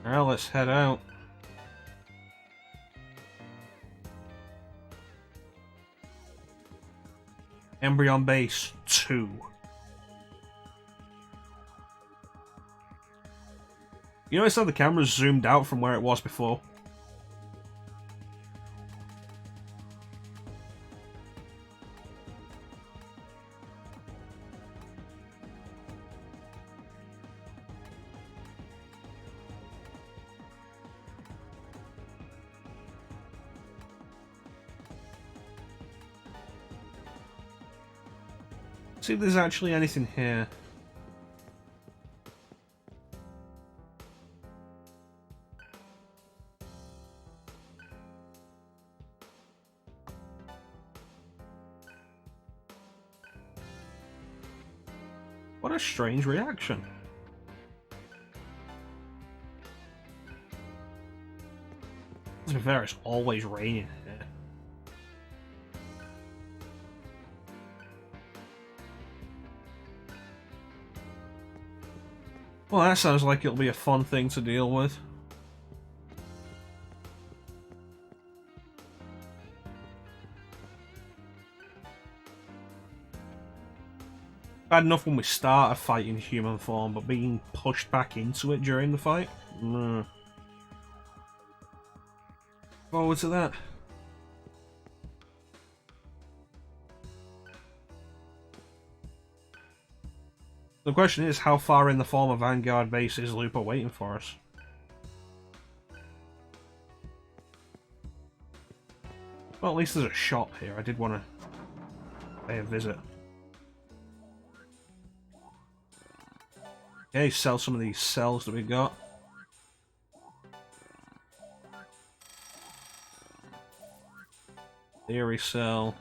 Well, let's head out. Embryon Base 2. You notice how the camera's zoomed out from where it was before? See if there's actually anything here. What a strange reaction. To be fair, it's always raining here. Well, that sounds like it'll be a fun thing to deal with. Bad enough when we start a fight in human form, but being pushed back into it during the fight? Forward to that. The question is, how far in the former Vanguard base is Lupo waiting for us? Well, at least there's a shop here. I did want to pay a visit. Okay, sell some of these cells that we got. Theory cell.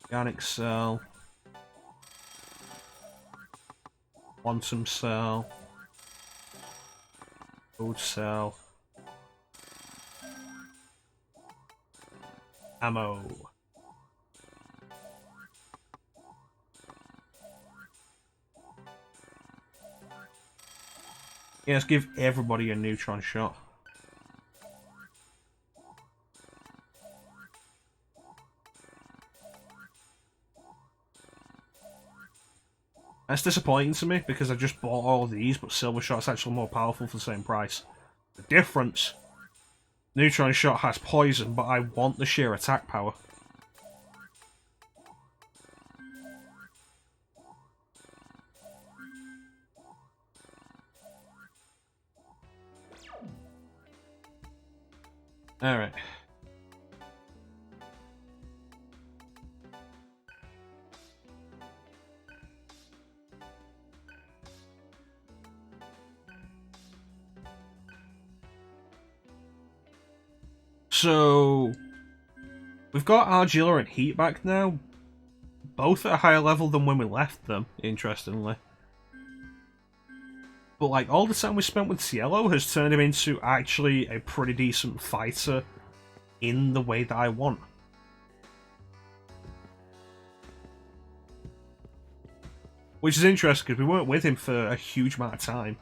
Organic cell. Quantum cell. Food cell. Ammo. Yeah, let's give everybody a neutron shot. That's disappointing to me because I just bought all of these, but Silver Shot's actually more powerful for the same price. The difference: Neutron Shot has poison, but I want the sheer attack power. Alright. So We've got Argilla and Heat back now, both at a higher level than when we left them, interestingly. But like, all the time we spent with Cielo has turned him into actually a pretty decent fighter in the way that I want. Which is interesting, because we weren't with him for a huge amount of time.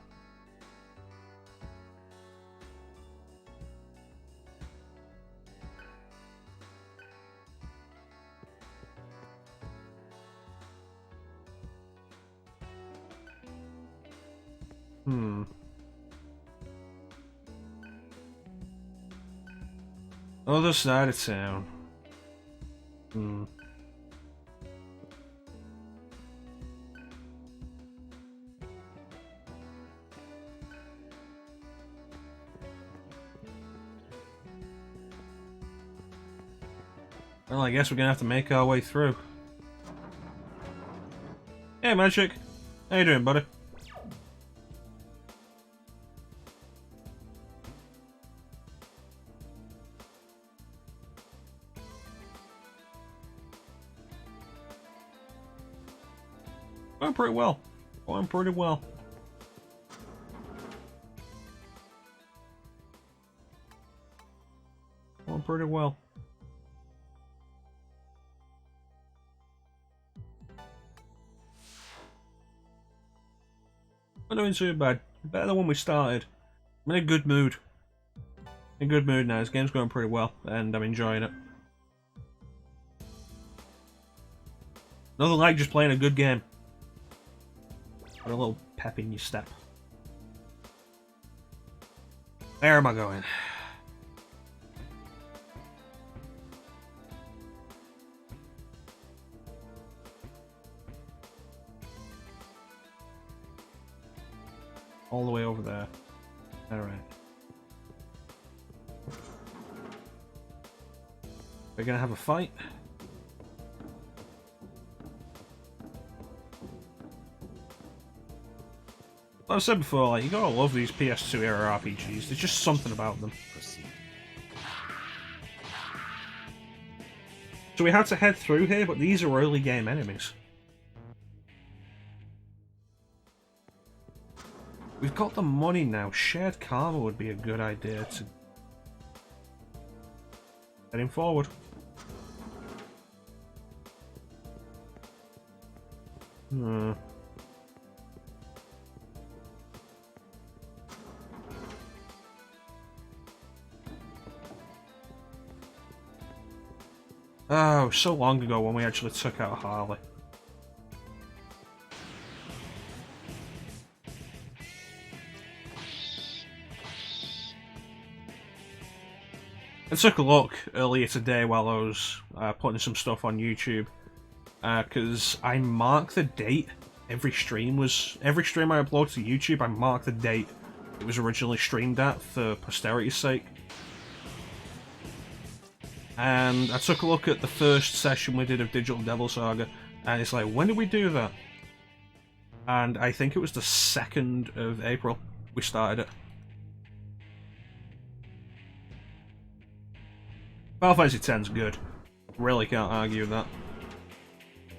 Other side of town. Well, I guess we're gonna have to make our way through. Hey, Magic. How you doing, buddy? Going pretty well. Going pretty well. Going pretty well. Not doing too bad. Better than when we started. I'm in a good mood. In a good mood now. This game's going pretty well, and I'm enjoying it. Nothing like just playing a good game. Put a little pep in your step. Where am I going? All the way over there. Alright. We're gonna have a fight. Like I said before, like, you gotta love these PS2 era RPGs. There's just something about them. Proceed. So we had to head through here, but these are early game enemies. We've got the money now. Shared karma would be a good idea to... Heading forward. Oh, so long ago when we actually took out Harley. I took a look earlier today while I was putting some stuff on YouTube, because I mark the date every stream I upload to YouTube. I mark the date it was originally streamed at for posterity's sake. And I took a look at the first session we did of Digital Devil Saga, and it's like, when did we do that? And I think it was the 2nd of April we started it. Final Fantasy X's good. Really can't argue with that.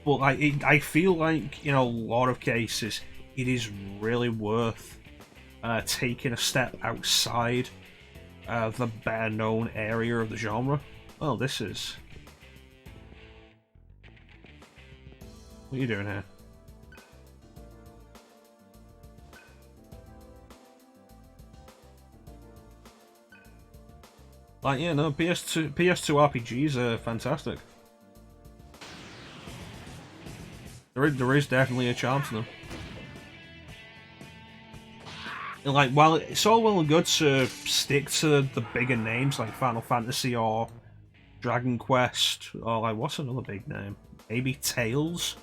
But I feel like, in a lot of cases, it is really worth taking a step outside the better-known area of the genre. Well, this is... What are you doing here? Like, yeah, no, PS2 RPGs are fantastic. There is definitely a charm to them. And like, while it's all well and good to stick to the bigger names like Final Fantasy or Dragon Quest, or like, what's another big name? Maybe Tales?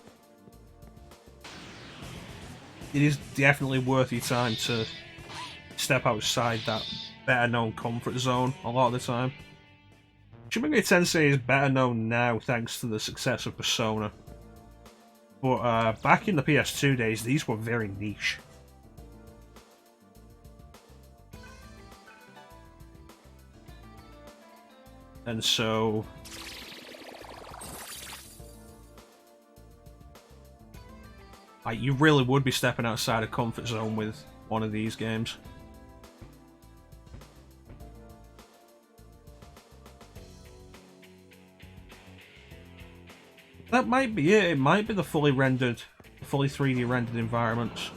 It is definitely worth your time to step outside that better-known comfort zone a lot of the time. Shin Megami Tensei is better known now thanks to the success of Persona. But back in the PS2 days, these were very niche. And so, Like, you really would be stepping outside of comfort zone with one of these games. That might be it. It might be the fully 3D rendered environments.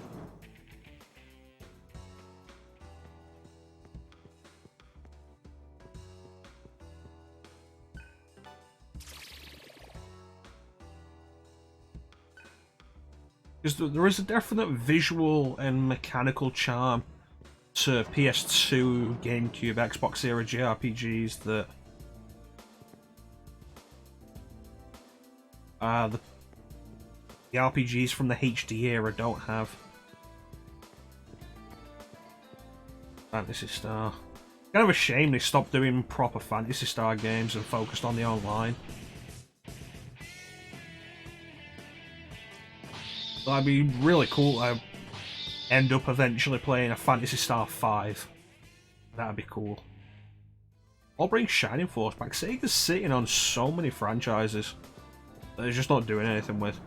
Because there is a definite visual and mechanical charm to PS2, GameCube, Xbox era JRPGs that the RPGs from the HD era don't have. Phantasy Star. Kind of a shame they stopped doing proper Phantasy Star games and focused on the online. That'd be really cool. I end up eventually playing a Phantasy Star 5. That'd be cool. I'll bring Shining Force back. Sega's sitting on so many franchises that they're just not doing anything with.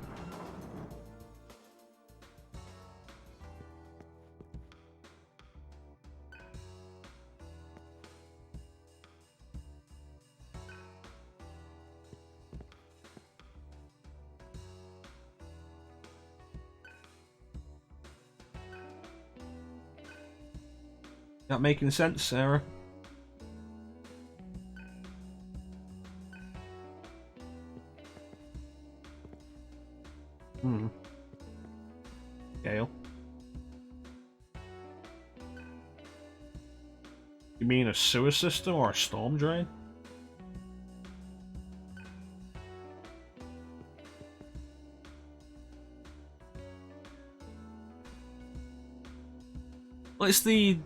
Not making sense, Sarah. Gale. You mean a sewer system or a storm drain? Well, it's the...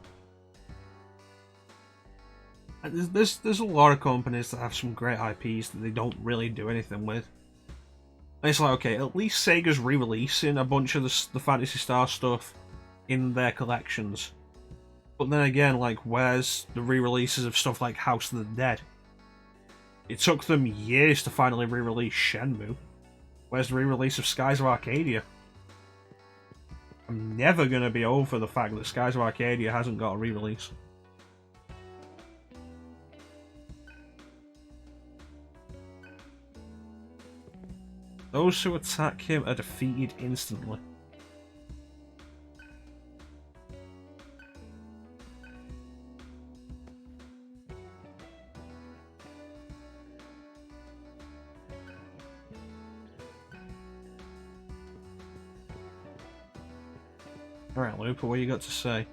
There's a lot of companies that have some great IPs that they don't really do anything with. And it's like, okay, at least Sega's re-releasing a bunch of the Phantasy Star stuff in their collections. But then again, like, where's the re-releases of stuff like House of the Dead? It took them years to finally re-release Shenmue. Where's the re-release of Skies of Arcadia? I'm never gonna be over the fact that Skies of Arcadia hasn't got a re-release. Those who attack him are defeated instantly. Alright, Looper, what you got to say?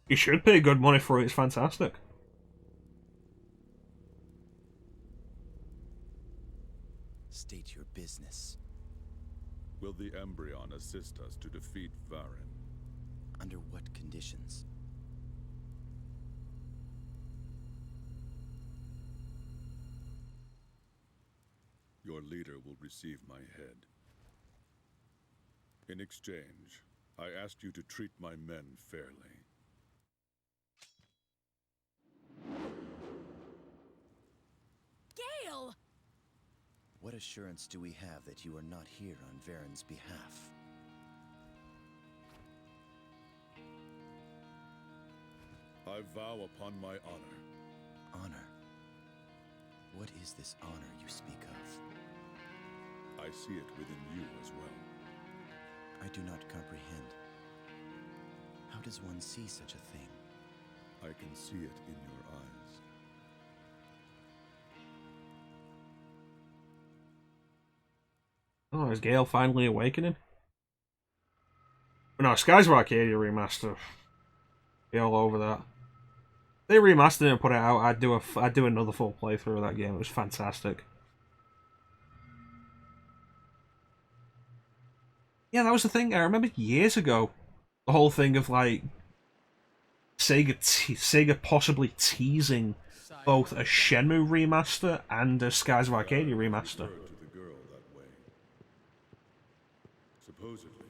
You should pay good money for it, it's fantastic. State your business. Will the Embryon assist us to defeat Varen? Under what conditions? Your leader will receive my head. In exchange, I ask you to treat my men fairly. Gale! What assurance do we have that you are not here on Varen's behalf? I vow upon my honor. Honor? What is this honor you speak of? I see it within you as well. I do not comprehend. How does one see such a thing? I can see it in your eyes. Oh, is Gale finally awakening? But no, Skies of Arcadia remaster. Be all over that. They remastered it and put it out. I'd do another full playthrough of that game. It was fantastic. Yeah, that was the thing. I remember years ago, the whole thing of like Sega possibly teasing both a Shenmue remaster and a Skies of Arcadia remaster. Supposedly,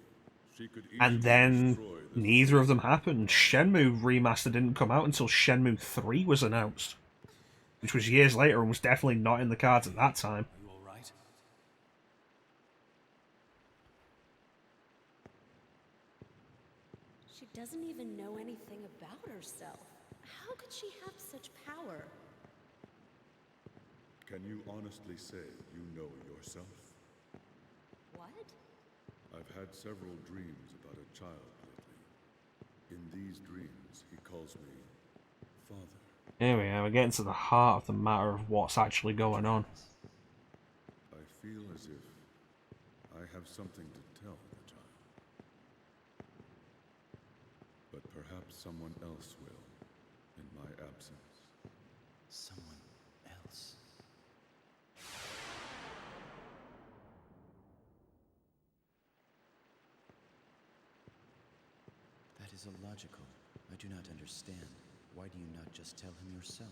she could And easily then destroy neither of them happened. Shenmue Remaster didn't come out until Shenmue 3 was announced, which was years later and was definitely not in the cards at that time. Are you all right? She doesn't even know anything about herself. How could she have such power? Can you honestly say you know yourself? What? I've had several dreams about a child lately. In these dreams, he calls me Father. Here we are, we're getting to the heart of the matter of what's actually going on. I feel as if I have something to tell the child. But perhaps someone else will, in my absence. Someone else. That is illogical. I do not understand. Why do you not just tell him yourself?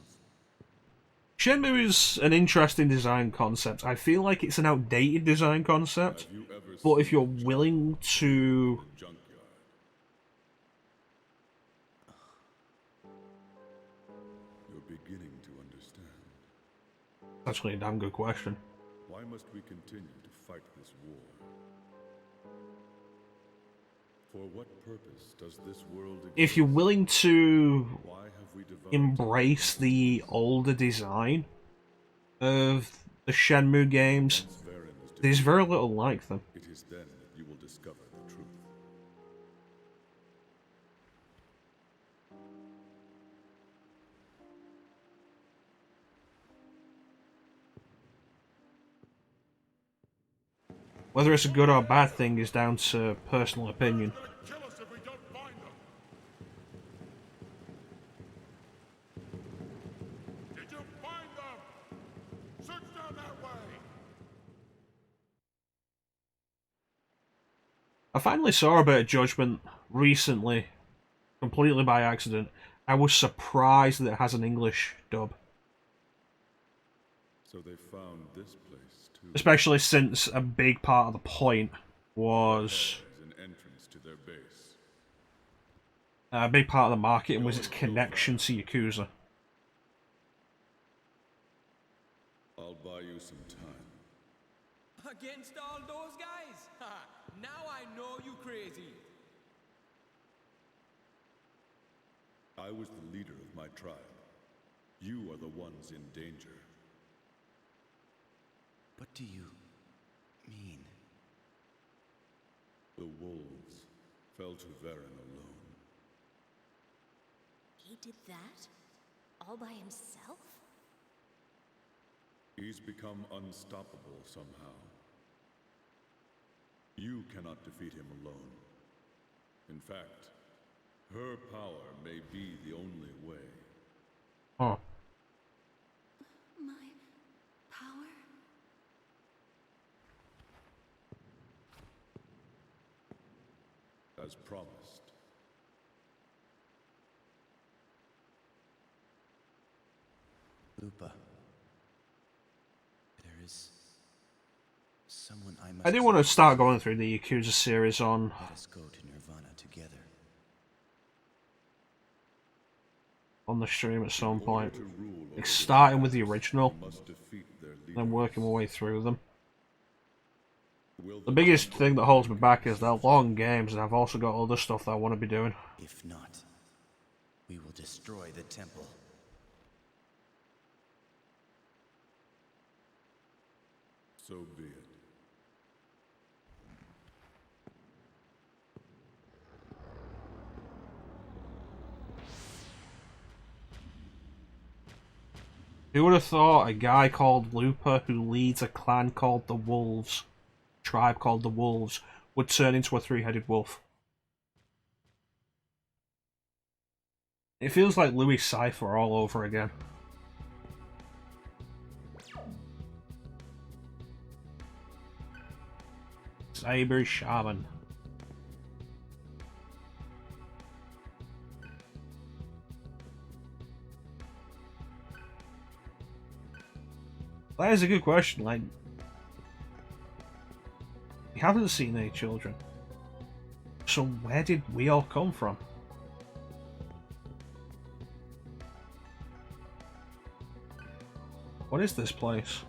Shenmue is an interesting design concept. I feel like it's an outdated design concept, Have you ever but if seen you're a child willing to... in a junkyard? You're beginning to understand. Actually, a damn good question. Why must we continue to fight this war? For what purpose does this world exist? If you're willing to Why have we developed embrace the older design of the Shenmue games, Varen is there's very little like them. It is then that you will discover the truth. Whether it's a good or bad thing is down to personal opinion. Kill us if we don't find them! Did you find them? Search down that way! I finally saw a bit of Judgment recently, completely by accident. I was surprised that it has an English dub. So they found this place too. Especially since a big part of the point was... As an entrance to their base. A big part of the marketing was its connection to Yakuza. I'll buy you some time. Against all those guys? Ha! Now I know you crazy. I was the leader of my tribe. You are the ones in danger. What do you mean? The wolves fell to Varen alone. He did that? All by himself? He's become unstoppable somehow. You cannot defeat him alone. In fact, her power may be the only way. Oh. My power? As promised. Lupa. There is someone I must... I do want to start going through the Yakuza series on Let us go to Nirvana together. the stream at some point. To rule Like over starting with the original, the must defeat their leader. then working my way through them. Will The biggest thing that holds me back is they're long games, and I've also got other stuff that I want to be doing. If not, we will destroy the temple. So be it. Who would have thought a guy called Lupa, who leads a clan called the Wolves, tribe called the Wolves, would turn into a three-headed wolf? It feels like Louis Cypher all over again. Saber Shaman. That is a good question. Like, you haven't seen any children. So where did we all come from? What is this place?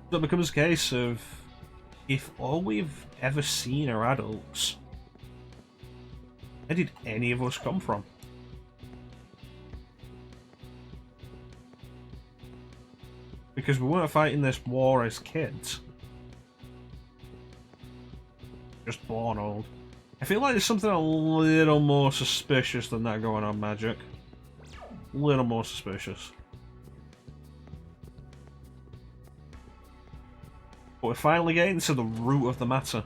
So it becomes a case of, if all we've ever seen are adults, where did any of us come from? Because we weren't fighting this war as kids. Just born old. I feel like there's something a little more suspicious than that going on, Magic. A little more suspicious. But we're finally getting to the root of the matter.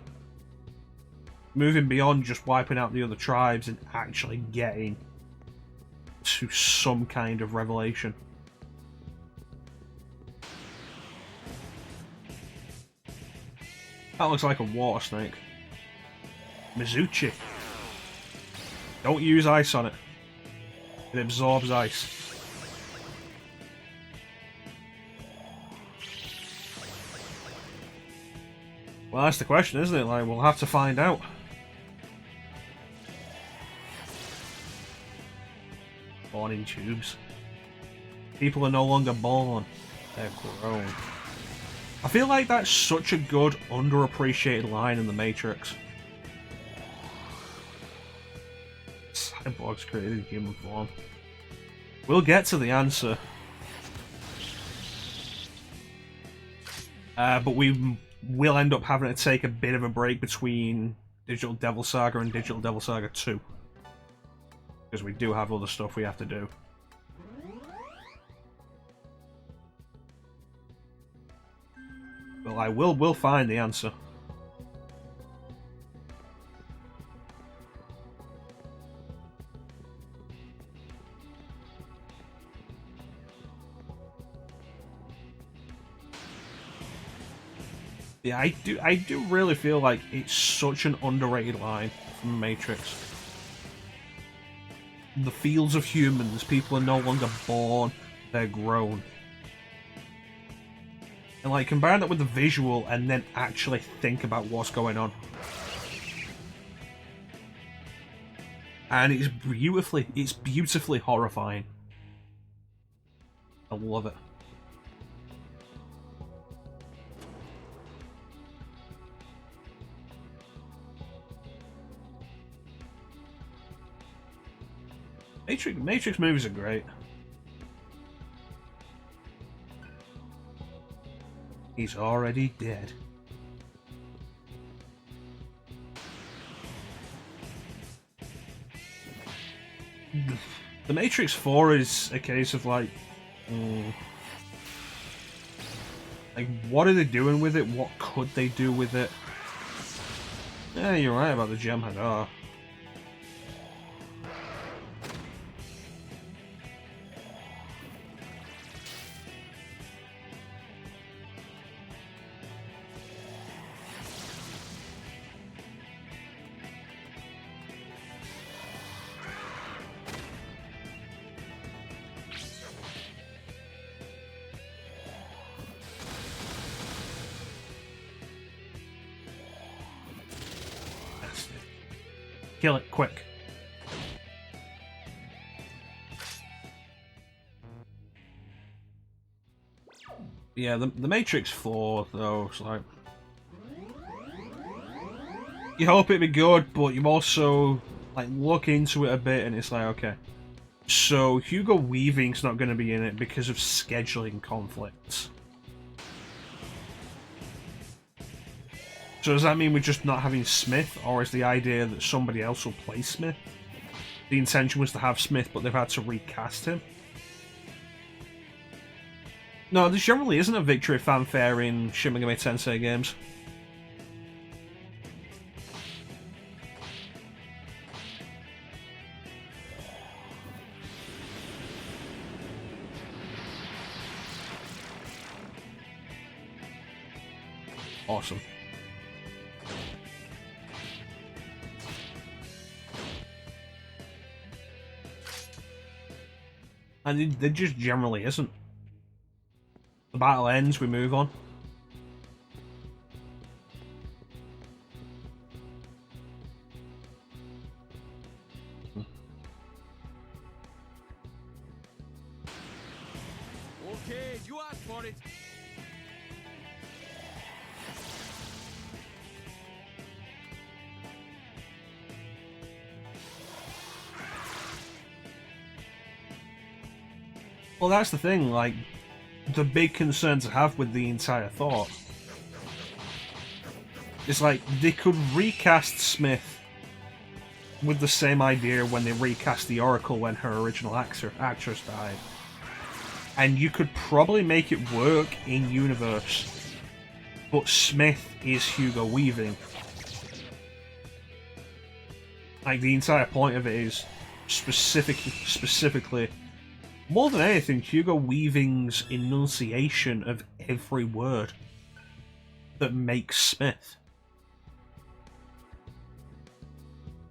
Moving beyond just wiping out the other tribes and actually getting to some kind of revelation. That looks like a water snake. Mizuchi. Don't use ice on it. It absorbs ice. Well, that's the question, isn't it? Like, we'll have to find out. Born in tubes. People are no longer born. They're grown. I feel like that's such a good, underappreciated line in The Matrix. Cyborgs created in human form. We'll get to the answer. But we will end up having to take a bit of a break between Digital Devil Saga and Digital Devil Saga 2. Because we do have other stuff we have to do. Well, we'll find the answer. Yeah, I do really feel like it's such an underrated line from Matrix. The fields of humans, people are no longer born, they're grown. And like, combine that with the visual and then actually think about what's going on. And it's beautifully horrifying. I love it. Matrix movies are great. He's already dead. The Matrix 4 is a case of like, like, what are they doing with it? What could they do with it? Yeah, you're right about the gem Hadar. Kill it, quick. Yeah, the Matrix 4, though, it's like... You hope it'd be good, but you also, like, look into it a bit and it's like, okay. So, Hugo Weaving's not going to be in it because of scheduling conflicts. So does that mean we're just not having Smith, or is the idea that somebody else will play Smith? The intention was to have Smith, but they've had to recast him? No, there generally isn't a victory fanfare in Shin Megami Tensei games. Awesome. And there just generally isn't. The battle ends, we move on. Okay, you asked for it. Well, that's the thing, like, the big concerns I have with the entire thought is, like, they could recast Smith with the same idea when they recast the Oracle when her original actress died. And you could probably make it work in universe, but Smith is Hugo Weaving. Like, the entire point of it is specifically, more than anything, Hugo Weaving's enunciation of every word that makes Smith.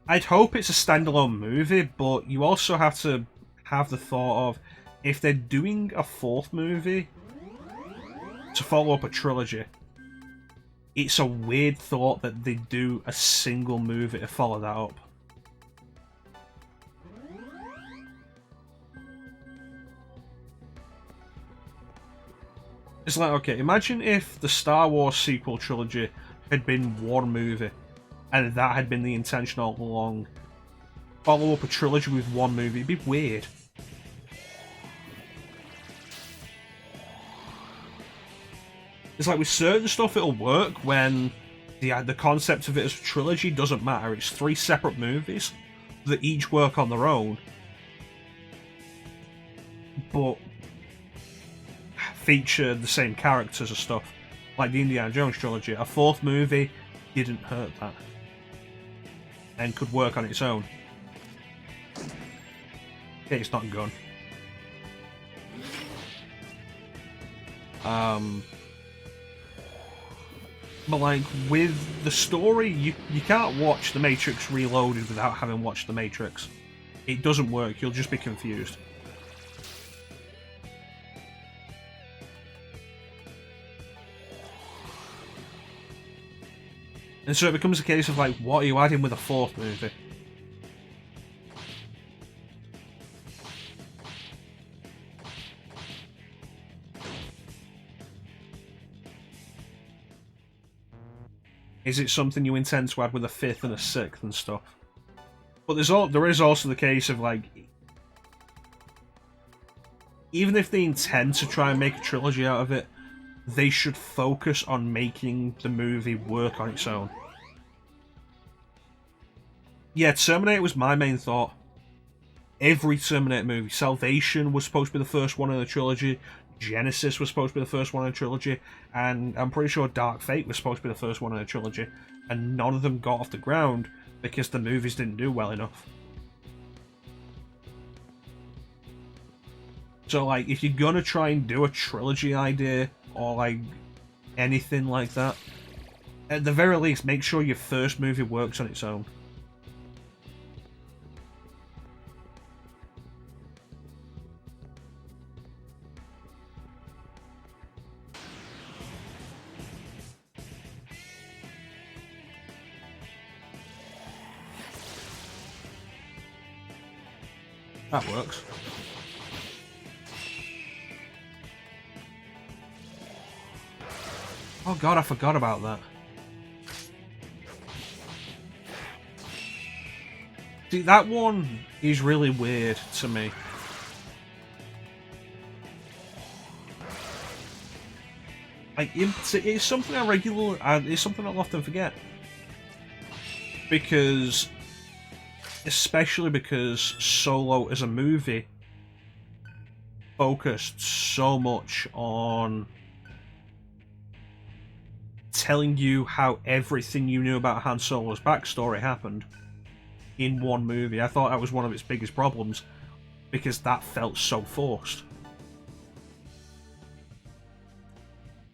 I'd hope it's a standalone movie, but you also have to have the thought of, if they're doing a fourth movie to follow up a trilogy, it's a weird thought that they do a single movie to follow that up. It's like, okay, imagine if the Star Wars sequel trilogy had been one movie, and that had been the intention all along. Follow up a trilogy with one movie, it'd be weird. It's like with certain stuff it'll work when the concept of it as a trilogy doesn't matter. It's 3 separate movies that each work on their own, but feature the same characters and stuff, like the Indiana Jones trilogy. A fourth movie didn't hurt that and could work on its own. Okay, it's not a gun. But like with the story, you can't watch The Matrix Reloaded without having watched The Matrix. It doesn't work, you'll just be confused. And so it becomes a case of like, what are you adding with a fourth movie? Is it something you intend to add with a 5th and a 6th and stuff? But there is also the case of like, even if they intend to try and make a trilogy out of it, they should focus on making the movie work on its own. Yeah, Terminator was my main thought. Every Terminator movie. Salvation was supposed to be the first one in the trilogy. Genesis was supposed to be the first one in the trilogy. And I'm pretty sure Dark Fate was supposed to be the first one in the trilogy. And none of them got off the ground because the movies didn't do well enough. So, like, if you're gonna try and do a trilogy idea, or, like, anything like that, at the very least, make sure your first movie works on its own. That works. Oh god, I forgot about that. See, that one is really weird to me. Like, it's something it's something I'll often forget. Especially because Solo as a movie focused so much on telling you how everything you knew about Han Solo's backstory happened in one movie. I thought that was one of its biggest problems, because that felt so forced.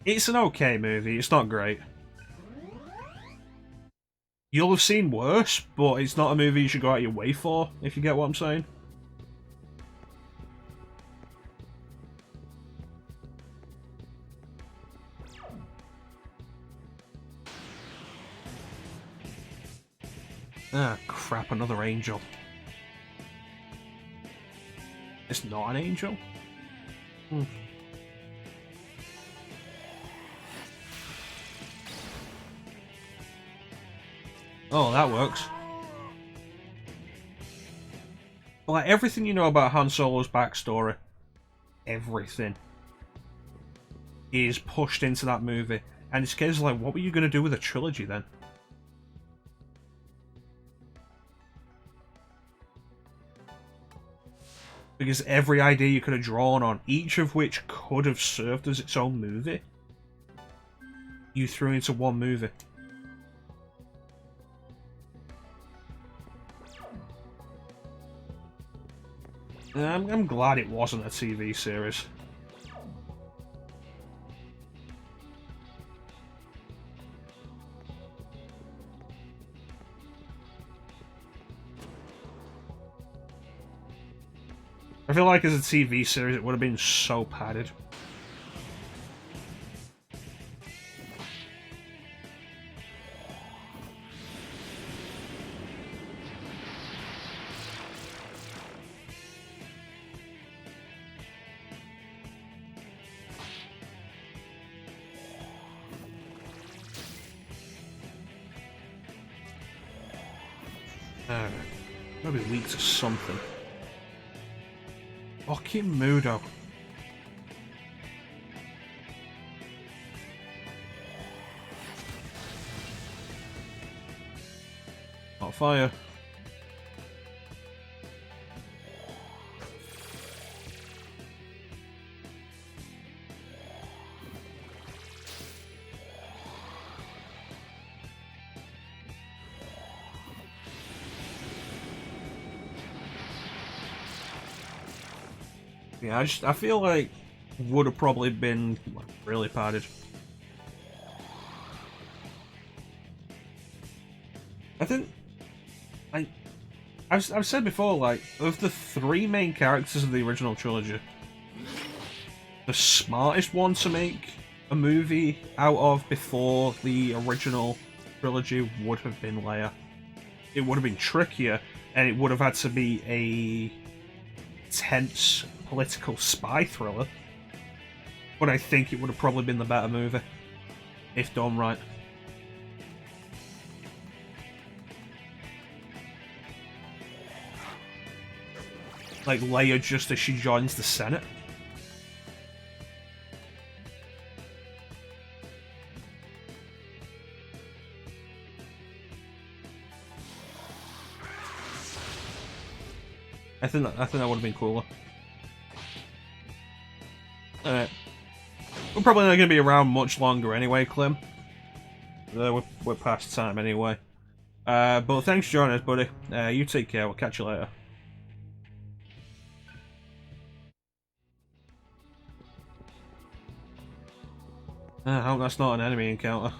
It's an okay movie, it's not great. You'll have seen worse, but it's not a movie you should go out of your way for, if you get what I'm saying. Ah, crap, another angel. It's not an angel? Hmm. Oh, that works. Like, everything you know about Han Solo's backstory, everything, is pushed into that movie. And it's case of like, what were you going to do with a trilogy then? Because every idea you could have drawn on, each of which could have served as its own movie, you threw into one movie. And I'm glad it wasn't a TV series. I feel like as a TV series it would have been so padded. Maybe weak to something. Okimudo. Not fire. Yeah, I feel like would have probably been like, really padded. I think I've said before, like, of the three main characters of the original trilogy, the smartest one to make a movie out of before the original trilogy would have been Leia. It would have been trickier, and it would have had to be a tense political spy thriller, but I think it would have probably been the better movie if done right. Like Leia just as she joins the Senate. I think that would have been cooler. Alright. We're probably not going to be around much longer anyway, Clem. We're past time anyway. But thanks for joining us, buddy. You take care. We'll catch you later. I hope that's not an enemy encounter.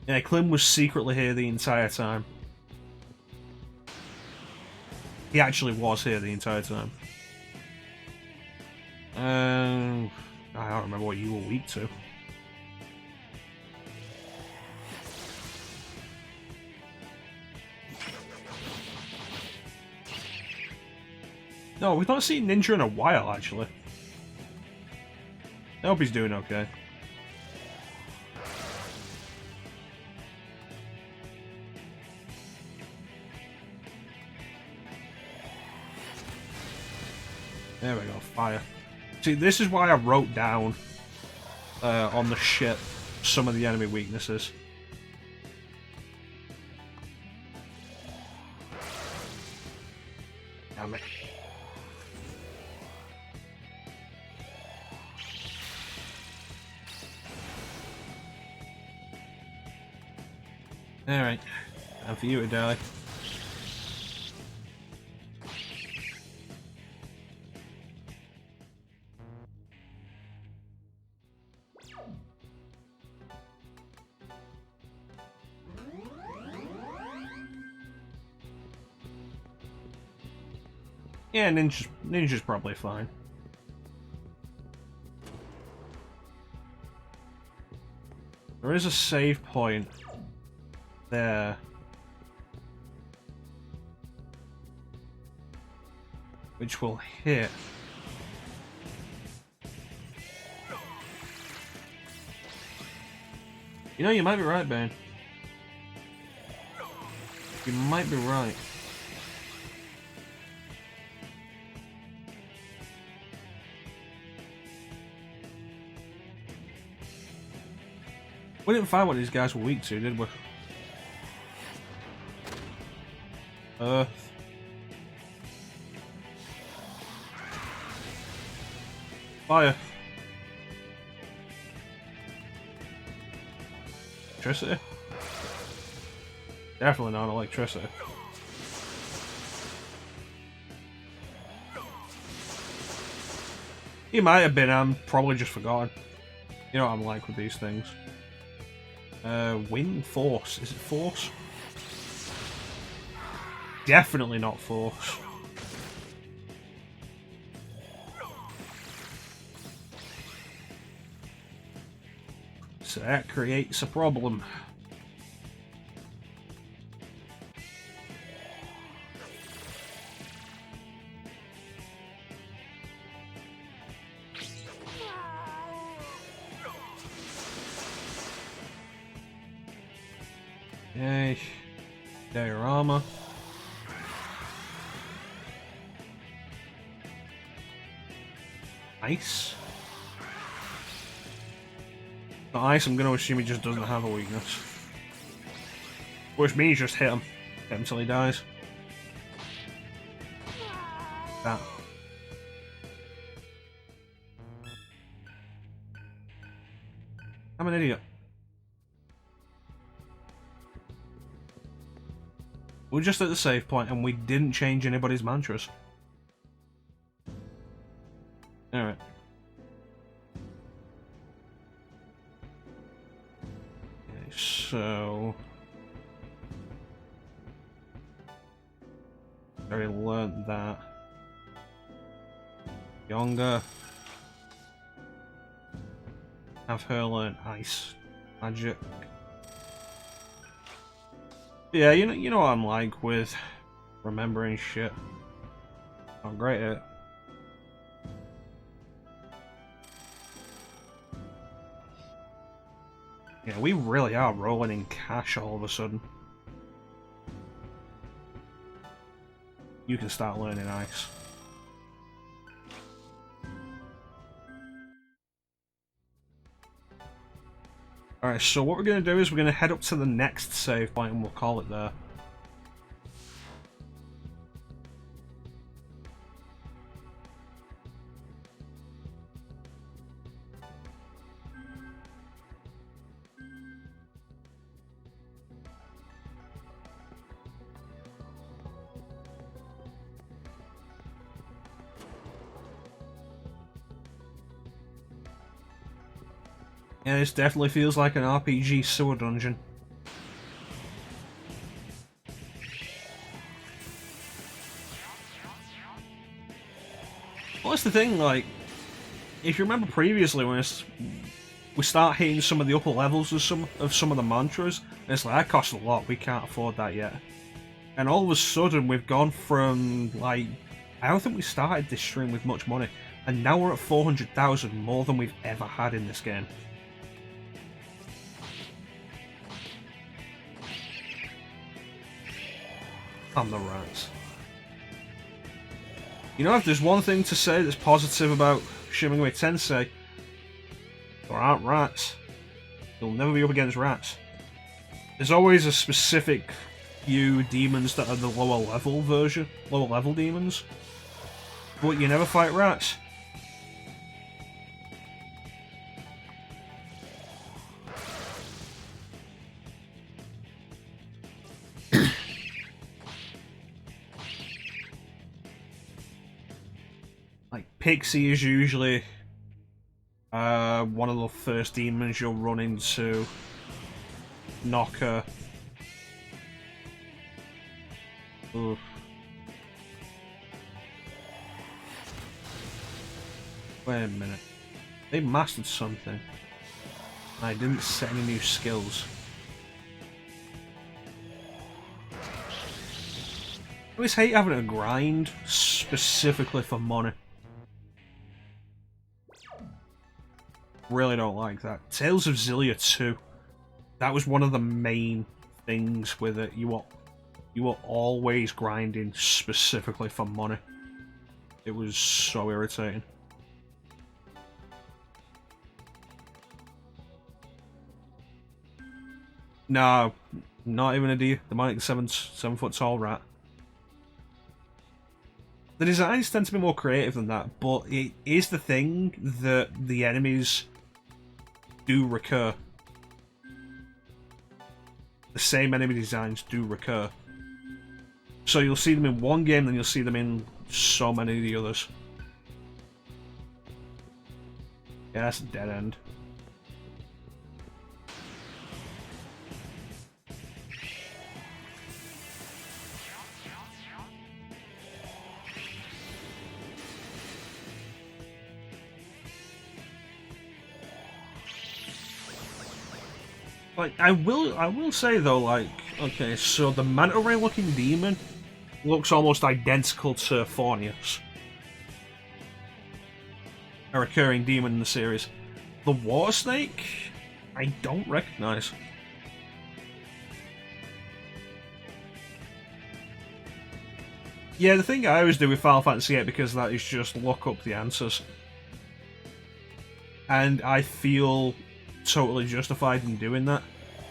Yeah, Clem was secretly here the entire time. He actually was here the entire time. I don't remember what you were weak to. No, we've not seen Ninja in a while, actually. I hope he's doing okay. There we go, fire. See, this is why I wrote down on the ship some of the enemy weaknesses. Damn it. Alright, time for you to die. Yeah, ninja's probably fine. There is a save point there. Which will hit. You know, you might be right, Bane. You might be right. We didn't find what these guys were weak to, did we? Earth. Fire. Electricity? Definitely not electricity. He might have been, I'm probably just forgotten. You know what I'm like with these things. Wind force. Is it force? Definitely not force. So that creates a problem. Okay. Diorama. Ice. The ice, I'm going to assume he just doesn't have a weakness. Which means just hit him. Hit him till he dies. That. I'm an idiot. We're just at the save point and we didn't change anybody's mantras. Alright. Okay, so... I already learnt that. Younger. Have her learn ice magic. Yeah, you know what I'm like with remembering shit. I'm great at it. Yeah, we really are rolling in cash all of a sudden. You can start learning ice. Alright, so what we're going to do is we're going to head up to the next save point and we'll call it there. Yeah, this definitely feels like an RPG sewer dungeon. Well, that's the thing, like, if you remember previously when we start hitting some of the upper levels of some of the mantras, and it's like, that costs a lot, we can't afford that yet. And all of a sudden, we've gone from, like, I don't think we started this stream with much money, and now we're at 400,000, more than we've ever had in this game. I'm the rats. You know, if there's one thing to say that's positive about Shin Megami Tensei, there aren't rats. You'll never be up against rats. There's always a specific few demons that are the lower level demons, but you never fight rats. Like, Pixie is usually one of the first demons you'll run into. Knocker. Oof. Wait a minute. They mastered something. I didn't set any new skills. I always hate having to grind specifically for money. Really don't like that. Tales of Xillia 2. That was one of the main things with it. You were always grinding specifically for money. It was so irritating. No, not even a demonic 7 foot tall rat. The designs tend to be more creative than that, but it is the thing that the enemies do recur. The same enemy designs do recur. So you'll see them in one game, then you'll see them in so many of the others. Yeah, that's a dead end. Like, I will say though, like, okay, so the manta ray looking demon looks almost identical to Fornius, a recurring demon in the series. The water snake, I don't recognize. Yeah, the thing I always do with Final Fantasy VIII, because of that, is just look up the answers. And I feel totally justified in doing that.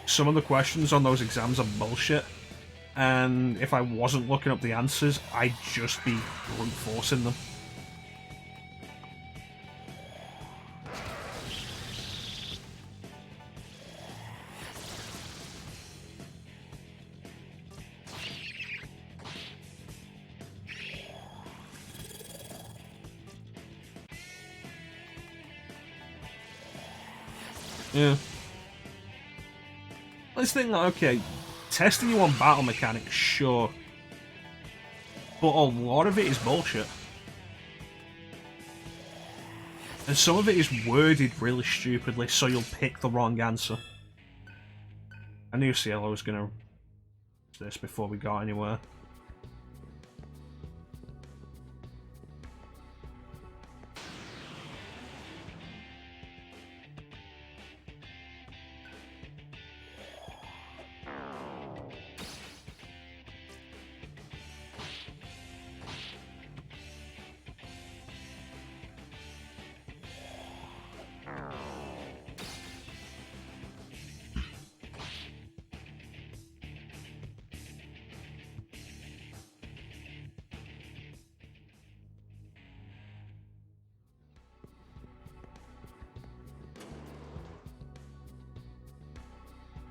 Some of the questions on those exams are bullshit, and if I wasn't looking up the answers, I'd just be brute forcing them. Yeah. Let's think that, okay, testing you on battle mechanics, sure. But a lot of it is bullshit. And some of it is worded really stupidly, so you'll pick the wrong answer. I knew Cielo was gonna do this before we got anywhere.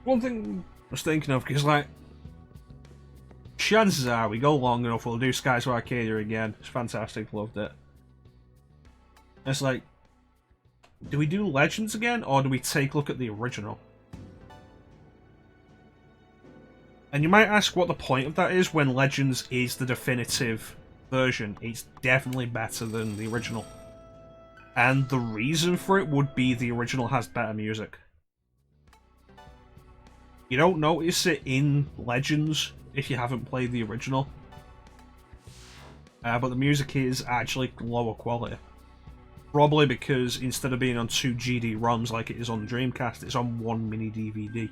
One thing I was thinking of, because, like, chances are we go long enough, we'll do Skies of Arcadia again. It's fantastic, loved it. It's like, do we do Legends again, or do we take a look at the original? And you might ask what the point of that is when Legends is the definitive version. It's definitely better than the original. And the reason for it would be the original has better music. You don't notice it in Legends if you haven't played the original. But the music is actually lower quality. Probably because instead of being on 2 GD ROMs like it is on the Dreamcast, it's on 1 mini DVD.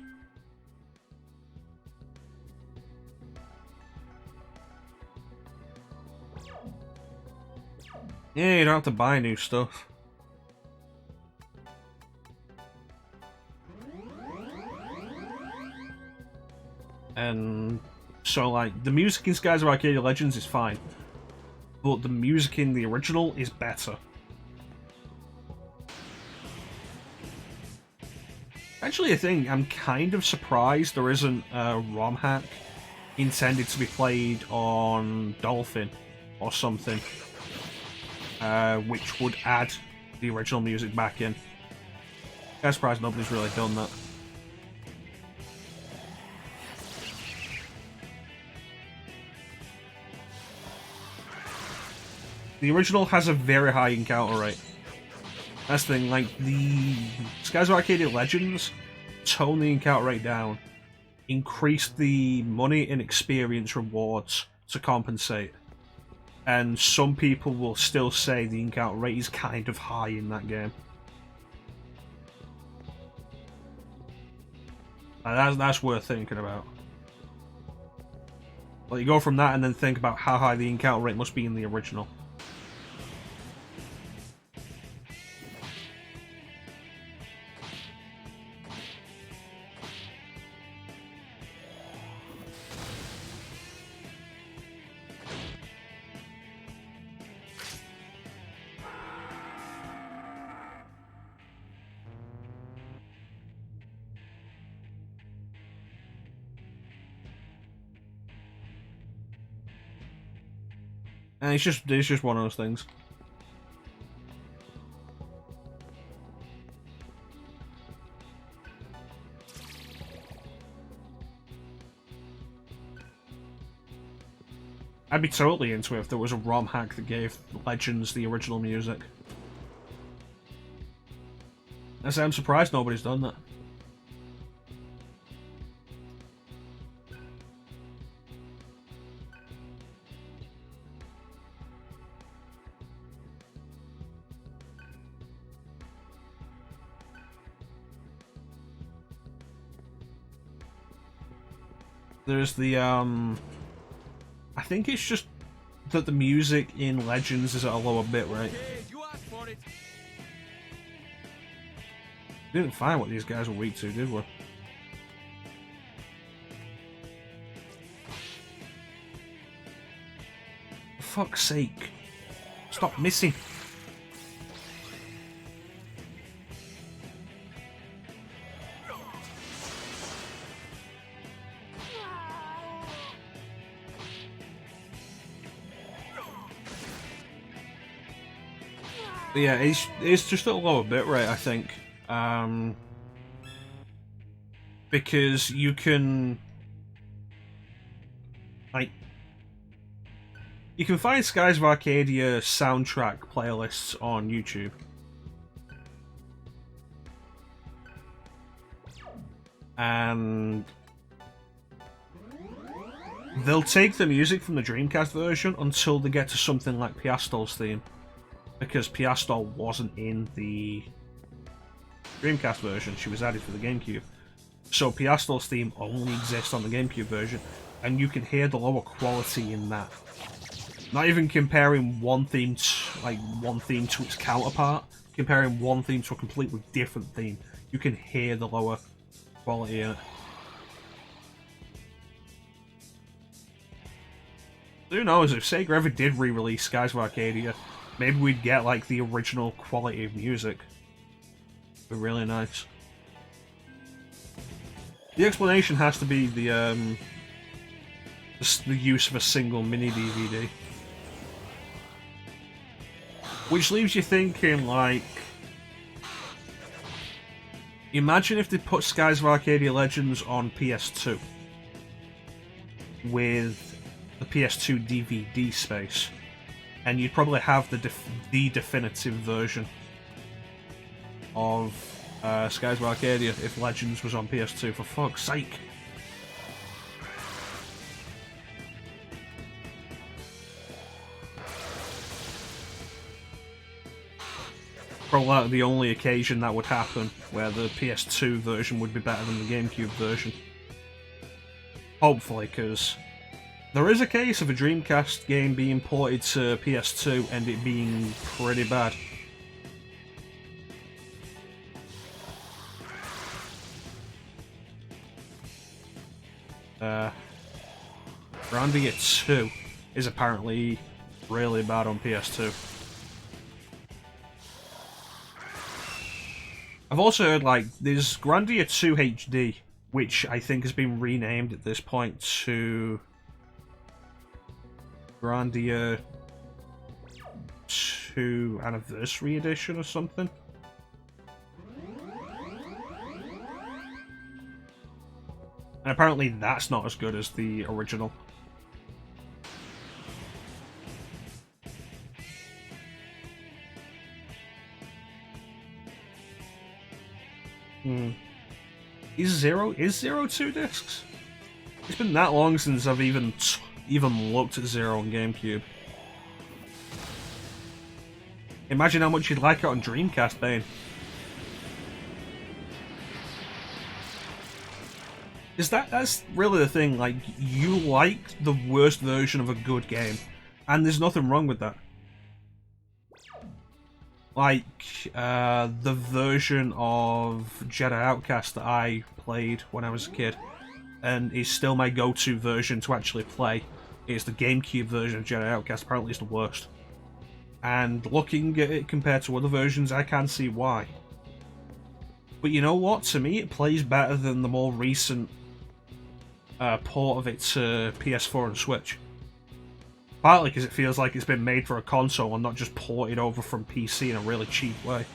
Yeah, you don't have to buy new stuff. And so, like, the music in Skies of Arcadia Legends is fine, but the music in the original is better. Actually, I think I'm kind of surprised there isn't a ROM hack intended to be played on Dolphin or something, which would add the original music back in. I'm surprised nobody's really done that. The original has a very high encounter rate. That's the thing, like, the Skies of Arcadia Legends tone the encounter rate down, increase the money and experience rewards to compensate. And some people will still say the encounter rate is kind of high in that game. That's worth thinking about. Like, you go from that and then think about how high the encounter rate must be in the original. And it's just one of those things. I'd be totally into it if there was a ROM hack that gave Legends the original music. I'm surprised nobody's done that. There's the, I think it's just that the music in Legends is at a lower bit rate. Hey, you asked for it. We didn't find what these guys were weak to, did we? For fuck's sake. Stop missing. But yeah, it's just at a lower bit rate, I think. Because you can, like, you can find Skies of Arcadia soundtrack playlists on YouTube. And they'll take the music from the Dreamcast version until they get to something like Piastol's theme. Because Piastol wasn't in the Dreamcast version, she was added for the GameCube. So Piastol's theme only exists on the GameCube version, and you can hear the lower quality in that. Not even comparing one theme to its counterpart, comparing one theme to a completely different theme, you can hear the lower quality in it. Who knows, if Sega ever did re-release Skies of Arcadia, maybe we'd get, like, the original quality of music. It'd be really nice. The explanation has to be the use of a single mini DVD. Which leaves you thinking, like, imagine if they put Skies of Arcadia Legends on PS2 with the PS2 DVD space. And you'd probably have the definitive version of Skies of Arcadia if Legends was on PS2, for fuck's sake. Probably the only occasion that would happen, where the PS2 version would be better than the GameCube version. Hopefully, because there is a case of a Dreamcast game being ported to PS2 and it being pretty bad. Grandia 2 is apparently really bad on PS2. I've also heard, like, there's Grandia 2 HD, which I think has been renamed at this point to Grandia 2 Anniversary Edition or something. And apparently that's not as good as the original. Is Zero 2 discs? It's been that long since I've even looked at Zero on GameCube. Imagine how much you'd like it on Dreamcast, Bane. That's really the thing, like, you like the worst version of a good game, and there's nothing wrong with that. Like, the version of Jedi Outcast that I played when I was a kid, and is still my go-to version to actually play, is the GameCube version of Jedi Outcast. Apparently it's the worst. And looking at it compared to other versions, I can see why. But you know what? To me, it plays better than the more recent port of it to PS4 and Switch. Partly because it feels like it's been made for a console and not just ported over from PC in a really cheap way.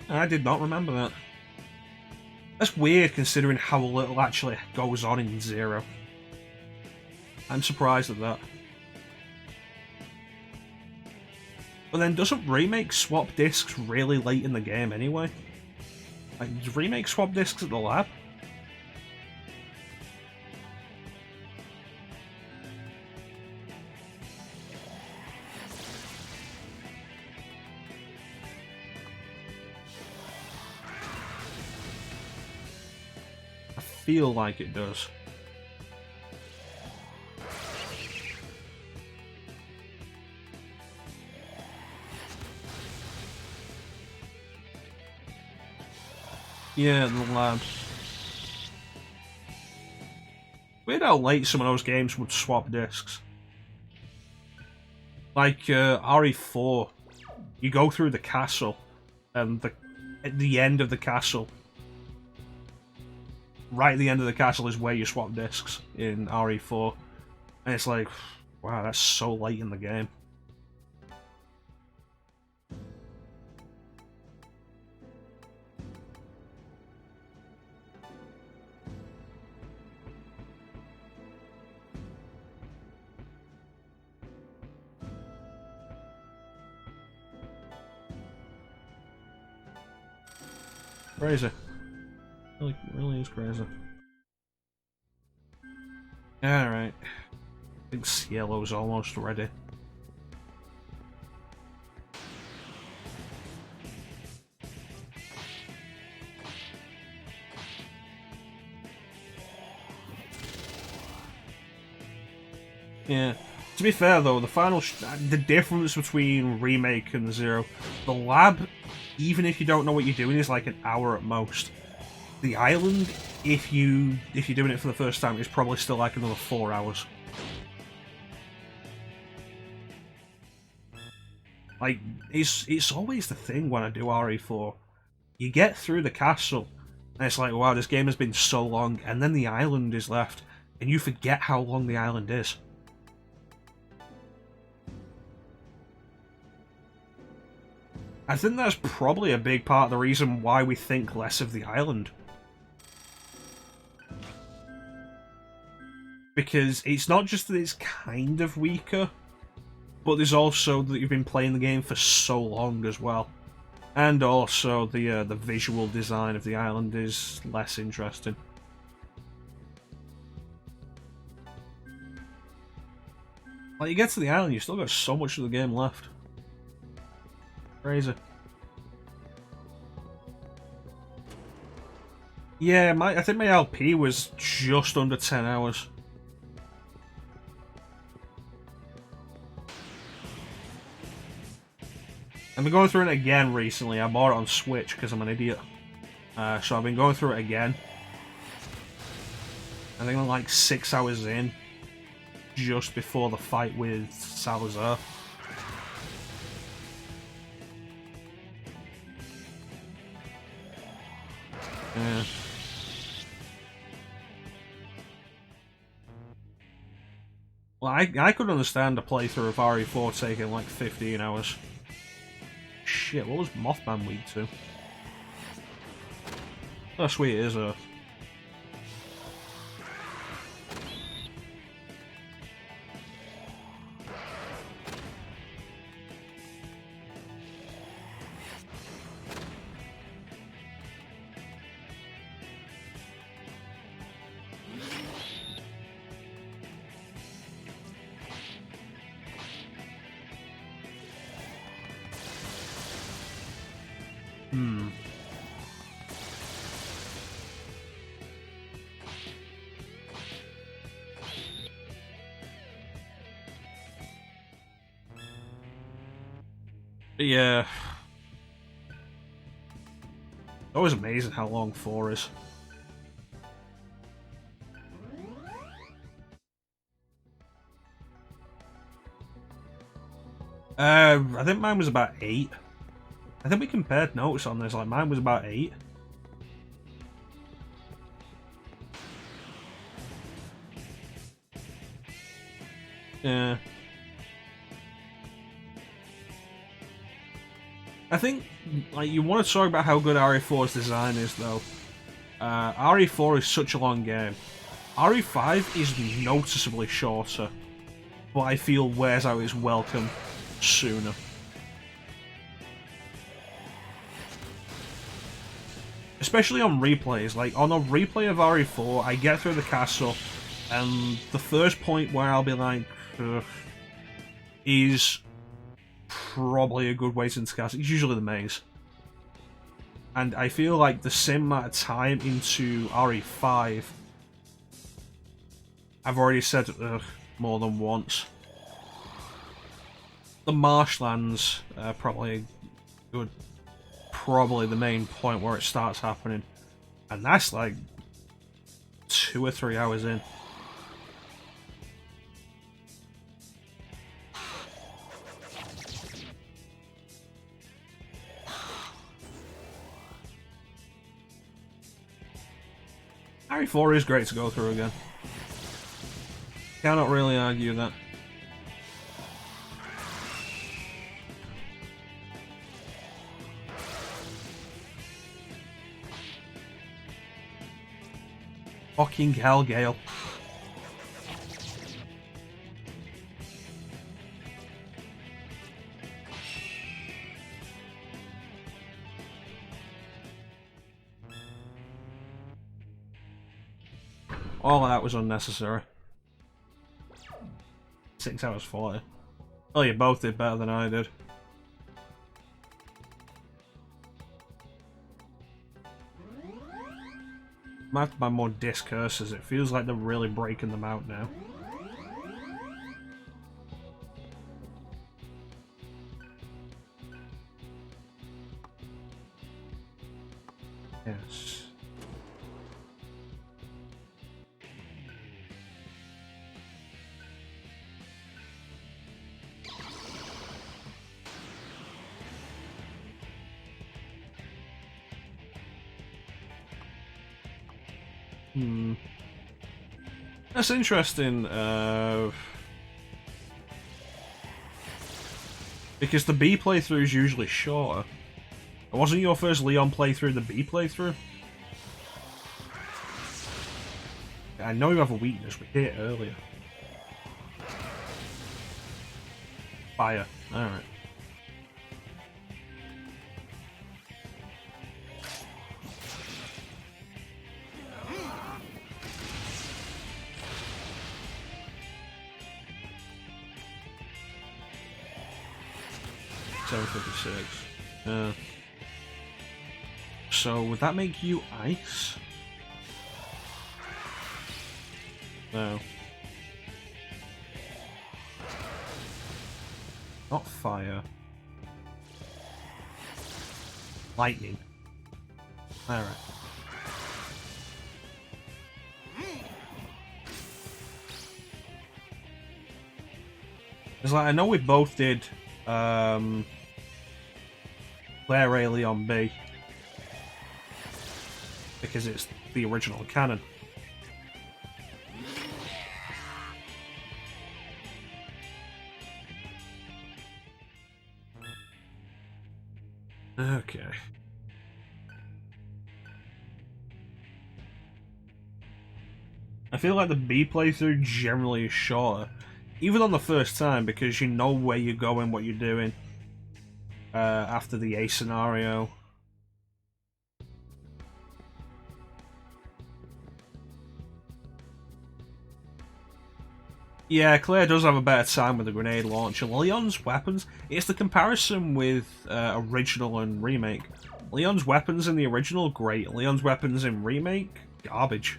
I did not remember that. That's weird considering how little actually goes on in Zero. I'm surprised at that. But then doesn't Remake swap discs really late in the game anyway? Like, does Remake swap discs at the lab? I feel like it does. Yeah, the lab. Weird how late some of those games would swap discs. Like RE4, you go through the castle, and at the end of the castle, right at the end of the castle is where you swap discs in RE4, and it's like, wow, that's so late in the game. Crazy. Really is crazy. Alright. I think Cielo's almost ready. Yeah. To be fair though, the difference between Remake and Zero, the lab, even if you don't know what you're doing, is like an hour at most. The island, if you're doing it for the first time, is probably still like another 4 hours. Like, it's always the thing when I do RE4. You get through the castle, and it's like, wow, this game has been so long, and then the island is left, and you forget how long the island is. I think that's probably a big part of the reason why we think less of the island. Because it's not just that it's kind of weaker, but there's also that you've been playing the game for so long as well. And also the visual design of the island is less interesting. Like, you get to the island, you've still got so much of the game left. Crazy. Yeah, I think my LP was just under 10 hours. I've been going through it again recently. I bought it on Switch because I'm an idiot. So I've been going through it again. I think I'm like 6 hours in, just before the fight with Salazar. Yeah. Well, I could understand a playthrough of RE4 taking like 15 hours. Shit, what was Mothman weak to? How sweet it is, Earth. Yeah. Always amazing how long 4 is. I think mine was about 8. I think we compared notes on this, like mine was about 8. Yeah. I think, like, you want to talk about how good RE4's design is, though. RE4 is such a long game. RE5 is noticeably shorter, but I feel wears out its welcome sooner. Especially on replays. Like, on a replay of RE4, I get through the castle, and the first point where I'll be like, ugh, is probably a good way into the castle. It's usually the maze. And I feel like the same amount of time into RE5, I've already said ugh more than once. The marshlands are probably good, probably the main point where it starts happening. And that's like 2 or 3 hours in. RE4 is great to go through again. Cannot really argue that. Fucking hell, Gale. All of that was unnecessary. 6 hours 40. Well, you both did better than I did. Might have to buy more disc cursors. It feels like they're really breaking them out now. Yes. That's interesting, because the B playthrough is usually shorter. Wasn't your first Leon playthrough the B playthrough? I know you have a weakness, we hit it earlier. Fire, alright. So would that make you ice? No. Not fire. Lightning. Alright. It's like, I know we both did Claire A. Leon B, because it's the original canon. Okay. I feel like the B playthrough generally is shorter, even on the first time, because you know where you're going, what you're doing after the A scenario. Yeah, Claire does have a better time with the grenade launcher. Leon's weapons, it's the comparison with original and remake. Leon's weapons in the original, great. Leon's weapons in remake, garbage.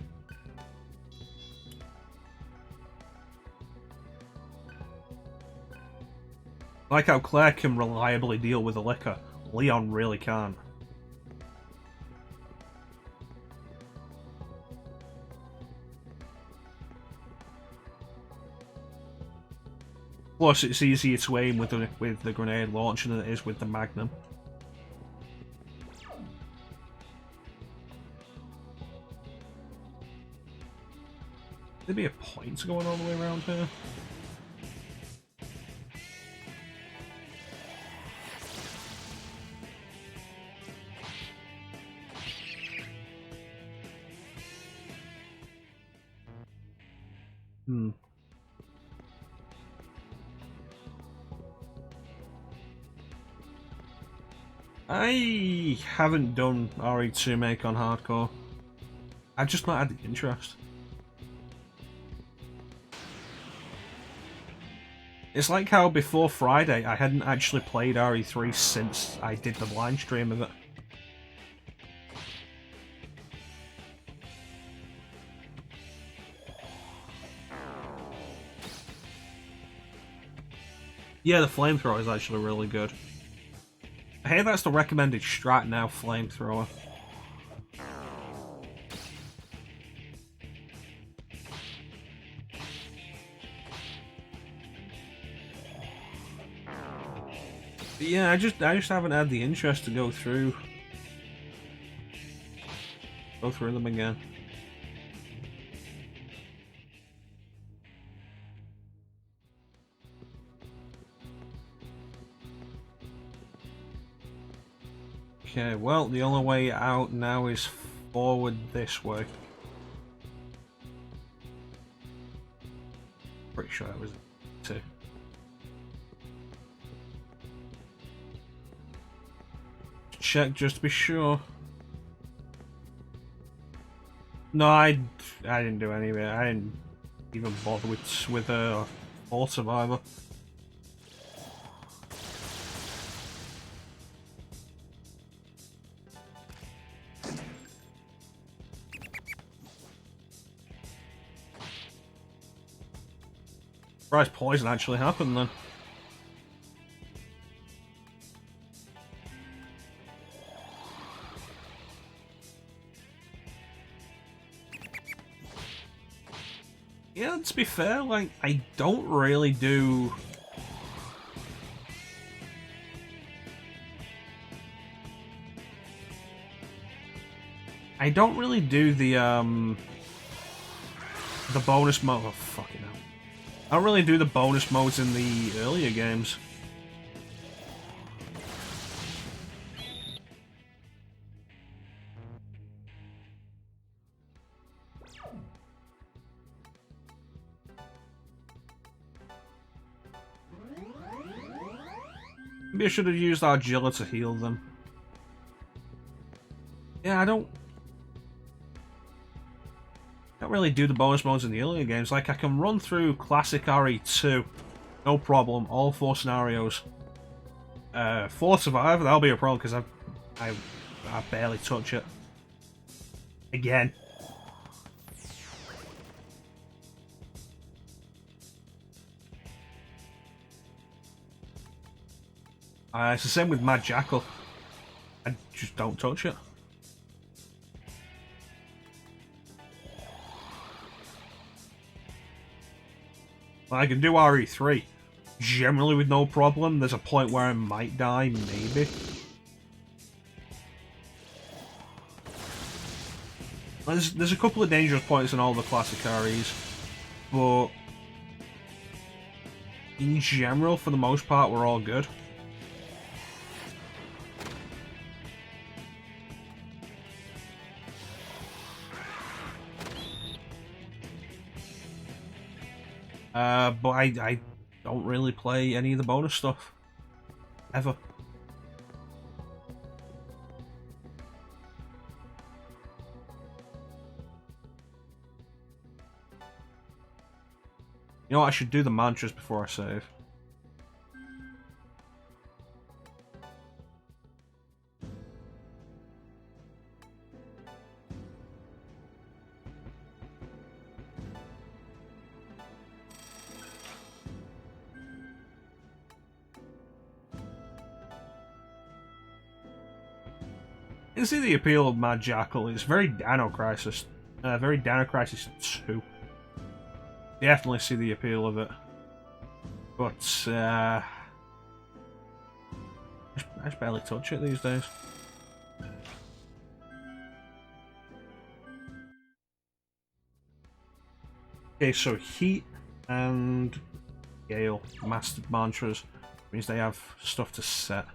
Like how Claire can reliably deal with the liquor, Leon really can't. Plus, it's easier to aim with the grenade launcher than it is with the Magnum. There'd be a point to going all the way around here. I haven't done RE2 Make on hardcore. I've just not had the interest. It's like how before Friday I hadn't actually played RE3 since I did the blind stream of it. Yeah, the flamethrower is actually really good. I hear that's the recommended strat now, flamethrower. But yeah, I just haven't had the interest to go through them again. Okay, well, the only way out now is forward this way. Pretty sure that was two. Check just to be sure. No, I didn't do any of it. I didn't even bother with or Survivor. Surprised poison actually happened then. Yeah, to be fair, like, I don't really do... the bonus mode. Oh, fucking hell. I don't really do the bonus modes in the earlier games. Maybe I should have used Argilla to heal them. Yeah, I don't really do the bonus modes in the earlier games. Like, I can run through classic RE2, no problem, all 4 scenarios. For Survivor, that'll be a problem because I barely touch it. Again. It's the same with Mad Jackal. I just don't touch it. I can do RE3, generally with no problem. There's a point where I might die, maybe. There's a couple of dangerous points in all the classic REs, but in general, for the most part, we're all good. But I don't really play any of the bonus stuff. Ever. You know what, I should do the mantras before I save. can see the appeal of Mad Jackal. It's very Dino Crisis. Very Dino Crisis 2. Definitely see the appeal of it. But, I just barely touch it these days. Okay, so Heat and Gale, Mastered Mantras, means they have stuff to set.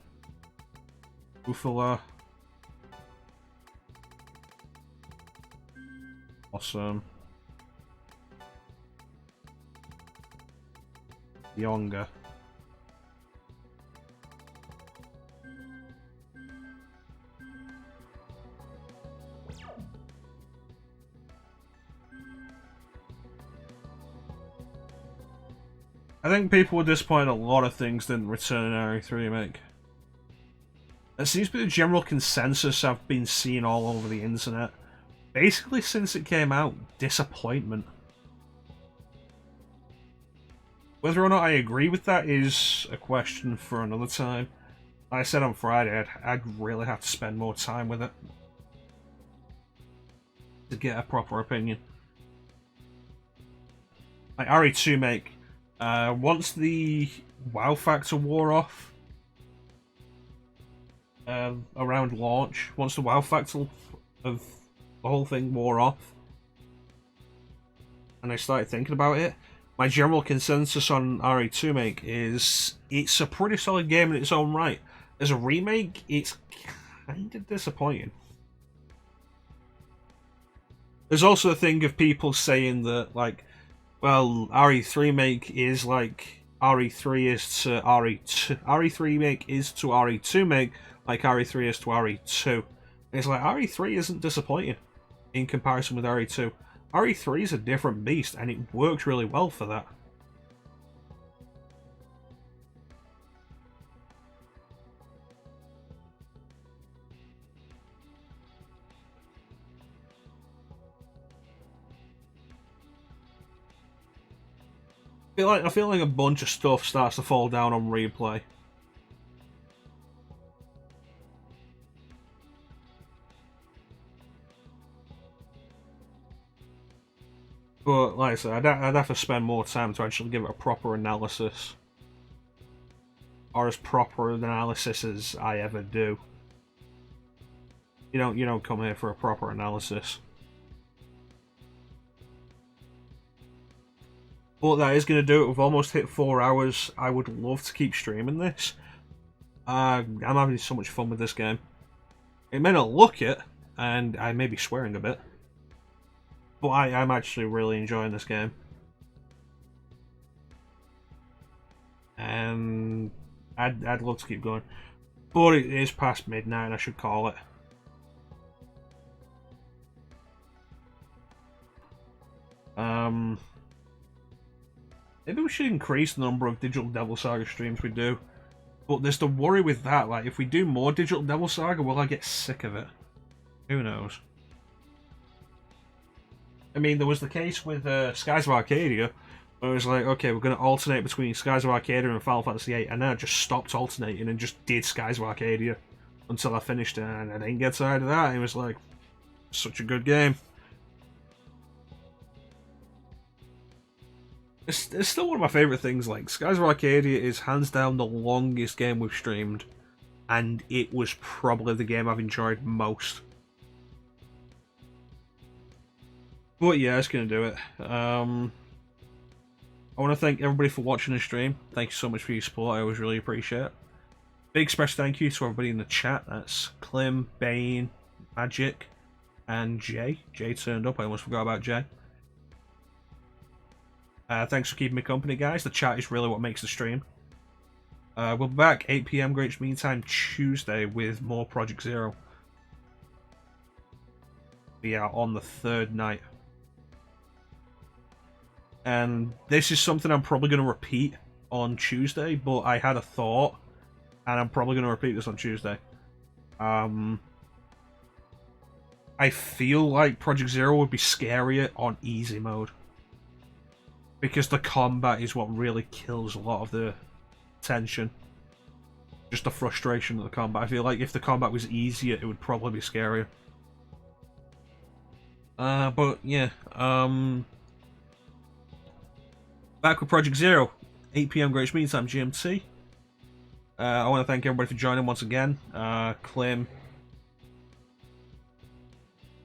Buffalo. Awesome. Yonga. I think people were disappointed a lot of things didn't return in RE3 remake. It seems to be the general consensus I've been seeing all over the internet. Basically, since it came out, disappointment. Whether or not I agree with that is a question for another time. Like I said on Friday, I'd really have to spend more time with it to get a proper opinion. Like RE2 make, once the WoW factor wore off, around launch, once the WoW factor of the whole thing wore off, and I started thinking about it, my general consensus on RE2 make is it's a pretty solid game in its own right. As a remake, it's kind of disappointing. There's also a thing of people saying that, like, well, RE3 make is like RE3 is to RE2. RE3 make is to RE2 make like RE3 is to RE2. And it's like RE3 isn't disappointing in comparison with RE2. RE3 is a different beast, and it worked really well for that. I feel like a bunch of stuff starts to fall down on replay. But like I said, I'd have to spend more time to actually give it a proper analysis, or as proper an analysis as I ever do. You don't come here for a proper analysis. But that is going to do it. We've almost hit 4 hours. I would love to keep streaming this. I'm having so much fun with this game. It may not look it, and I may be swearing a bit, but I'm actually really enjoying this game. And I'd love to keep going. But it is past midnight, and I should call it. Maybe we should increase the number of Digital Devil Saga streams we do. But there's the worry with that, like, if we do more Digital Devil Saga, will I get sick of it? Who knows? I mean, there was the case with Skies of Arcadia, where it was like, okay, we're going to alternate between Skies of Arcadia and Final Fantasy VIII, and then I just stopped alternating and just did Skies of Arcadia until I finished it, and I didn't get tired of that. It was like, such a good game. It's still one of my favourite things. Like, Skies of Arcadia is hands down the longest game we've streamed, and it was probably the game I've enjoyed most. But yeah, it's going to do it. I want to thank everybody for watching the stream. Thank you so much for your support. I always really appreciate it. Big special thank you to everybody in the chat. That's Klim, Bane, Magic, and Jay. Jay turned up. I almost forgot about Jay. Thanks for keeping me company, guys. The chat is really what makes the stream. We'll be back 8 PM Greenwich Mean Time Tuesday with more Project Zero. Yeah, on the 3rd night. And this is something I'm probably going to repeat on Tuesday, but I had a thought, and I'm probably going to repeat this on Tuesday. I feel like Project Zero would be scarier on easy mode, because the combat is what really kills a lot of the tension. just the frustration of the combat. I feel like if the combat was easier, it would probably be scarier. But yeah, back with Project Zero, 8 PM Greenwich Mean Time GMT. I want to thank everybody for joining once again. Clem,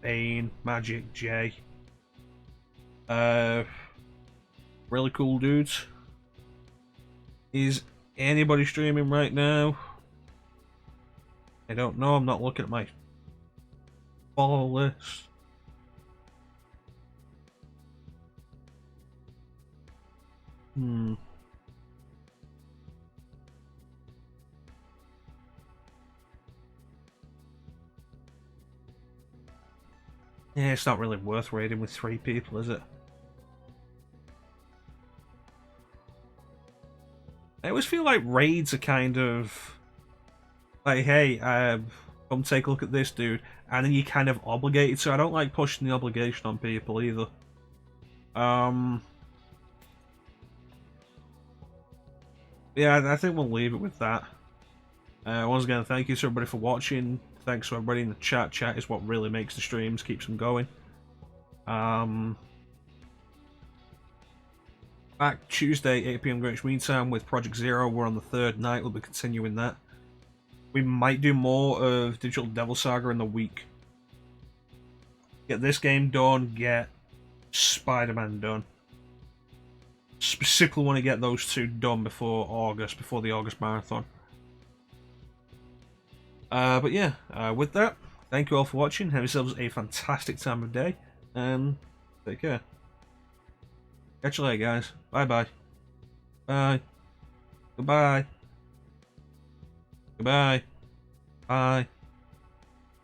Bane, Magic, Jay. Really cool dudes. Is anybody streaming right now? I don't know, I'm not looking at my follow list. Yeah, it's not really worth raiding with 3 people, is it? I always feel like raids are kind of like, hey, come take a look at this dude, and then you're kind of obligated, so I don't like pushing the obligation on people either. Yeah, I think we'll leave it with that. Once again, thank you to everybody for watching. Thanks to everybody in the chat. Chat is what really makes the streams, keeps them going. Back Tuesday, 8 PM Greenwich Mean Time with Project Zero. We're on the 3rd night. We'll be continuing that. We might do more of Digital Devil Saga in the week. Get this game done. Get Spider-Man done. Specifically want to get those 2 done before August, before the August marathon. But yeah, with that, thank you all for watching. Have yourselves a fantastic time of day, and take care. Catch you later, guys. Bye-bye. Bye. Goodbye. Goodbye. Bye.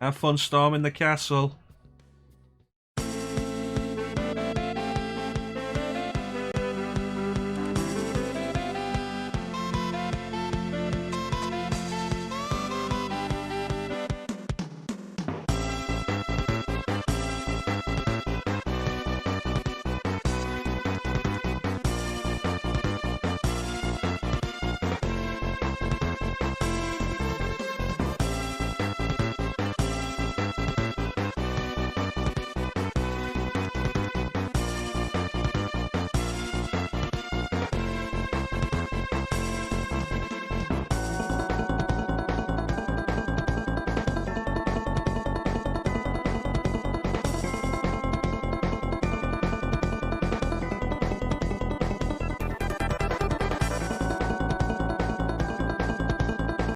Have fun storming the castle.